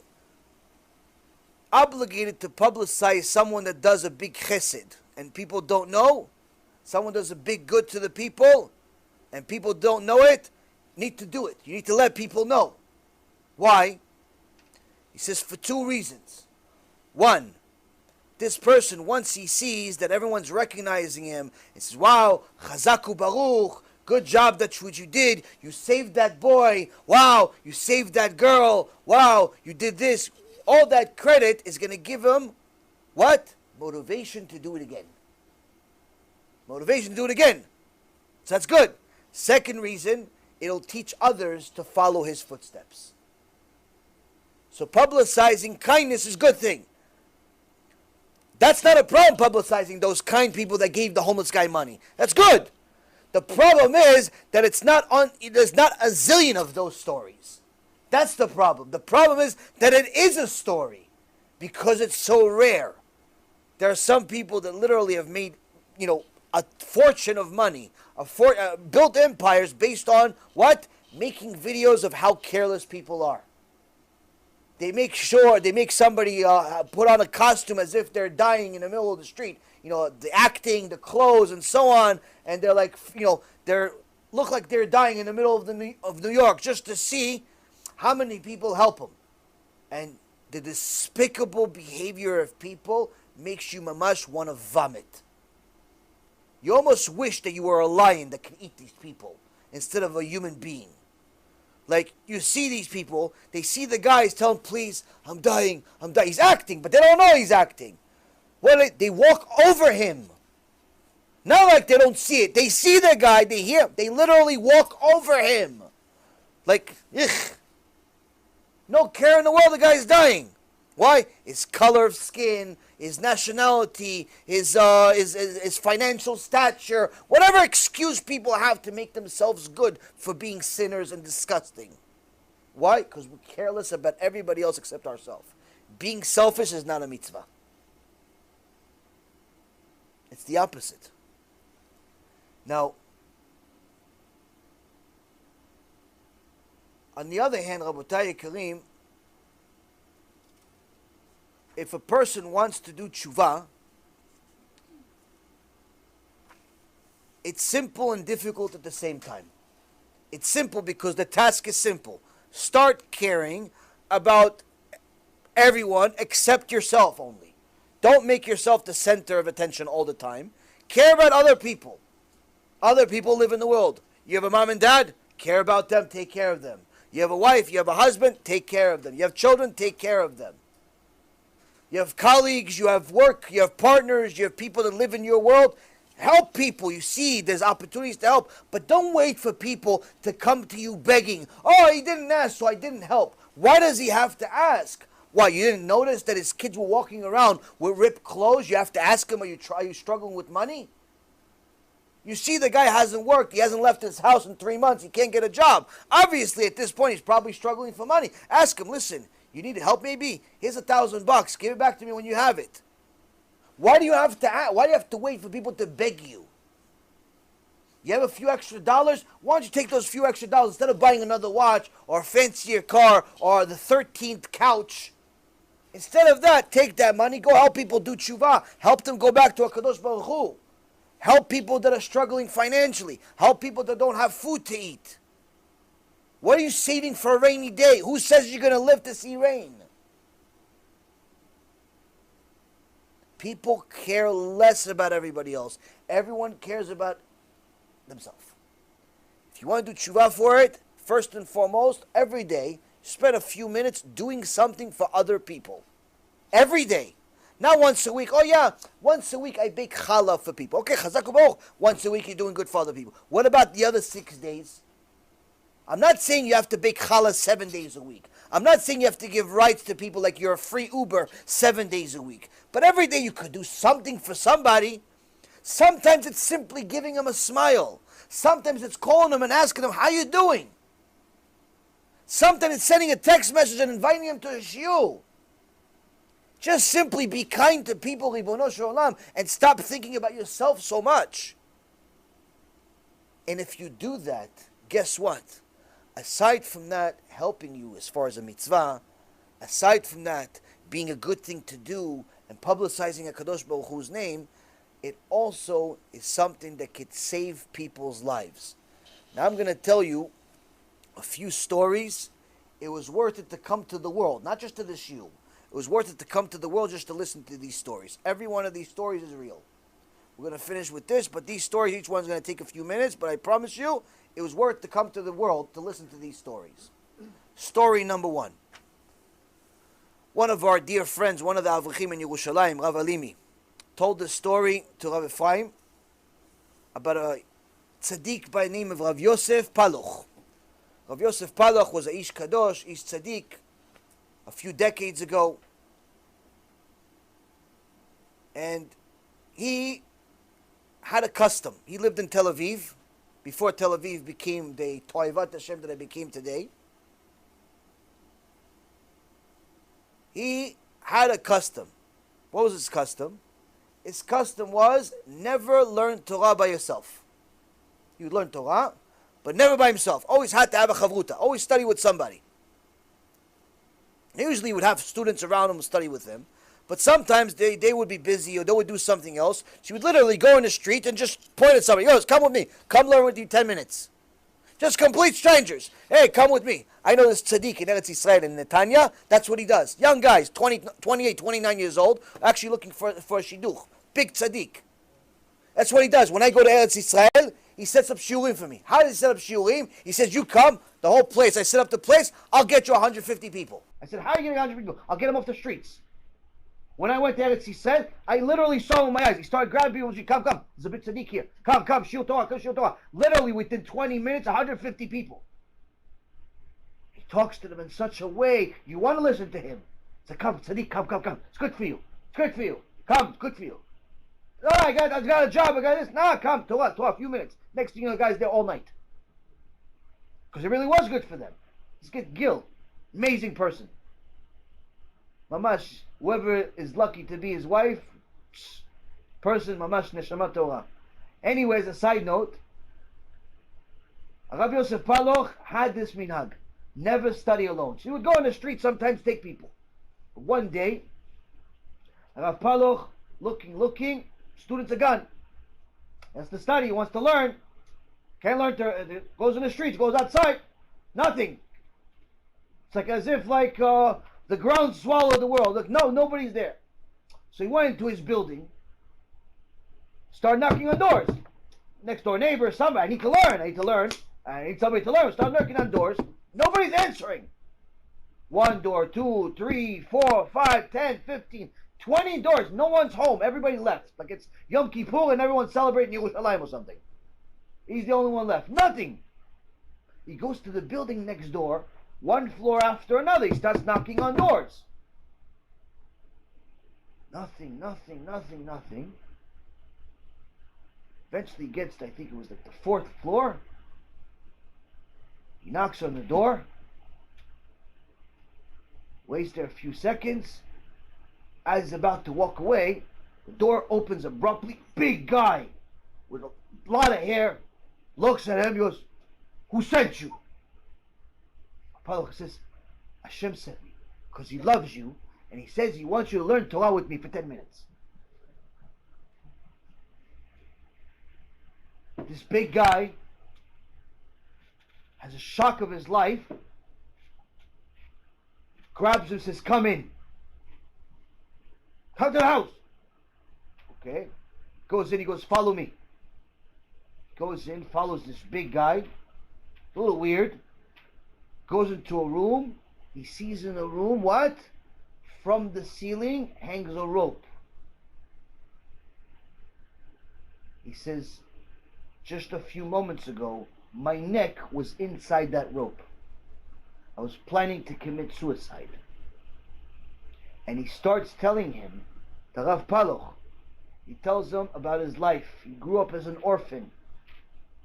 obligated to publicize someone that does a big chesed and people don't know. Someone does a big good to the people and people don't know it. Need to do it. You need to let people know. Why? He says for 2 reasons. One, this person, once he sees that everyone's recognizing him, he says, wow, chazaku baruch, good job that what you did. You saved that boy. Wow, you saved that girl. Wow, you did this. All that credit is going to give him, what? Motivation to do it again. Motivation to do it again. So that's good. Second reason, it'll teach others to follow his footsteps. So publicizing kindness is a good thing. That's not a problem, publicizing those kind people that gave the homeless guy money. That's good. The problem is that there's not a zillion of those stories. That's the problem. The problem is that it is a story because it's so rare. There are some people that literally have made, a fortune of money, built empires based on what? making videos of how careless people are. They make somebody put on a costume as if they're dying in the middle of the street. You know, the acting, the clothes, and so on. And they're like, they're look like they're dying in the middle of New York just to see how many people help them. And the despicable behavior of people makes you mamash want to vomit. You almost wish that you were a lion that can eat these people instead of a human being. Like, you see these people, they see the guys, tell him, please, I'm dying. He's acting, but they don't know he's acting. Well, they walk over him. Not like they don't see it. They see the guy, they hear him. They literally walk over him. Like, ugh. No care in the world, the guy's dying. Why? His color of skin, his nationality, his financial stature, whatever excuse people have to make themselves good for being sinners and disgusting. Why? Because we're careless about everybody else except ourselves. Being selfish is not a mitzvah. It's the opposite. Now, on the other hand, Rabotai Karim, if a person wants to do tshuva, it's simple and difficult at the same time. It's simple because the task is simple. Start caring about everyone except yourself only. Don't make yourself the center of attention all the time. Care about other people. Other people live in the world. You have a mom and dad? Care about them, take care of them. You have a wife, you have a husband, take care of them. You have children, take care of them. You have colleagues, you have work, you have partners, you have people that live in your world. Help people. You see, there's opportunities to help. But don't wait for people to come to you begging. Oh, he didn't ask, so I didn't help. Why does he have to ask? Why, you didn't notice that his kids were walking around with ripped clothes? You have to ask him, are you struggling with money? You see the guy hasn't worked. He hasn't left his house in 3 months. He can't get a job. Obviously, at this point, he's probably struggling for money. Ask him, listen, you need help maybe? Here's $1,000. Give it back to me when you have it. Why do you have to wait for people to beg you? You have a few extra dollars? Why don't you take those few extra dollars instead of buying another watch or a fancier car or the 13th couch? Instead of that, take that money, go help people do tshuva. Help them go back to HaKadosh Baruch Hu. Help people that are struggling financially. Help people that don't have food to eat. What are you saving for a rainy day? Who says you're going to live to see rain? People care less about everybody else. Everyone cares about themselves. If you want to do tshuva for it, first and foremost, every day, spend a few minutes doing something for other people. Every day. Not once a week. Oh yeah, once a week I bake challah for people. Okay, chazak u'baruch. Once a week you're doing good for other people. What about the other 6 days? I'm not saying you have to bake challah 7 days a week. I'm not saying you have to give rights to people like you're a free Uber 7 days a week. But every day you could do something for somebody. Sometimes it's simply giving them a smile. Sometimes it's calling them and asking them, how you doing? Sometimes it's sending a text message and inviting them to a shiur. Just simply be kind to people, Ribono Shel Olam, and stop thinking about yourself so much. And if you do that, guess what? Aside from that helping you as far as a mitzvah, aside from that being a good thing to do and publicizing HaKadosh Baruch Hu's name, it also is something that could save people's lives. Now I'm going to tell you a few stories. It was worth it to come to the world, not just to the shiur. It was worth it to come to the world just to listen to these stories. Every one of these stories is real. We're going to finish with this, but these stories, each one's going to take a few minutes, but I promise you, it was worth to come to the world to listen to these stories. Story number one. One of our dear friends, one of the Avrichim in Yerushalayim, Rav Alimi, told the story to Rav Ephraim about a tzaddik by the name of Rav Yosef Paluch. Rav Yosef Paluch was a Ish Kadosh, Ish Tzaddik, a few decades ago. And he had a custom. He lived in Tel Aviv, before Tel Aviv became the Toivat Hashem that it became today. He had a custom. What was his custom? His custom was never learn Torah by yourself. You learn Torah, but never by himself. Always had to have a chavruta. Always study with somebody. He usually would have students around him study with him, but sometimes they would be busy or they would do something else. She would literally go in the street and just point at somebody. He goes, come with me. Come learn with you 10 minutes. Just complete strangers. Hey, come with me. I know this tzaddik in Eretz Yisrael in Netanya. That's what he does. Young guys, 28, 29 years old, actually looking for a shidduch. Big tzaddik. That's what he does. When I go to Eretz Yisrael, he sets up shiurim for me. How does he set up shiurim? He says, you come, the whole place. I set up the place, I'll get you 150 people. I said, how are you getting 100 people? I'll get them off the streets. When I went to Eretz Yisrael, I literally saw him with my eyes. He started grabbing people and said, come, there's a big tzaddik here. Come, shiur Torah, come shiur Torah. Literally within 20 minutes, 150 people. He talks to them in such a way, you want to listen to him. He said, come, tzaddik, come. It's good for you. Come, it's good for you. Oh, I got a job, I got this. Nah, come, Torah, a few minutes. Next thing you know, the guy's there all night. Because it really was good for them. Let's get Gil. Amazing person. Mamash, whoever is lucky to be his wife, person, mamash, neshama Torah. Anyways, a side note, Rabbi Yosef Paloch had this minhag. Never study alone. She would go on the street, sometimes take people. But one day, Rav Paloch, looking, students are gone. That's the study, he wants to learn. Can't learn goes in the streets, goes outside. Nothing. It's like as if the ground swallowed the world. Look, no, nobody's there. So he went into his building, started knocking on doors. Next door neighbor, somebody, I need to learn. I need somebody to learn. Start knocking on doors. Nobody's answering. 1 door, 2, 3, 4, 5, 10, 15, 20 doors. No one's home. Everybody left. Like it's Yom Kippur and everyone's celebrating Yerushalayim or something. He's the only one left. Nothing. He goes to the building next door, one floor after another. He starts knocking on doors. Nothing. Eventually he gets to, I think it was like the 4th floor. He knocks on the door. Waits there a few seconds. As he's about to walk away, the door opens abruptly. Big guy with a lot of hair looks at him. He goes, who sent you? Apollo says, Hashem sent me because he loves you and he says he wants you to learn Torah with me for 10 minutes. This big guy has a shock of his life, grabs him, says, come in. Come to the house. Okay. Goes in, he goes, follow me. Goes in, follows this big guy. A little weird. Goes into a room. He sees in the room what? From the ceiling hangs a rope. He says, just a few moments ago, my neck was inside that rope. I was planning to commit suicide. And he starts telling him, the Rav Paloch, he tells him about his life. He grew up as an orphan,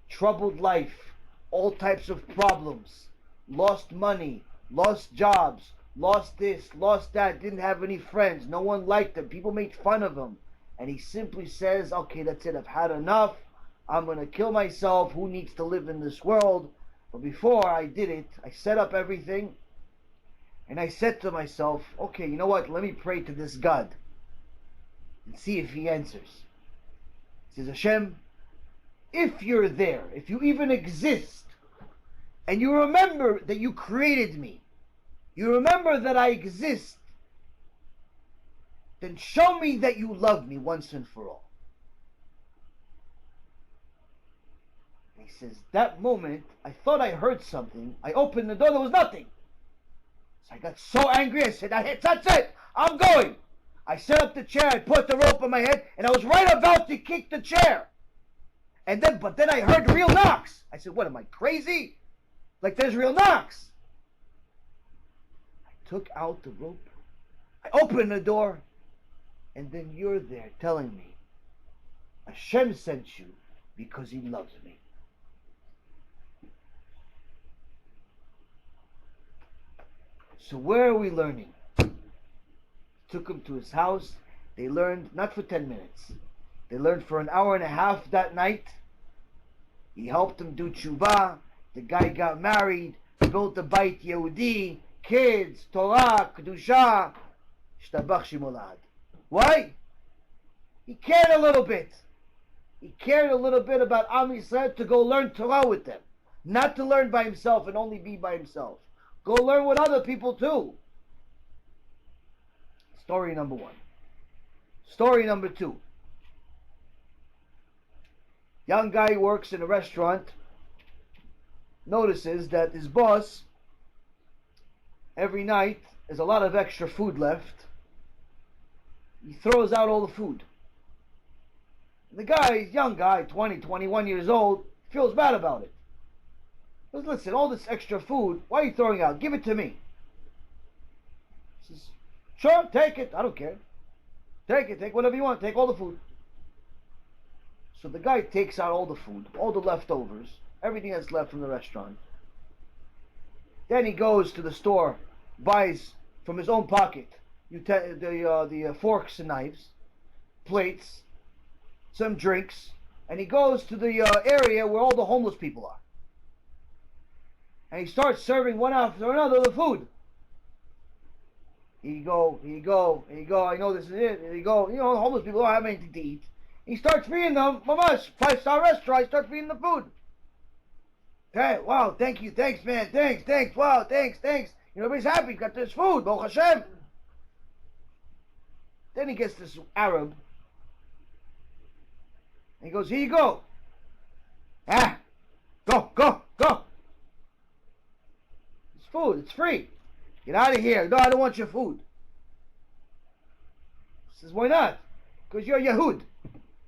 troubled life, all types of problems, lost money, lost jobs, lost this, lost that, didn't have any friends, no one liked him, people made fun of him. And he simply says, okay, that's it, I've had enough, I'm going to kill myself, who needs to live in this world? But before I did it, I set up everything, and I said to myself, okay, you know what, let me pray to this God, and see if he answers. He says, Hashem, if you're there, if you even exist, and you remember that you created me, you remember that I exist, then show me that you love me once and for all. And he says, that moment, I thought I heard something. I opened the door, there was nothing. So I got so angry, I said, that's it, I'm going. I set up the chair, I put the rope on my head, and I was right about to kick the chair. But then I heard real knocks. I said, what, am I crazy? Like there's real knocks. I took out the rope, I opened the door, and then you're there telling me, Hashem sent you because he loves me. So where are we learning? Took him to his house. They learned not for 10 minutes. They learned for an hour and a half that night. He helped him do tshuva. The guy got married, built a Beit Yehudi, kids, Torah, Kedusha. Shtabach Shimolad. Why? He cared a little bit. He cared a little bit about Am Yisrael to go learn Torah with them. Not to learn by himself and only be by himself. Go learn with other people too. Story number one. Story number two. Young guy works in a restaurant, notices that his boss, every night, there's a lot of extra food left. He throws out all the food. The guy, young guy, 20, 21 years old, feels bad about it. He goes, listen, all this extra food, why are you throwing out? Give it to me. He says, sure, take it. I don't care. Take it. Take whatever you want. Take all the food. So the guy takes out all the food, all the leftovers, everything that's left from the restaurant. Then he goes to the store, buys from his own pocket the forks and knives, plates, some drinks, and he goes to the area where all the homeless people are. And he starts serving one after another the food. Here you go, here you go, here you go, I know this is it, here you go. You know, the homeless people don't have anything to eat. He starts feeding them, mamash, 5-star restaurant, he starts feeding the food. Okay, wow, thank you, thanks man, thanks, wow, thanks. You know, everybody's happy, got this food, Baruch Hashem. Then he gets this Arab, and he goes, here you go. Go. It's food, it's free. Get out of here. No, I don't want your food. He says, why not? Because you're a Yehud.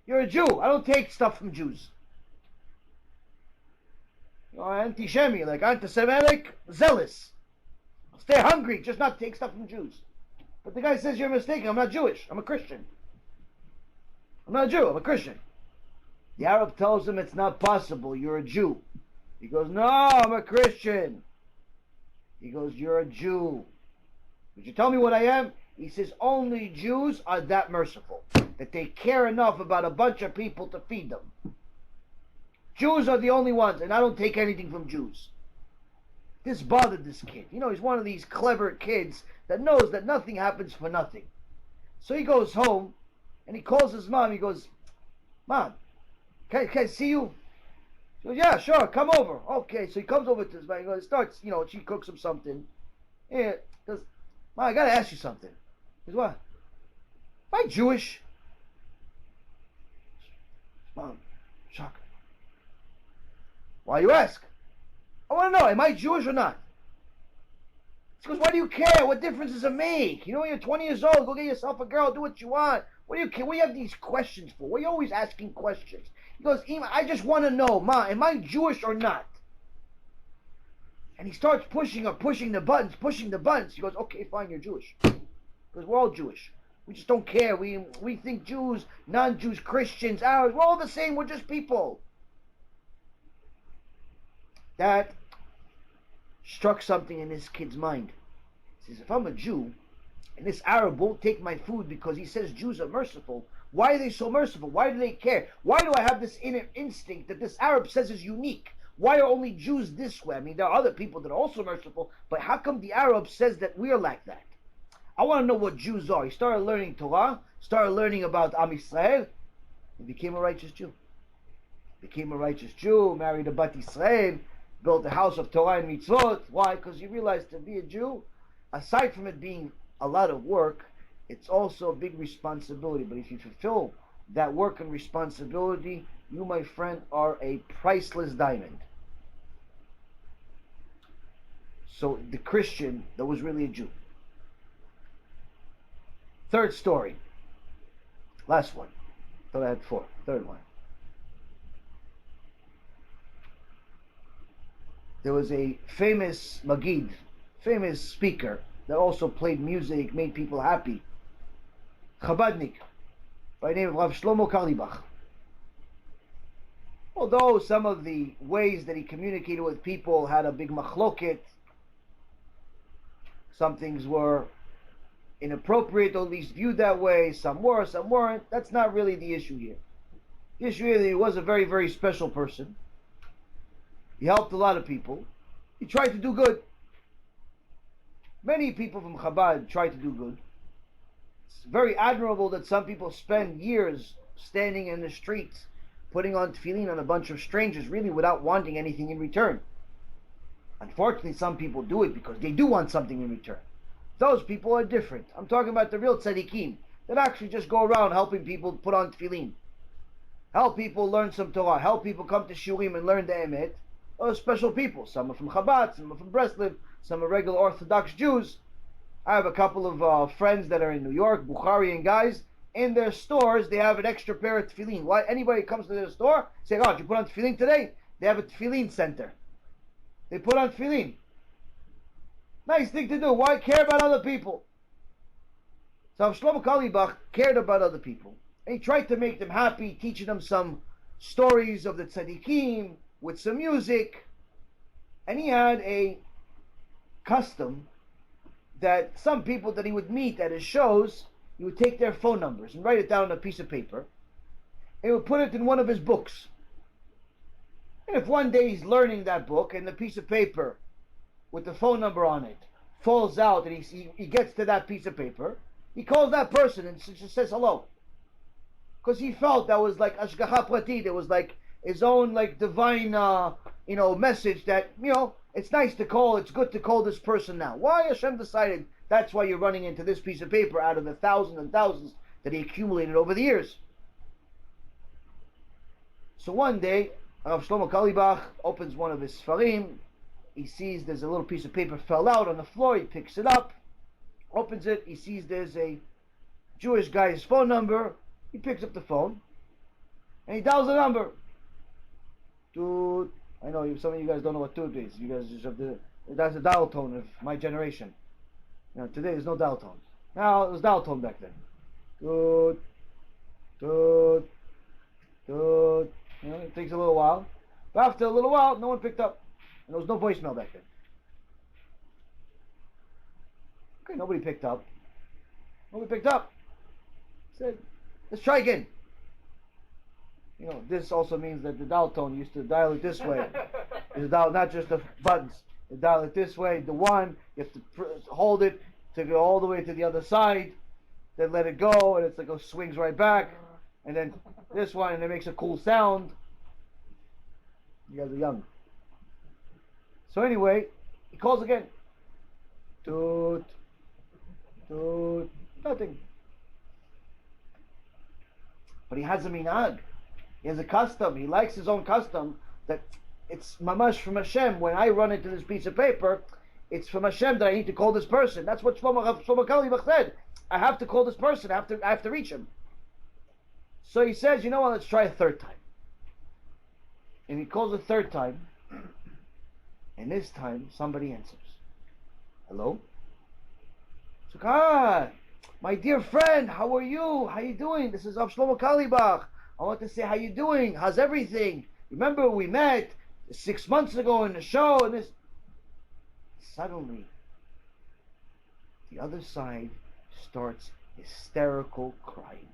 You're a Jew. I don't take stuff from Jews. You're anti-Shemi, like anti-Semitic, zealous. I'll stay hungry, just not take stuff from Jews. But the guy says you're mistaken. I'm not Jewish. I'm a Christian. I'm not a Jew. I'm a Christian. The Arab tells him it's not possible. You're a Jew. He goes, no, I'm a Christian. He goes, you're a Jew. Would you tell me what I am? He says, only Jews are that merciful, that they care enough about a bunch of people to feed them. Jews are the only ones, and I don't take anything from Jews. This bothered this kid. You know, he's one of these clever kids that knows that nothing happens for nothing. So he goes home, and he calls his mom. He goes, Mom, can I see you? She goes, yeah, sure, come over. Okay, so he comes over to his mom. He goes, starts, you know, she cooks him something. Yeah, goes, Mom, I gotta ask you something. He goes, what? Am I Jewish? Mom, shock. Why you ask? I want to know, am I Jewish or not? She goes, why do you care? What difference does it make? You know, you're 20 years old. Go get yourself a girl. Do what you want. What do you care? What do you have these questions for? What are you always asking questions? He goes, Ima, I just want to know, Ma, am I Jewish or not? And he starts pushing the buttons. He goes, okay, fine, you're Jewish. Because we're all Jewish. We just don't care. We think Jews, non-Jews, Christians, Arabs, we're all the same. We're just people. That struck something in this kid's mind. He says, if I'm a Jew, and this Arab won't take my food because he says Jews are merciful, why are they so merciful? Why do they care? Why do I have this inner instinct that this Arab says is unique? Why are only Jews this way? I mean, there are other people that are also merciful, but how come the Arab says that we're like that? I want to know what Jews are. He started learning Torah, started learning about Am Yisrael, and became a righteous Jew. Married a Bat Yisrael, built a house of Torah and mitzvot. Why? Because he realized to be a Jew, aside from it being a lot of work, it's also a big responsibility. But if you fulfill that work and responsibility, you, my friend, are a priceless diamond. So the Christian that was really a Jew. Third story. Last one. Thought I had four. Third one. There was a famous Magid, famous speaker that also played music, made people happy. Chabadnik, by the name of Rav Shlomo Carlebach. Although some of the ways that he communicated with people had a big machloket, some things were inappropriate, or at least viewed that way, some were, some weren't. That's not really the issue here. The issue here is that he was a very, very special person. He helped a lot of people. He tried to do good. Many people from Chabad try to do good. It's very admirable that some people spend years standing in the streets putting on tefillin on a bunch of strangers, really without wanting anything in return. Unfortunately, some people do it because they do want something in return. Those people are different. I'm talking about the real tzaddikim that actually just go around helping people put on tefillin, help people learn some Torah, help people come to shurim and learn the emet. Those special people. Some are from Chabad, some are from Breslov, some are regular Orthodox Jews. I have a couple of friends that are in New York, Bukharian guys. In their stores, they have an extra pair of tefillin. Why? Anybody comes to their store, say, "Oh, did you put on tefillin today?" They have a tefillin center. They put on tefillin. Nice thing to do. Why care about other people? So Shlomo Carlebach cared about other people. And he tried to make them happy, teaching them some stories of the tzaddikim with some music. And he had a custom that some people that he would meet at his shows, he would take their phone numbers and write it down on a piece of paper. And he would put it in one of his books. And if one day he's learning that book and the piece of paper with the phone number on it falls out and he gets to that piece of paper, he calls that person and just says hello. Because he felt that was like Ashgacha Pratit, it was like his own like divine message that, it's nice to call, it's good to call this person now. Why Hashem decided that's why you're running into this piece of paper out of the thousands and thousands that he accumulated over the years. So one day, Rav Shlomo Carlebach opens one of his Sfarim. He sees there's a little piece of paper fell out on the floor. He picks it up, opens it. He sees there's a Jewish guy's phone number. He picks up the phone and he dials the number. Toot. I know some of you guys don't know what toot is. You guys just have that's the dial tone of my generation. Today there's no dial tone. Now it was dial tone back then. Toot, toot, toot. It takes a little while. But after a little while, no one picked up. And there was no voicemail back then. Okay, nobody picked up. Nobody picked up. Said, let's try again. This also means that the dial tone used to dial it this way. You dial not just the buttons. You dial it this way, the one, you have to hold it to go all the way to the other side, then let it go, and it's like it swings right back. And then this one, and it makes a cool sound. You guys are young. So anyway, he calls again. Toot, toot, nothing. But he has a minhag. He has a custom. He likes his own custom that it's mamash from Hashem. When I run into this piece of paper, it's from Hashem that I need to call this person. That's what Shlomo Carlebach said. I have to call this person. I have to reach him. So he says, you know what, let's try a third time. And he calls a third time. And this time, somebody answers. Hello? So, my dear friend, how are you? How you doing? This is Rav Shlomo Carlebach. I want to say, how you doing? How's everything? Remember we met 6 months ago in the show and this. Suddenly, the other side starts hysterical crying.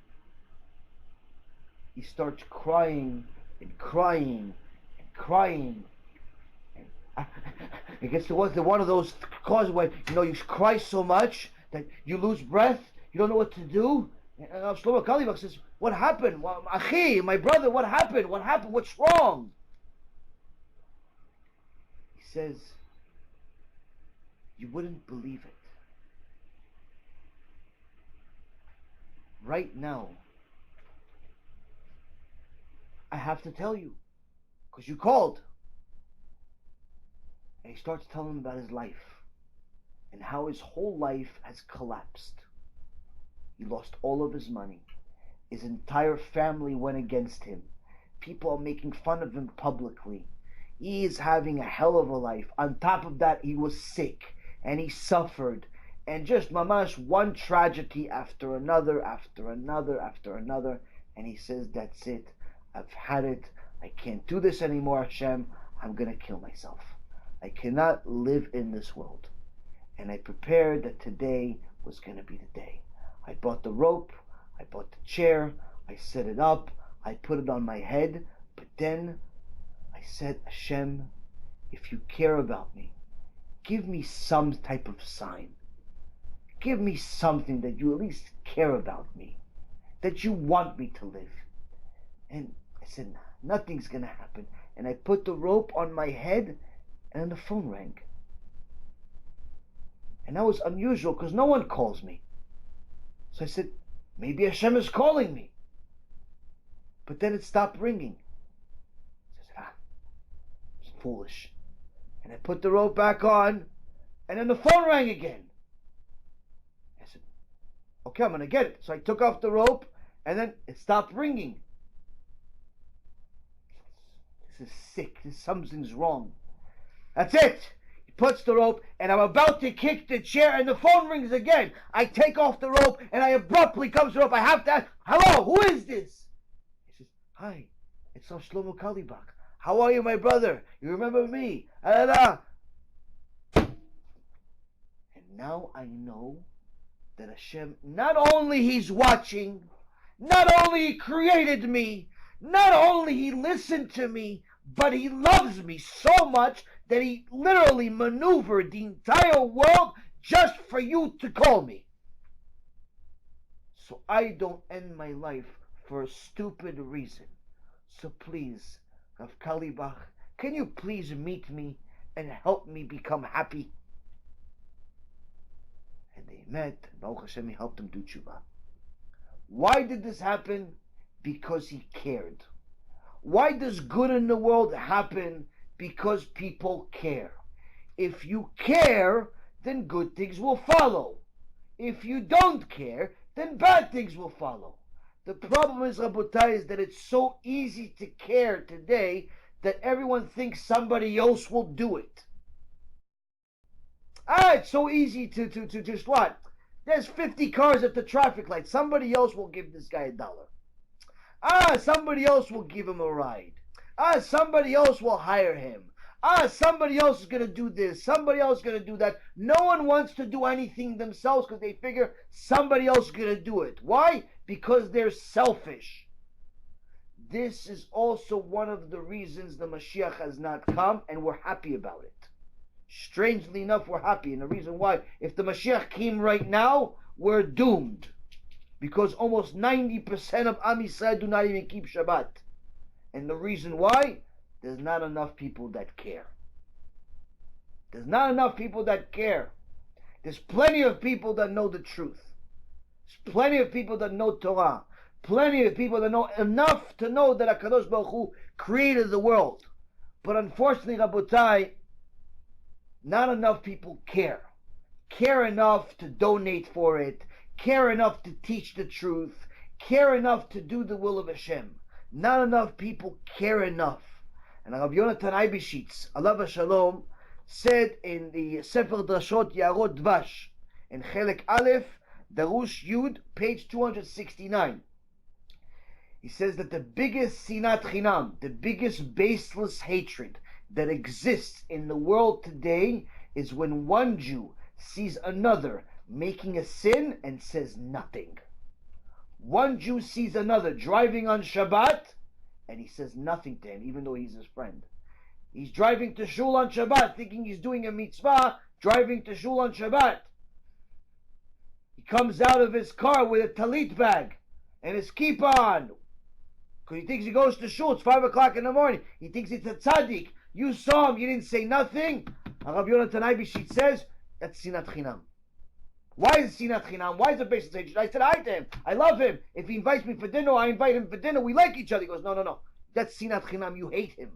He starts crying and crying and crying. And it gets to one of those causes where you cry so much that you lose breath, you don't know what to do. And Shlomo Carlebach says, "What happened? Achi, my brother, what happened? What happened? What's wrong?" He says, "You wouldn't believe it. Right now, I have to tell you, because you called." And he starts telling him about his life and how his whole life has collapsed. He lost all of his money. His entire family went against him. People are making fun of him publicly. He is having a hell of a life. On top of that, he was sick and he suffered. And just mamash, one tragedy after another, after another, after another. And he says, that's it. I've had it. I can't do this anymore, Hashem. I'm going to kill myself. I cannot live in this world. And I prepared that today was going to be the day. I bought the rope. I bought the chair. I set it up. I put it on my head. But then I said, Hashem, if you care about me, give me some type of sign. Give me something that you at least care about me, that you want me to live. And I said, nothing's gonna happen. And I put the rope on my head, and then the phone rang. And that was unusual because no one calls me. So I said, maybe Hashem is calling me. But then it stopped ringing. So I said, it's foolish. And I put the rope back on, and then the phone rang again. I said, okay, I'm gonna get it. So I took off the rope, and then it stopped ringing. This is sick. Something's wrong. That's it. He puts the rope, and I'm about to kick the chair, and the phone rings again. I take off the rope, and I abruptly comes to the rope. I have to ask, hello, who is this? He says, hi, it's Shlomo Kalibach. How are you, my brother? You remember me? And now I know that Hashem, not only He's watching, not only He created me, not only He listened to me, but He loves me so much that He literally maneuvered the entire world just for you to call me. So I don't end my life for a stupid reason. So please, Rav Kalibach, can you please meet me and help me become happy? And they met, and Baruch Hashem, He helped them do tshuva. Why did this happen? Because he cared. Why does good in the world happen? Because people care. If you care, then good things will follow. If you don't care, then bad things will follow. The problem is, Rabotai, is that it's so easy to care today that everyone thinks somebody else will do it. It's so easy to just what? There's 50 cars at the traffic light. Somebody else will give this guy $1. Somebody else will give him a ride. Somebody else will hire him. Somebody else is going to do this. Somebody else is going to do that. No one wants to do anything themselves because they figure somebody else is going to do it. Why? Because they're selfish. This is also one of the reasons the Mashiach has not come, and we're happy about it. Strangely enough, we're happy. And the reason why, if the Mashiach came right now, we're doomed. Because almost 90% of Am Yisrael do not even keep Shabbat. And the reason why? There's not enough people that care. There's not enough people that care. There's plenty of people that know the truth. There's plenty of people that know Torah. Plenty of people that know enough to know that HaKadosh Baruch Hu created the world. But unfortunately, Rabotai, not enough people care. Care enough to donate for it. Care enough to teach the truth. Care enough to do the will of Hashem. Not enough people care enough. And Rabbi Yonatan Eibeshitz, Alav Shalom, said in the Sefer Drashot Yarot Dvash, in Chelek Aleph, Darush Yud, page 269. He says that the biggest sinat chinam, the biggest baseless hatred that exists in the world today is when one Jew sees another making a sin and says nothing. One Jew sees another driving on Shabbat and he says nothing to him, even though he's his friend. He's driving to shul on Shabbat thinking he's doing a mitzvah, driving to shul on Shabbat. He comes out of his car with a talit bag and his kippah on, because he thinks he goes to shul. It's 5 o'clock in the morning. He thinks it's a tzaddik. You saw him, you didn't say nothing. Rabbi Yonatan Eibeshitz says, that's sinat chinam. Why is it sinat chinam? Why is it baseless hatred? I said hi to him. I love him. If he invites me for dinner, I invite him for dinner. We like each other. He goes, no. That's sinat chinam. You hate him.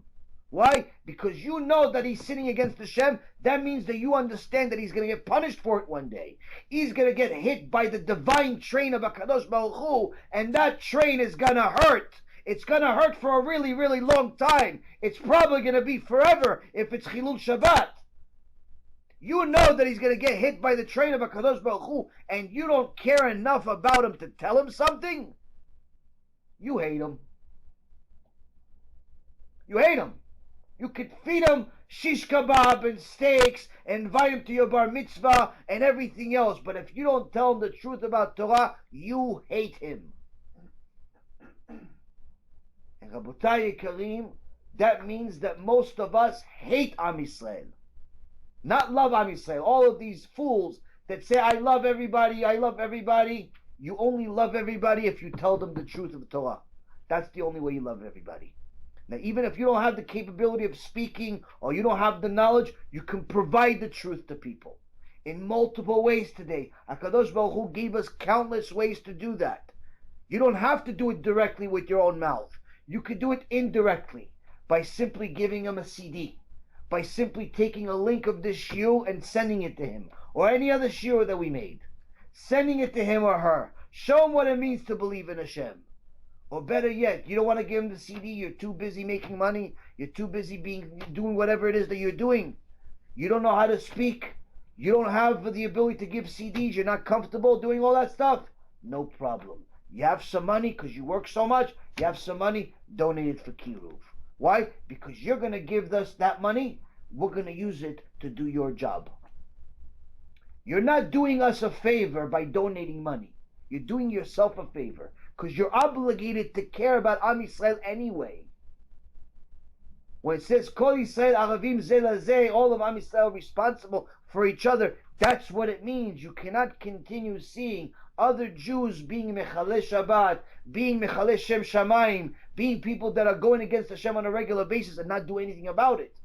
Why? Because you know that he's sinning against Hashem. That means that you understand that he's going to get punished for it one day. He's going to get hit by the divine train of HaKadosh Baruch Hu, and that train is going to hurt. It's going to hurt for a really, really long time. It's probably going to be forever if it's Chilul Shabbat. You know that he's going to get hit by the train of HaKadosh Baruch Hu, and you don't care enough about him to tell him something? You hate him. You hate him. You could feed him shish kebab and steaks and invite him to your bar mitzvah and everything else, but if you don't tell him the truth about Torah, you hate him. And Rabotai Yekarim, that means that most of us hate Am Yisrael. Not love Am Yisrael. All of these fools that say, I love everybody, I love everybody. You only love everybody if you tell them the truth of the Torah. That's the only way you love everybody. Now, even if you don't have the capability of speaking or you don't have the knowledge, you can provide the truth to people in multiple ways today. HaKadosh Baruch Hu gave us countless ways to do that. You don't have to do it directly with your own mouth. You could do it indirectly by simply giving him a CD, by simply taking a link of this shiur and sending it to him, or any other shiur that we made. Sending it to him or her. Show him what it means to believe in Hashem. Or better yet, you don't want to give him the CD, you're too busy making money, you're too busy doing whatever it is that you're doing. You don't know how to speak, you don't have the ability to give CDs, you're not comfortable doing all that stuff. No problem. You have some money because you work so much, you have some money, donate it for Kiruv. Why? Because you're going to give us that money, we're going to use it to do your job. You're not doing us a favor by donating money. You're doing yourself a favor because you're obligated to care about Am Yisrael anyway. When it says Kol Yisrael Aravim Zeh Lazeh, all of Am Yisrael are responsible for each other, that's what it means. You cannot continue seeing other Jews being Mechaleh Shabbat, being Mechaleh Shem Shamayim, being people that are going against Hashem on a regular basis and not do anything about it.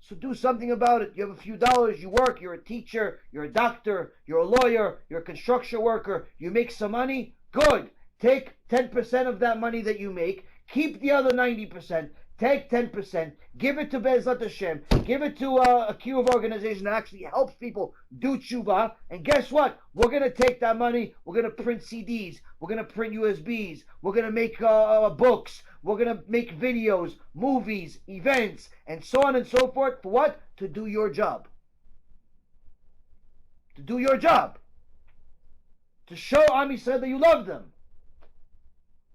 So do something about it. You have a few dollars, you work, you're a teacher, you're a doctor, you're a lawyer, you're a construction worker, you make some money, good. Take 10% of that money that you make, keep the other 90%, take 10%, give it to Be'ezrat Hashem, give it to a Kiruv organization that actually helps people do Teshuva, and guess what? We're going to take that money, we're going to print CDs, we're going to print USBs, we're going to make books, we're going to make videos, movies, events, and so on and so forth. For what? To do your job. To do your job. To show Am Yisrael that you love them.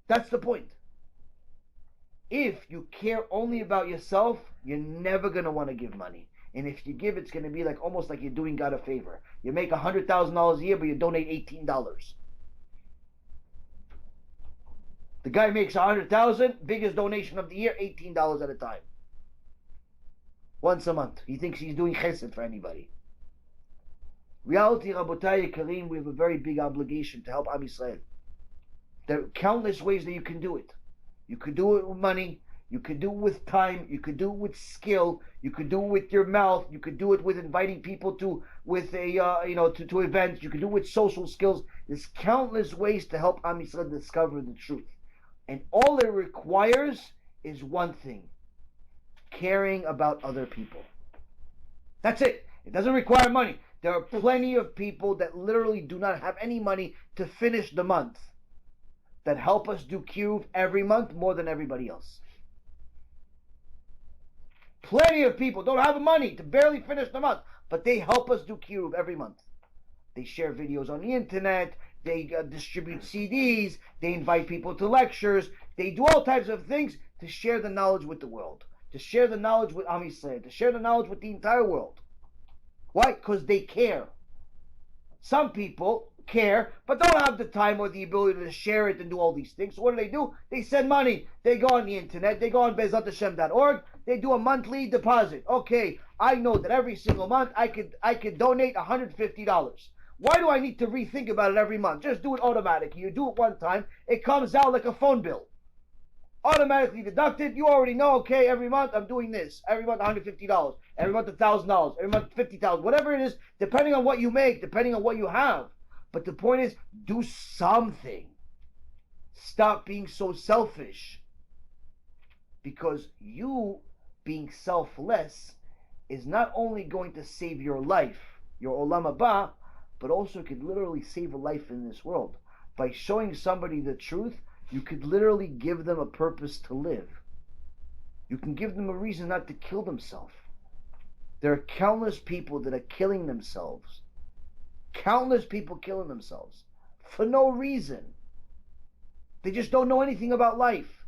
That's the point. If you care only about yourself, you're never going to want to give money. And if you give, it's going to be like almost like you're doing God a favor. You make $100,000 a year, but you donate $18. The guy makes $100,000, biggest donation of the year, $18 at a time. Once a month. He thinks he's doing chesed for anybody. Reality, Rabotai Kareem, we have a very big obligation to help Am Yisrael. There are countless ways that you can do it. You could do it with money, you could do it with time, you could do it with skill, you could do it with your mouth, you could do it with inviting people to events, you could do it with social skills. There's countless ways to help Am Yisrael discover the truth. And all it requires is one thing: caring about other people. That's it. It doesn't require money. There are plenty of people that literally do not have any money to finish the month that help us do Kiruv every month more than everybody else. Plenty of people don't have money to barely finish the month, but they help us do Kiruv every month. They share videos on the internet, they distribute CDs, they invite people to lectures, they do all types of things to share the knowledge with the world, to share the knowledge with Am Yisrael, to share the knowledge with the entire world. Why? Because they care. Some people care, but don't have the time or the ability to share it and do all these things. So what do? They send money. They go on the internet. They go on Be'ezratHashem.org. They do a monthly deposit. Okay, I know that every single month I could donate $150. Why do I need to rethink about it every month? Just do it automatically. You do it one time, it comes out like a phone bill. Automatically deducted. You already know, okay, every month I'm doing this. Every month $150. Every month $1,000. Every month $50,000. Whatever it is, depending on what you make, depending on what you have. But the point is, do something. Stop being so selfish. Because you being selfless is not only going to save your life, your olam haba, but also could literally save a life in this world. By showing somebody the truth, you could literally give them a purpose to live. You can give them a reason not to kill themselves. There are countless people that are killing themselves. Countless people killing themselves for no reason. They just don't know anything about life.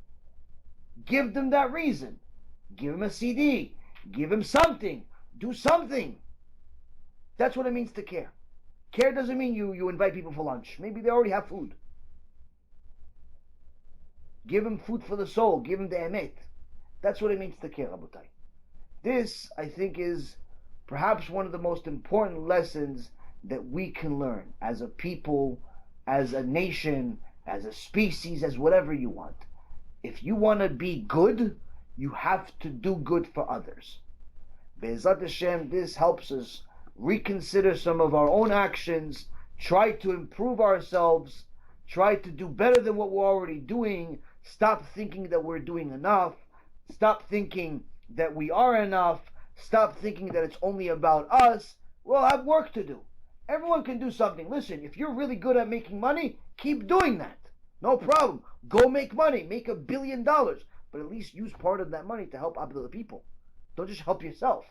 Give them that reason. Give them a CD. Give them something. Do something. That's what it means to care. Care doesn't mean you invite people for lunch. Maybe they already have food. Give them food for the soul. Give them the emet. That's what it means to care, Rabotai. This, I think, is perhaps one of the most important lessons that we can learn as a people, as a nation, as a species, as whatever you want. If you want to be good, you have to do good for others. Be'ezrat Hashem, this helps us reconsider some of our own actions, try to improve ourselves, try to do better than what we're already doing, stop thinking that we're doing enough, stop thinking that we are enough, stop thinking that it's only about us. We'll have work to do. Everyone can do something. Listen, if you're really good at making money, keep doing that. No problem. Go make money. Make $1 billion. But at least use part of that money to help other people. Don't just help yourself.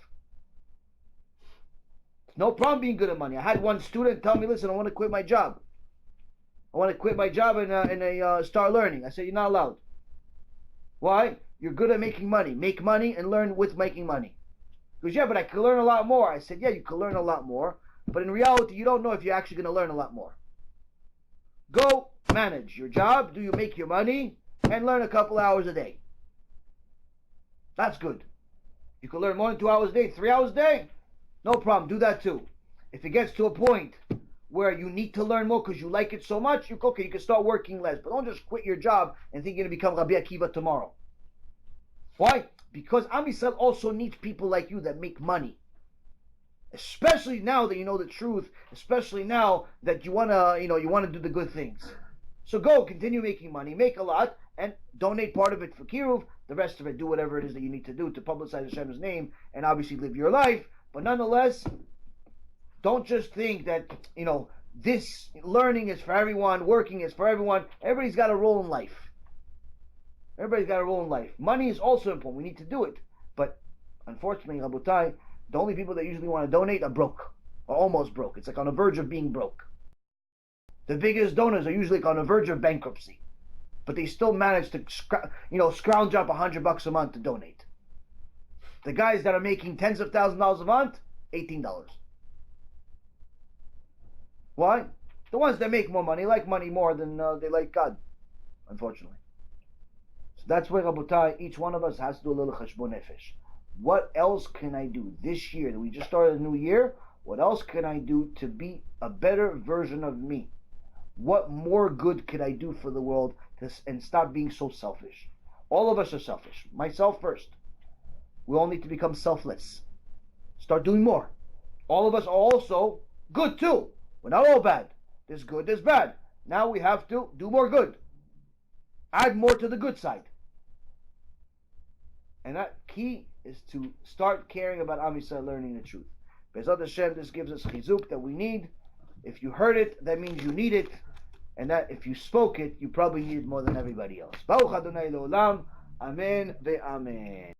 It's no problem being good at money. I had one student tell me, listen, I want to quit my job. I want to quit my job and start learning. I said, you're not allowed. Why? You're good at making money. Make money and learn with making money. He goes, yeah, but I can learn a lot more. I said, yeah, you can learn a lot more. But in reality, you don't know if you're actually going to learn a lot more. Go manage your job, do you make your money, and learn a couple hours a day. That's good. You can learn more than 2 hours a day, 3 hours a day. No problem, do that too. If it gets to a point where you need to learn more because you like it so much, you can start working less. But don't just quit your job and think you're going to become Rabbi Akiva tomorrow. Why? Because Am Yisrael also needs people like you that make money. Especially now that you know the truth, especially now that you wanna do the good things. So go, continue making money, make a lot, and donate part of it for Kiruv, the rest of it, do whatever it is that you need to do to publicize Hashem's name, and obviously live your life. But nonetheless, don't just think that, this learning is for everyone, working is for everyone. Everybody's got a role in life. Everybody's got a role in life. Money is also important, we need to do it. But unfortunately, Rabotai, the only people that usually want to donate are broke, or almost broke. It's like on the verge of being broke. The biggest donors are usually on the verge of bankruptcy, but they still manage to scrounge up $100 a month to donate. The guys that are making tens of thousands of dollars a month, $18. Why? The ones that make more money like money more than they like God, unfortunately. So that's why, Rabotai, each one of us has to do a little cheshbon nefesh. What else can I do this year that we just started a new year? What else can I do to be a better version of me? What more good could I do for the world and stop being so selfish? All of us are selfish. Myself first. We all need to become selfless. Start doing more. All of us are also good too. We're not all bad. There's good, there's bad. Now we have to do more good. Add more to the good side. And that key is to start caring about Am Yisrael learning the truth. Be'ezrat Hashem, this gives us chizuk that we need. If you heard it, that means you need it. And that if you spoke it, you probably need it more than everybody else. Baruch Adonai Le'olam. Amen ve'amen.